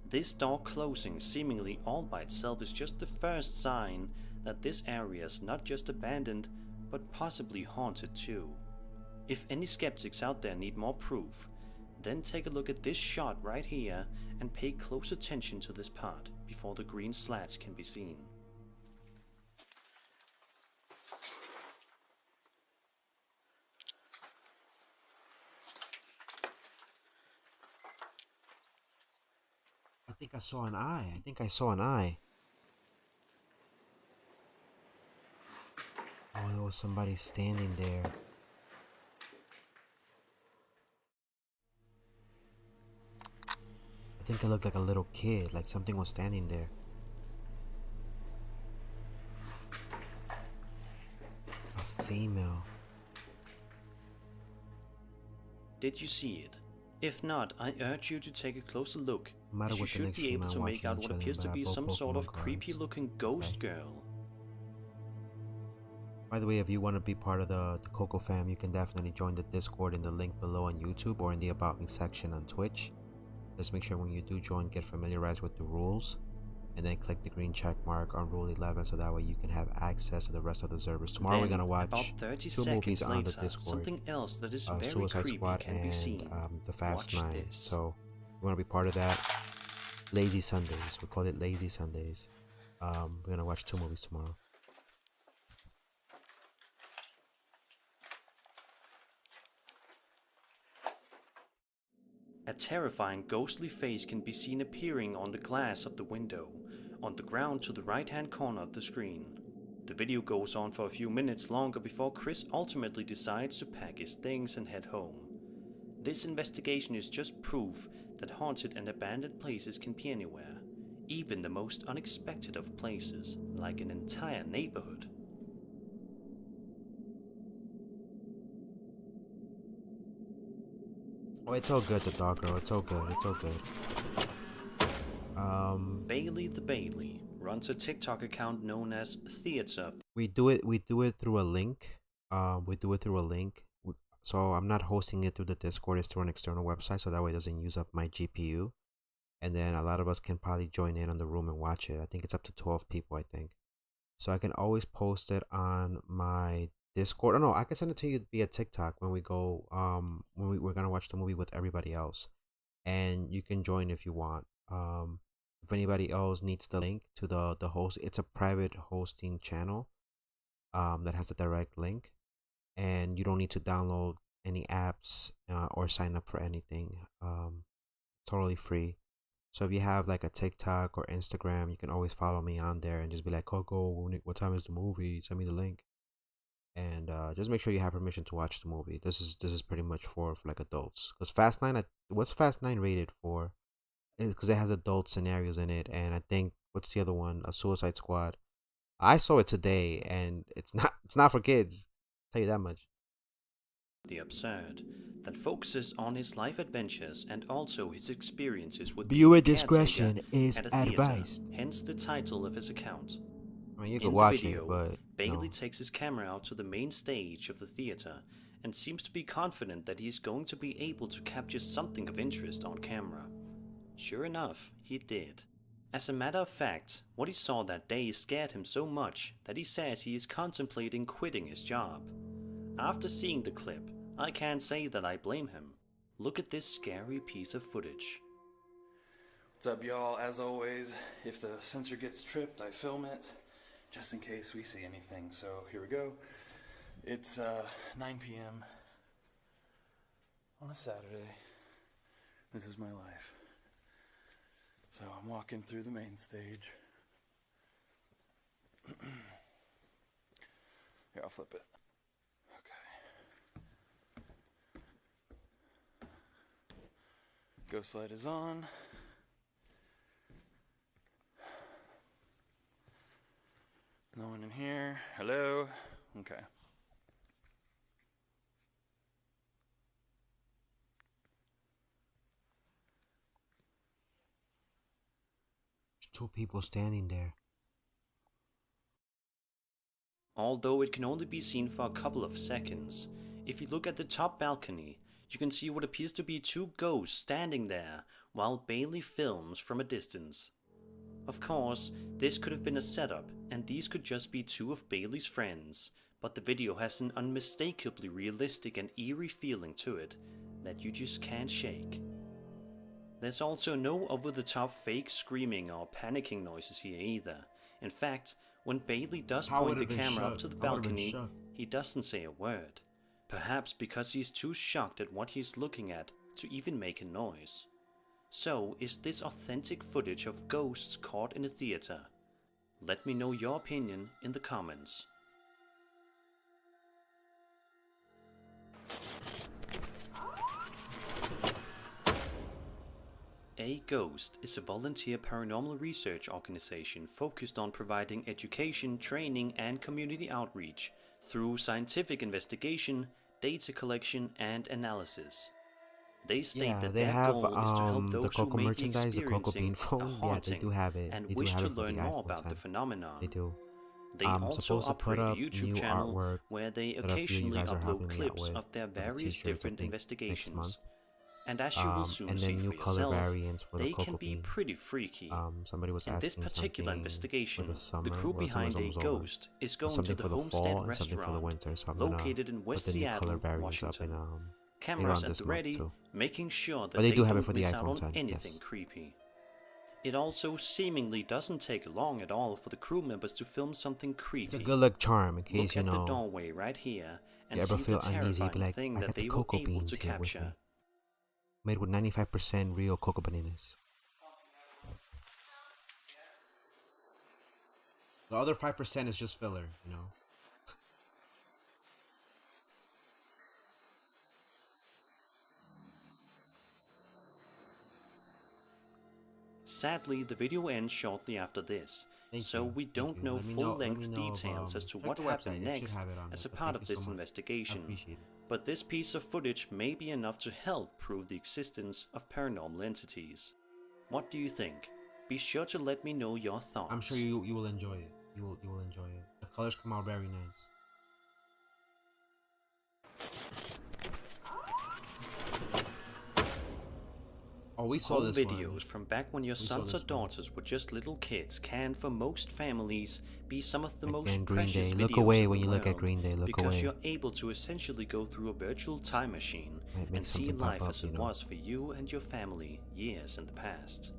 This door closing seemingly all by itself is just the first sign that this area is not just abandoned, but possibly haunted too. If any skeptics out there need more proof, then take a look at this shot right here and pay close attention to this part before the green slats can be seen. I think I saw an eye. I think I saw an eye. Oh, there was somebody standing there. I think it looked like a little kid, like something was standing there. A female. Did you see it? If not, I urge you to take a closer look, as you should be able to make out what appears to be some sort of creepy looking ghost girl. By the way, if you want to be part of the Coco fam, you can definitely join the Discord in the link below on YouTube or in the About Me section on Twitch. Just make sure when you do join, get familiarized with the rules, and then click the green check mark on Rule 11 so that way you can have access to the rest of the servers. Tomorrow we're going to watch two movies on the Discord. Something else that is very Suicide creepy Squad can be seen. and The Fast Watch 9. this. So if you want to be part of that, Lazy Sundays. We call it Lazy Sundays. We're going to watch two movies tomorrow. A terrifying ghostly face can be seen appearing on the glass of the window, on the ground to the right-hand corner of the screen. The video goes on for a few minutes longer before Chris ultimately decides to pack his things and head home. This investigation is just proof that haunted and abandoned places can be anywhere, even the most unexpected of places, like an entire neighborhood. Oh, it's all good, the dog girl. It's all good. It's all good. Bailey the Bailey runs a TikTok account known as Theater. We do it through a link. So I'm not hosting it through the Discord. It's through an external website, so that way it doesn't use up my GPU. And then a lot of us can probably join in on the room and watch it. I think it's up to 12 people, I think. So I can always post it on my Discord. Oh no, I can send it to you via TikTok when we go when we're gonna watch the movie with everybody else, and you can join if you want. If anybody else needs the link to the host, it's a private hosting channel that has a direct link, and you don't need to download any apps or sign up for anything. Totally free. So if you have like a TikTok or Instagram, you can always follow me on there and just be like, Coco, what time is the movie? Send me the link. And just make sure you have permission to watch the movie. This is pretty much for like adults. Because Fast 9, what's Fast 9 rated for? Because it has adult scenarios in it. And I think, what's the other one? A Suicide Squad. I saw it today, and it's not for kids. I'll tell you that much. The absurd that focuses on his life adventures and also his experiences with Viewer being a discretion caretaker is at a theater, advised. hence the title of his account. I mean, you In can the watch video, it, but Bailey takes his camera out to the main stage of the theater and seems to be confident that he is going to be able to capture something of interest on camera. Sure enough, he did. As a matter of fact, what he saw that day scared him so much that he says he is contemplating quitting his job. After seeing the clip, I can't say that I blame him. look at this scary piece of footage. What's up, y'all? As always, if the sensor gets tripped, I film it, just in case we see anything. So here we go. It's 9 p.m. on a Saturday. This is my life. So I'm walking through the main stage. Here, I'll flip it. Okay. Ghost light is on. No one in here. Hello? Okay. There's two people standing there. Although it can only be seen for a couple of seconds, if you look at the top balcony, you can see what appears to be two ghosts standing there while Bailey films from a distance. Of course, this could have been a setup, and these could just be two of Bailey's friends, but the video has an unmistakably realistic and eerie feeling to it that you just can't shake. There's also no over-the-top fake screaming or panicking noises here either. In fact, when Bailey does point the camera up to the balcony, he doesn't say a word. Perhaps because he's too shocked at what he's looking at to even make a noise. So, is this authentic footage of ghosts caught in a theater? Let me know your opinion in the comments. A Ghost is a volunteer paranormal research organization focused on providing education, training, and community outreach through scientific investigation, data collection, and analysis. They state that their goal is to help those who may be experiencing a haunting and wish to learn more about the phenomena. They do. They also operate a YouTube channel where they occasionally upload clips of their various different investigations. And as you will soon see for yourself, they can be pretty freaky. In this particular investigation, the crew behind A Ghost is going to the Homestead restaurant, located in West Seattle, Washington. Cameras at the ready, making sure that they don't miss out on anything creepy. It also seemingly doesn't take long at all for the crew members to film something creepy. It's a good luck charm in case Look at the doorway right here and see the terrifying thing that they were able to capture. Made with 95% real cocoa bananas. The other 5% is just filler, you know. Sadly, the video ends shortly after this, so we don't know full-length details as to what happened next as a part of this investigation. But this piece of footage may be enough to help prove the existence of paranormal entities. What do you think? Be sure to let me know your thoughts. I'm sure you will enjoy it. You will enjoy it. The colors come out very nice. Oh, we saw Home this videos from back when your sons or daughters were just little kids can, for most families, be some of the most precious videos look away in when the you look at world, Green Day. Look because away. you're able to essentially go through a virtual time machine and see life as it was for you and your family years in the past.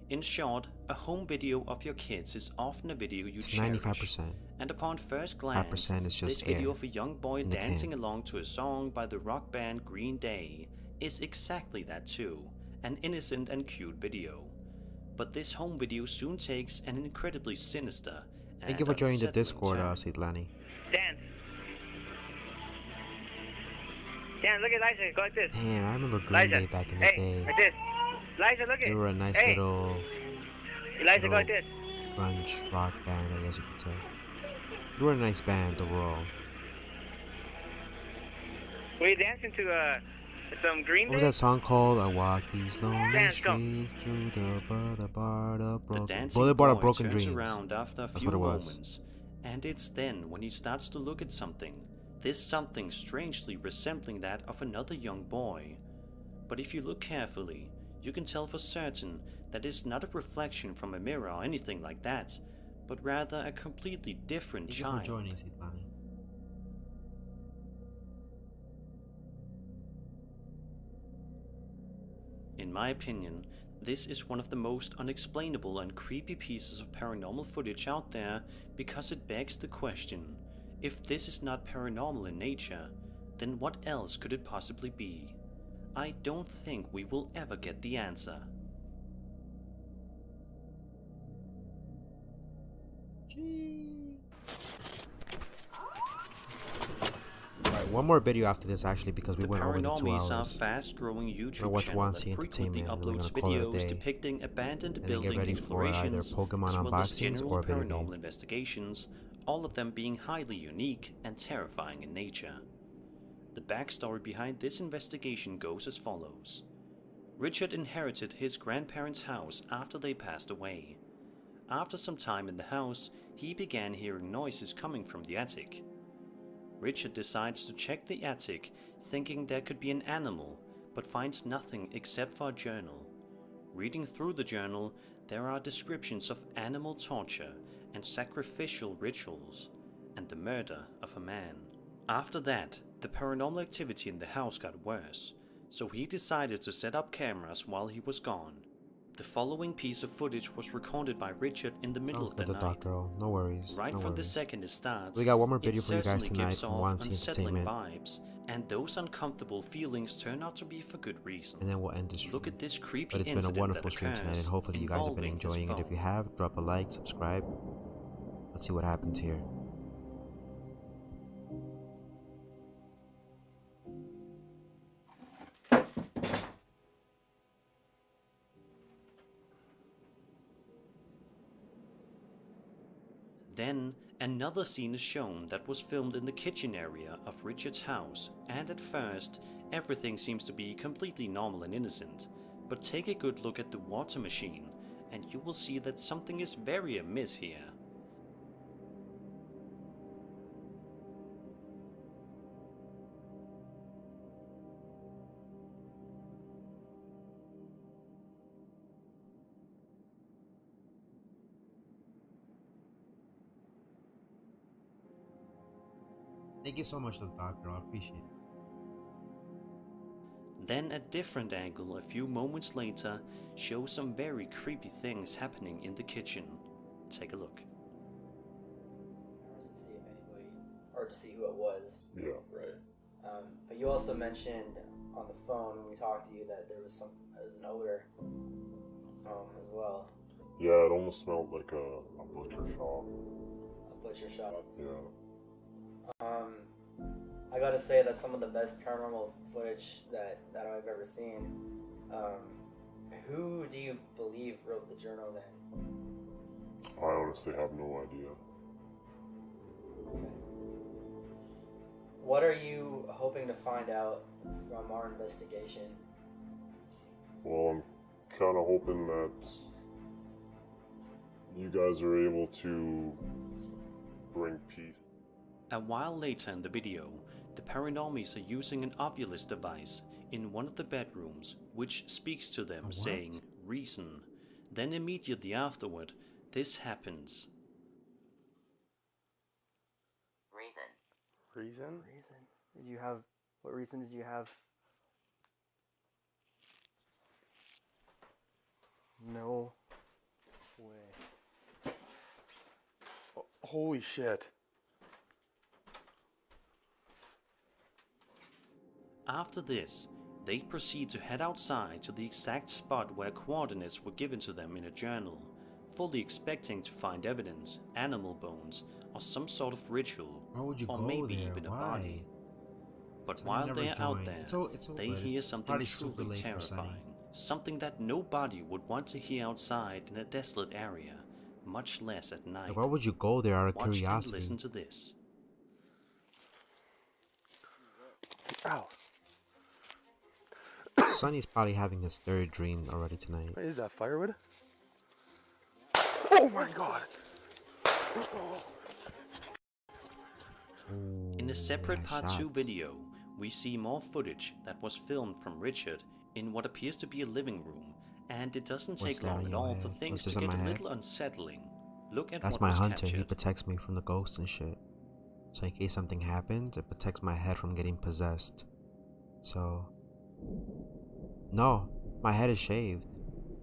In short, a home video of your kids is often a video you cherish. 95%. And upon first glance, is just this video of a young boy dancing along to a song by the rock band Green Day is exactly that too. An innocent and cute video. But this home video soon takes an incredibly sinister and Thank you for joining the unsettling Discord, turn. Sitlani. Dan, look at Liza. Go like this. Damn, I remember Green Day back in the day. Like this. Liza, look at. They were a nice little Liza, go like this. grunge rock band, I guess you could say. They were a nice band overall. Were you dancing to some Green Day? What was that song called? I walk these lonely streets through the boulevard of broken dreams. Around after a That's few what it was. moments, and it's then when he starts to look at something. This something strangely resembling that of another young boy. But if you look carefully, you can tell for certain that it's not a reflection from a mirror or anything like that, but rather a completely different child. Thank you for joining, Sitlani. In my opinion, this is one of the most unexplainable and creepy pieces of paranormal footage out there because it begs the question, if this is not paranormal in nature, then what else could it possibly be? I don't think we will ever get the answer. Alright, one more video after this actually because we went over the 2 Paranormies are hours. a fast-growing YouTube watch channel that Wansi frequently Entertainment and we're uploads gonna call it a videos day. depicting abandoned And then get building ready for either explorations, Pokemon as well as unboxings general or a video paranormal game. investigations, all of them being highly unique and terrifying in nature. The backstory behind this investigation goes as follows. Richard inherited his grandparents' house after they passed away. After some time in the house, he began hearing noises coming from the attic. Richard decides to check the attic, thinking there could be an animal, but finds nothing except for a journal. Reading through the journal, there are descriptions of animal torture and sacrificial rituals, and the murder of a man. After that, the paranormal activity in the house got worse, so he decided to set up cameras while he was gone. The following piece of footage was recorded by Richard in the middle of the night. No worries. Right no from the worries. second it starts, We got one more it video for you guys certainly tonight gives from off Wansi unsettling Entertainment. vibes, and those uncomfortable feelings turn out to be for good reason. And then we'll end the stream. Look at this creepy But it's been a incident wonderful that stream tonight, and occurs hopefully you guys have been involving his enjoying it. If you phone. have, drop a like, subscribe. Let's see what happens here. Then, another scene is shown that was filmed in the kitchen area of Richard's house, and at first, everything seems to be completely normal and innocent. But take a good look at the water machine, and you will see that something is very amiss here. Thank you so much, the doctor. I appreciate it. Then a different angle a few moments later shows some very creepy things happening in the kitchen. Take a look. To see if anybody, or to see who it was. Yeah, right. But you also mentioned on the phone when we talked to you that there was an odor as well. Yeah, it almost smelled like a butcher shop. A butcher shop. Yeah. I gotta say that's some of the best paranormal footage that I've ever seen. Who do you believe wrote the journal then? I honestly have no idea. Okay. What are you hoping to find out from our investigation? Well, I'm kind of hoping that you guys are able to bring peace. A while later in the video, the paranormies are using an Ovilus device in one of the bedrooms, which speaks to them saying, "Reason." Then immediately afterward, this happens. Reason? What reason did you have? No way. Oh, holy shit. After this, they proceed to head outside to the exact spot where coordinates were given to them in a journal, fully expecting to find evidence, animal bones, or some sort of ritual, Why would you or go maybe there? even a Why? body. But So while never they are out joined. there, It's they good. hear It's something probably super truly late for Sunny. terrifying, something that nobody would want to hear outside in a desolate area, much less at night. Like, why would you go there out of Watch curiosity? and listen to this. Ow. Sunny's probably having his third dream already tonight. Is that firewood? Oh my god! In a separate part 2 shots. video, we see more footage that was filmed from Richard in what appears to be a living room, and it doesn't What's take that long on at your all head? for things What's to this on get my a head? little unsettling. Look at That's what my was hunter. He captured. protects me from the ghosts and shit. So in case something happens, it protects my head from getting possessed. So, no, My head is shaved.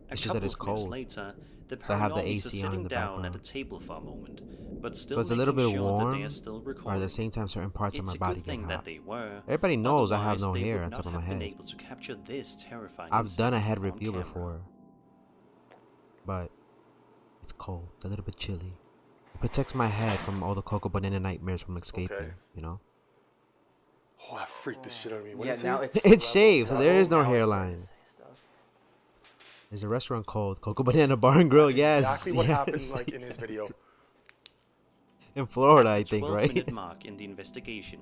A It's just that couple it's of minutes cold. later, the So I have the Paranormies are AC on in sitting the down at background. a table for a moment, but So still it's a little making bit sure that warm, they are still but at recording. the same time certain parts of It's my a body good get thing hot. that they were. Everybody knows I have Otherwise, no they hair would on not top of have my been head. able to capture this terrifying I've done a incident head on review camera. before, but it's cold, a little bit chilly. It protects my head from all the cocoa banana nightmares from escaping, you know? Oh, that freaked the shit out of me. What Yeah, is now it? It's shaved, so there is no Now it's starting hairline. to say stuff. There's a restaurant called Cocoa Banana Bar and Grill. That's Yes, exactly what yes. happened like in his video. In Florida, At I the think, 12-minute right? mark in the investigation,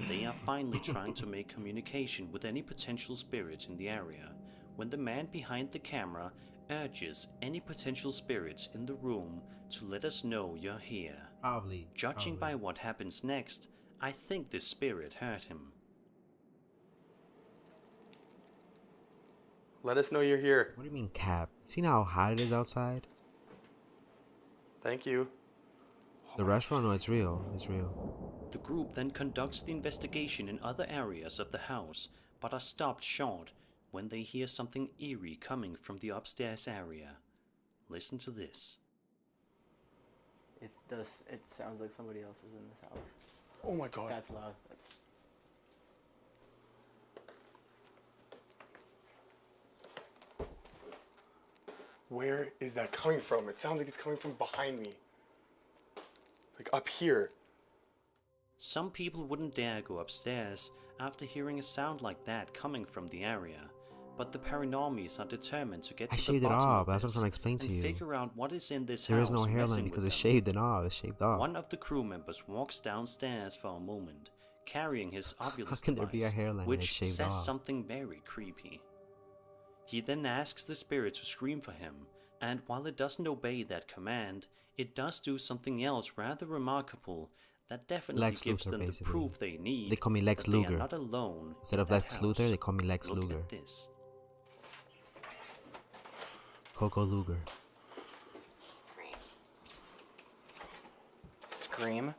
they are finally trying to make communication with any potential spirits in the area when the man behind the camera urges any potential spirits in the room to let us know you're here. Probably. Judging by what happens next, I think this spirit hurt him. Let us know you're here. What do you mean, Cap? See how hot it is outside? Thank you. The restaurant? No, it's real. It's real. The group then conducts the investigation in other areas of the house, but are stopped short when they hear something eerie coming from the upstairs area. Listen to this. It sounds like somebody else is in this house. Oh my god. That's loud. That's... Where is that coming from? It sounds like it's coming from behind me. Like up here. Some people wouldn't dare go upstairs after hearing a sound like that coming from the area, but the Paranormies are determined to get I to the shaved it bottom off. of That's what I'm this trying to explain to and you. figure out what is in this There house is no hairline messing because with it's them. shaved and off. It's shaved off. One of the crew members walks downstairs for a moment, carrying his Oculus How can there be a device, hairline when it's which shaved says off? something very creepy. He then asks the spirit to scream for him, and while it doesn't obey that command, it does do something else rather remarkable that definitely Lex gives Luthor, them basically. the proof they need. They call me Lex that they are Luger. not alone. Instead in of that Lex house. Luthor, they call me Lex Look Luger. at this. Coco Luger. Scream?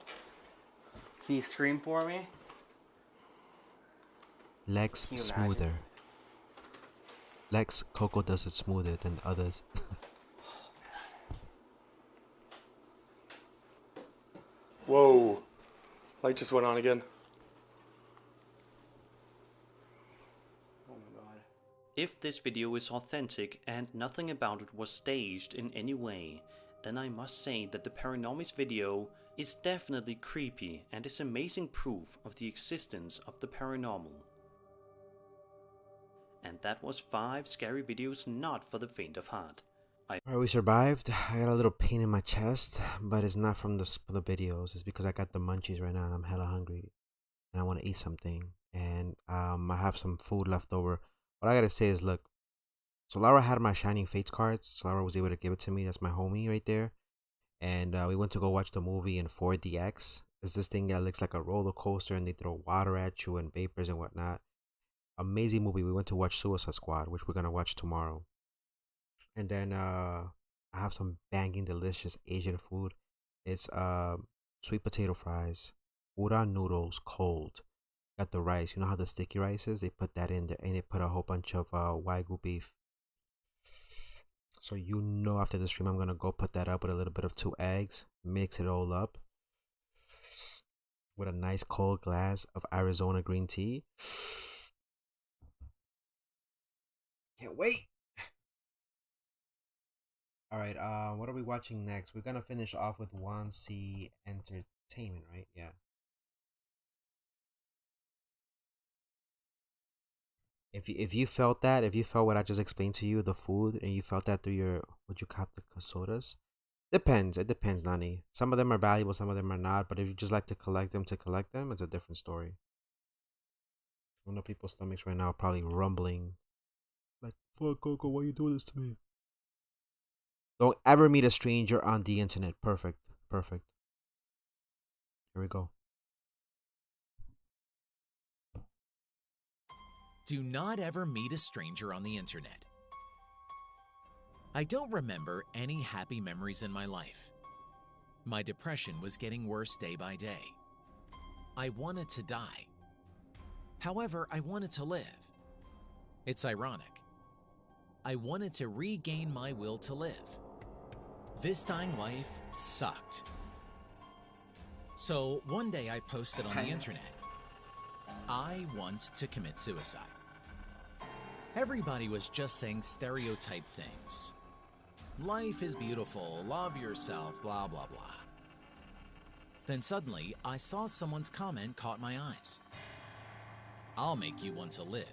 Can you scream for me? Lex Can you Smoother. imagine? Lex Coco does it smoother than others. Whoa. Light just went on again. Oh my god. If this video is authentic and nothing about it was staged in any way, then I must say that the Paranormies video is definitely creepy and is amazing proof of the existence of the paranormal. And that was 5 scary videos not for the faint of heart. Alright, we survived. I got a little pain in my chest, but it's not from the videos. It's because I got the munchies right now and I'm hella hungry. And I want to eat something. And I have some food left over. What I gotta say is, look. So Laura had my Shining Fates cards. So Laura was able to give it to me. That's my homie right there. And we went to go watch the movie in 4DX. It's this thing that looks like a roller coaster and they throw water at you and vapors and whatnot. Amazing movie. We went to watch Suicide Squad, which we're gonna watch tomorrow. And then I have some banging delicious Asian food. It's sweet potato fries, udon noodles cold. Got the rice. You know how the sticky rice is? They put that in there and they put a whole bunch of Wagyu beef. So you know after the stream I'm gonna go put that up with a little bit of 2 eggs, mix it all up with a nice cold glass of Arizona green tea. Can't wait. Alright, what are we watching next? We're gonna finish off with 1C Entertainment, right? Yeah. If you felt that, if you felt what I just explained to you, the food, and you felt that through your, would you cop the sodas? Depends. It depends, Nani. Some of them are valuable, some of them are not. But if you just like to collect them, it's a different story. I know people's stomachs right now are probably rumbling. Like, fuck, Coco, why you doing this to me? Don't ever meet a stranger on the internet. Perfect. Perfect. Here we go. Do not ever meet a stranger on the internet. I don't remember any happy memories in my life. My depression was getting worse day by day. I wanted to die. However, I wanted to live. It's ironic. I wanted to regain my will to live. This dying life sucked. So one day I posted on the internet, I want to commit suicide. Everybody was just saying stereotype things. Life is beautiful, love yourself, blah, blah, blah. Then suddenly, I saw someone's comment caught my eyes. I'll make you want to live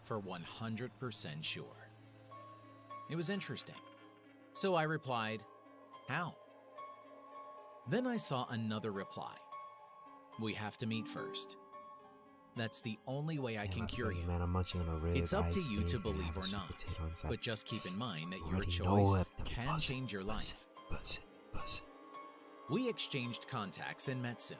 for 100% sure. It was interesting. So I replied, how? Then I saw another reply. We have to meet first. That's the only way I can cure you. Man, I'm munching on a rib, It's up to ice you to steak, believe or and not, potato inside. but just keep in mind that your Already know choice it. can change your life. Buzz. We exchanged contacts and met soon.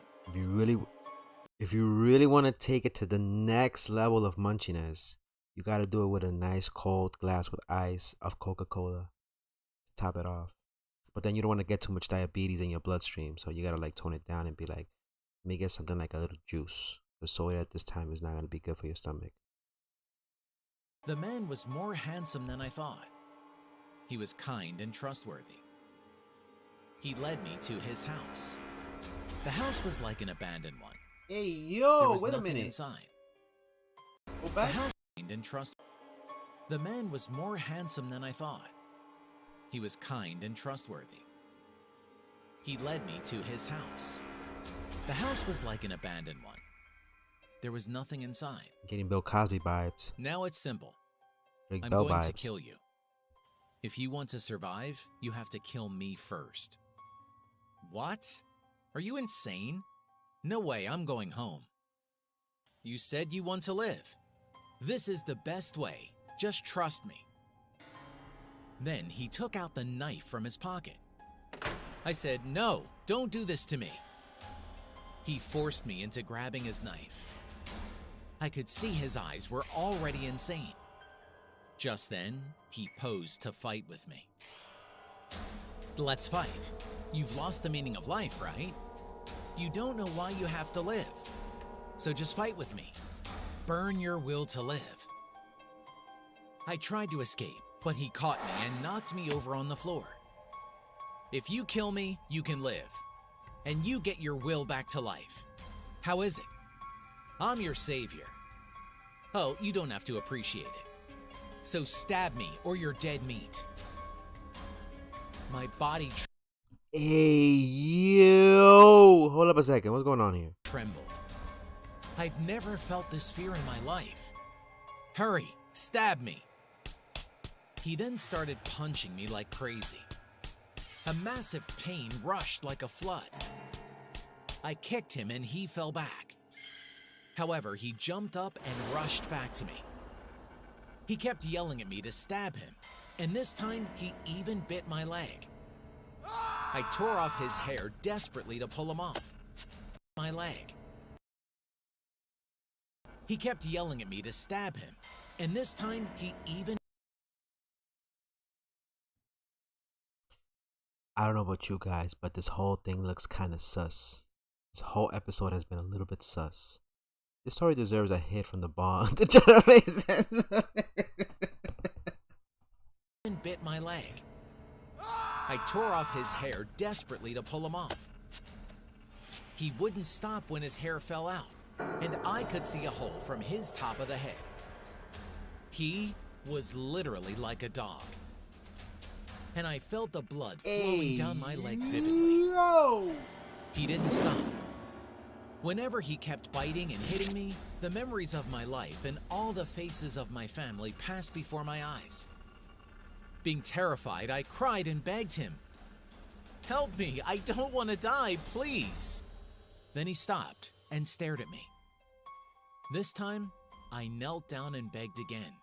If you really want to take it to the next level of munchiness, you got to do it with a nice cold glass with ice of Coca-Cola to top it off. But then you don't want to get too much diabetes in your bloodstream, so you got to like tone it down and be like, let me get something like a little juice. The soda at this time is not going to be good for your stomach. The man was more handsome than I thought. He was kind and trustworthy. He led me to his house. The house was like an abandoned one. Hey, yo, wait a minute. Inside. Go The back. house was kind and trustworthy. The man was more handsome than I thought. He was kind and trustworthy. He led me to his house. The house was like an abandoned one. There was nothing inside. Getting Bill Cosby vibes. Now it's simple. Drake I'm Bell going vibes. to kill you. If you want to survive, you have to kill me first. What? Are you insane? No way, I'm going home. You said you want to live. This is the best way. Just trust me. Then he took out the knife from his pocket. I said, no, don't do this to me. He forced me into grabbing his knife. I could see his eyes were already insane. Just then, he posed to fight with me. Let's fight. You've lost the meaning of life, right? You don't know why you have to live. So just fight with me. Burn your will to live. I tried to escape, but he caught me and knocked me over on the floor. If you kill me, you can live. And you get your will back to life. How is it? I'm your savior. Oh, you don't have to appreciate it. So stab me or you're dead meat. My body Hey, yo! Hold up a second. What's going on here? trembled. I've never felt this fear in my life. Hurry, stab me. He then started punching me like crazy. A massive pain rushed like a flood. I kicked him and he fell back. However, he jumped up and rushed back to me. He kept yelling at me to stab him, and this time he even bit my leg. I tore off his hair desperately to pull him off. My leg. He kept yelling at me to stab him, and this time he even... I don't know about you guys, but this whole thing looks kind of sus. This whole episode has been a little bit sus. This story deserves a hit from the Bond. and bit my leg. I tore off his hair desperately to pull him off. He wouldn't stop when his hair fell out, and I could see a hole from his top of the head. He was literally like a dog. And I felt the blood flowing down my legs vividly. He didn't stop. Whenever he kept biting and hitting me, the memories of my life and all the faces of my family passed before my eyes. Being terrified, I cried and begged him, "Help me, I don't want to die, please." Then he stopped and stared at me. This time, I knelt down and begged again.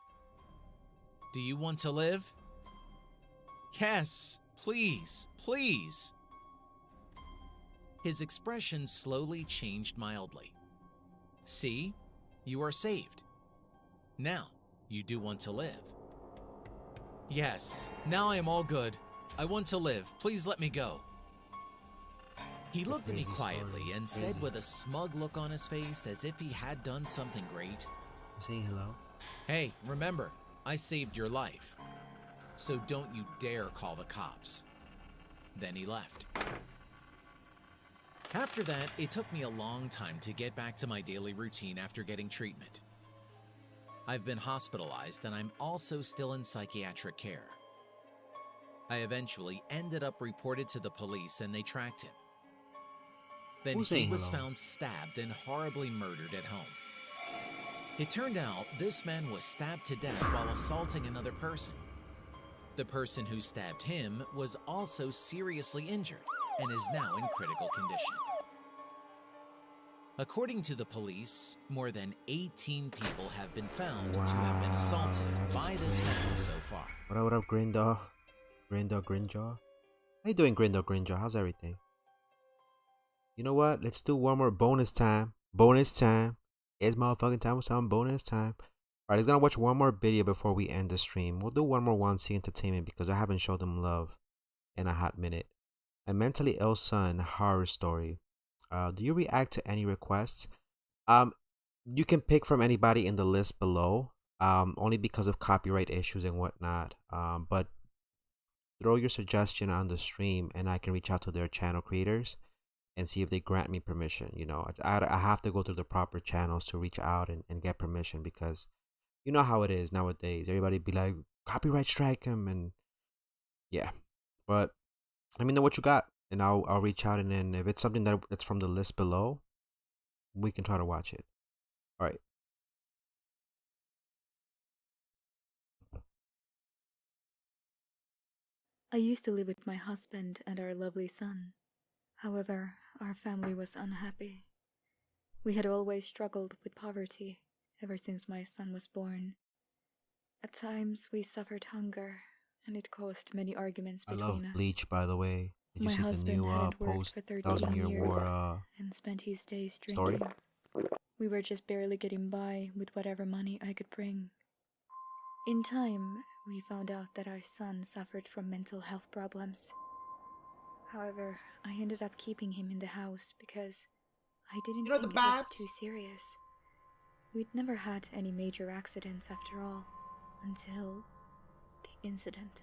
"Do you want to live?" "Yes, please, please." His expression slowly changed mildly. "See, you are saved. Now, you do want to live." "Yes, now I am all good. I want to live. Please let me go." He looked at me quietly and said with a smug look on his face as if he had done something great, Saying hello? "Hey, remember, I saved your life. so don't you dare call the cops." Then he left. After that, it took me a long time to get back to my daily routine after getting treatment. I've been hospitalized and I'm also still in psychiatric care. I eventually ended up reported to the police and they tracked him. Then Who's he saying was hello? found stabbed and horribly murdered at home. It turned out this man was stabbed to death while assaulting another person. The person who stabbed him was also seriously injured and is now in critical condition. According to the police, more than 18 people have been found to have been assaulted by this man so far. What up, Grindaw? Grinjaw? How you doing, Grinjaw? How's everything? You know what? Let's do one more bonus time. It's motherfucking time with some bonus time. Alright, let's gonna watch one more video before we end the stream. We'll do one more 1C Entertainment because I haven't showed them love in a hot minute. A mentally ill son horror story. Do you react to any requests? You can pick from anybody in the list below. Only because of copyright issues and whatnot. But throw your suggestion on the stream and I can reach out to their channel creators and see if they grant me permission. You know, I have to go through the proper channels to reach out and get permission because you know how it is nowadays. Everybody be like, copyright strike him, and yeah. But let me know what you got and I'll reach out, and then if it's something that's from the list below, we can try to watch it. All right. I used to live with my husband and our lovely son. However, our family was unhappy. We had always struggled with poverty ever since my son was born. At times, we suffered hunger, and it caused many arguments I between love us. Bleach, by the way. Did you My see the husband new hadn't worked post for 13 1000-year years war and spent his days story? drinking. We were just barely getting by with whatever money I could bring. In time, we found out that our son suffered from mental health problems. However, I ended up keeping him in the house because I didn't think it was too serious. We'd never had any major accidents after all, until the incident.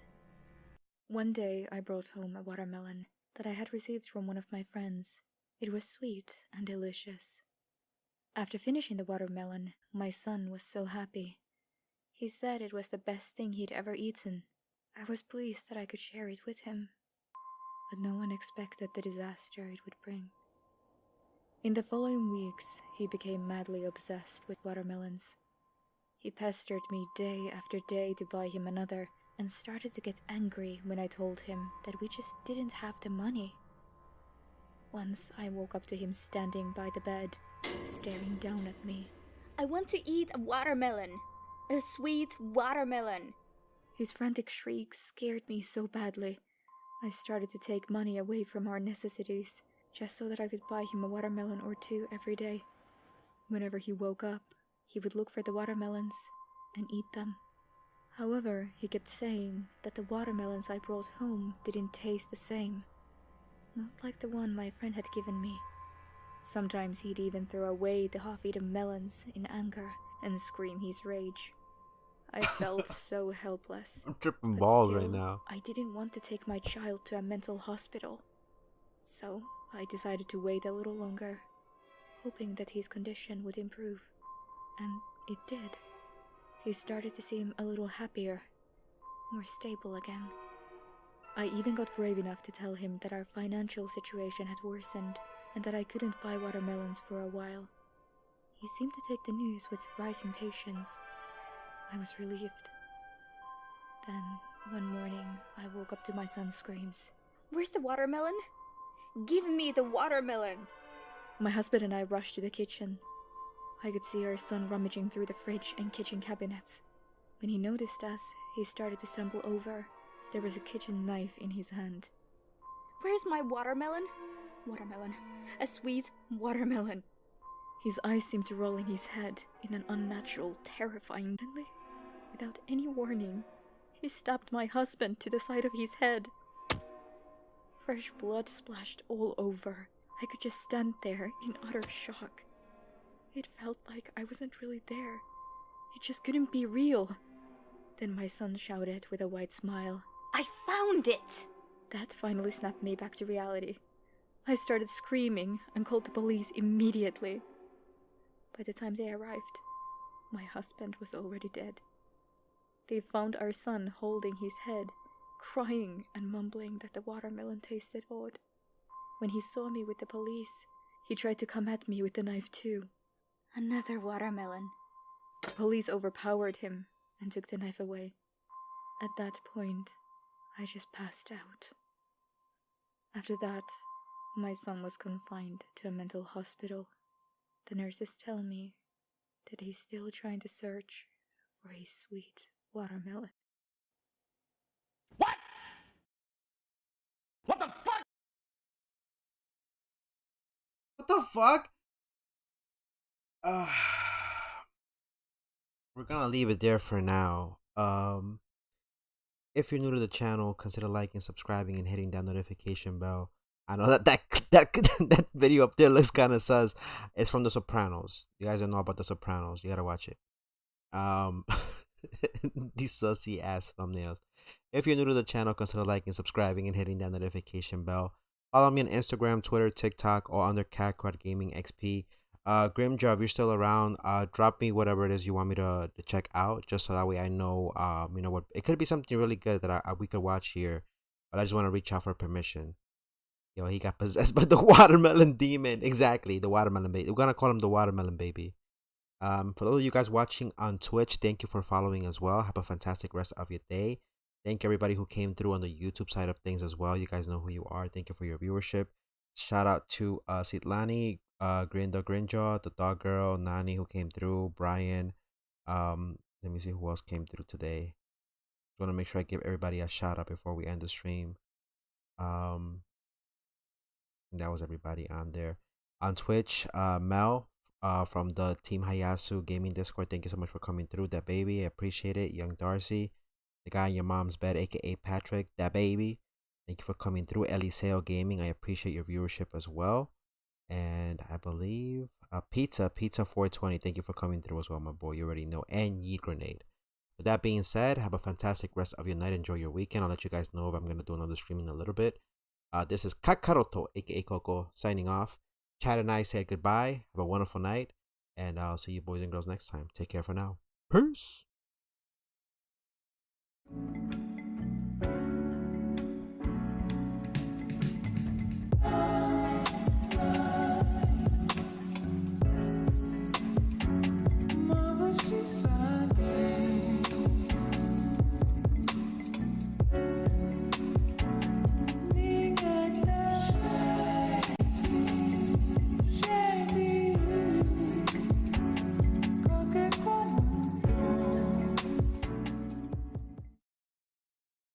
One day, I brought home a watermelon that I had received from one of my friends. It was sweet and delicious. After finishing the watermelon, my son was so happy. He said it was the best thing he'd ever eaten. I was pleased that I could share it with him, but no one expected the disaster it would bring. In the following weeks, he became madly obsessed with watermelons. He pestered me day after day to buy him another, and started to get angry when I told him that we just didn't have the money. Once I woke up to him standing by the bed, staring down at me. "I want to eat a watermelon. A sweet watermelon." His frantic shrieks scared me so badly. I started to take money away from our necessities, just so that I could buy him a watermelon or two every day. Whenever he woke up, he would look for the watermelons and eat them. However, he kept saying that the watermelons I brought home didn't taste the same. Not like the one my friend had given me. Sometimes he'd even throw away the half-eaten melons in anger and scream his rage. I felt so helpless. I'm tripping but balls still, right now. I didn't want to take my child to a mental hospital. So I decided to wait a little longer, hoping that his condition would improve. And it did. He started to seem a little happier, more stable again. I even got brave enough to tell him that our financial situation had worsened and that I couldn't buy watermelons for a while. He seemed to take the news with surprising patience. I was relieved. Then, one morning, I woke up to my son's screams. "Where's the watermelon? Give me the watermelon!" My husband and I rushed to the kitchen. I could see our son rummaging through the fridge and kitchen cabinets. When he noticed us, he started to stumble over. There was a kitchen knife in his hand. "Where's my watermelon? Watermelon. A sweet watermelon." His eyes seemed to roll in his head in an unnatural, terrifying way. Without any warning, he stabbed my husband to the side of his head. Fresh blood splashed all over. I could just stand there in utter shock. It felt like I wasn't really there. It just couldn't be real. Then my son shouted with a wide smile, "I found it!" That finally snapped me back to reality. I started screaming and called the police immediately. By the time they arrived, my husband was already dead. They found our son holding his head, crying and mumbling that the watermelon tasted odd. When he saw me with the police, he tried to come at me with the knife too. Another watermelon. The police overpowered him and took the knife away. At that point, I just passed out. After that, my son was confined to a mental hospital. The nurses tell me that he's still trying to search for his sweet watermelon. What? What the fuck? What the fuck? We're gonna leave it there for now. If you're new to the channel, consider liking, subscribing, and hitting that notification bell. I know that that video up there looks kind of sus. It's from The Sopranos. You guys don't know about The Sopranos. You gotta watch it. These sussy ass thumbnails. If you're new to the channel, consider liking, subscribing, and hitting that notification bell. Follow me on Instagram, Twitter, TikTok, or under Kakarot Gaming XP. Grimjaw, if you're still around, drop me whatever it is you want me to check out, just so that way I know, you know what, it could be something really good that we could watch here, but I just want to reach out for permission. Yo, he got possessed by the watermelon demon. Exactly, the watermelon baby. We're gonna call him the watermelon baby. For those of you guys watching on Twitch, thank you for following as well. Have a fantastic rest of your day. Thank everybody who came through on the YouTube side of things as well. You guys know who you are. Thank you for your viewership. Shout out to Sitlani, Grinjaw, the dog girl, Nani who came through, Brian. Let me see who else came through today. I want to make sure I give everybody a shout out before we end the stream. That was everybody on there. On Twitch, Mel from the Team Hayasu Gaming Discord, thank you so much for coming through. That baby, I appreciate it. Young Darcy, the guy in your mom's bed, aka Patrick, that baby, thank you for coming through. Eliseo Gaming, I appreciate your viewership as well. And I believe Pizza 420, thank you for coming through as well, my boy. You already know. And Yeet Grenade. With that being said, have a fantastic rest of your night. Enjoy your weekend. I'll let you guys know if I'm going to do another stream in a little bit. This is Kakaroto, aka Coco, signing off. Chad and I said goodbye. Have a wonderful night. And I'll see you boys and girls next time. Take care for now. Peace.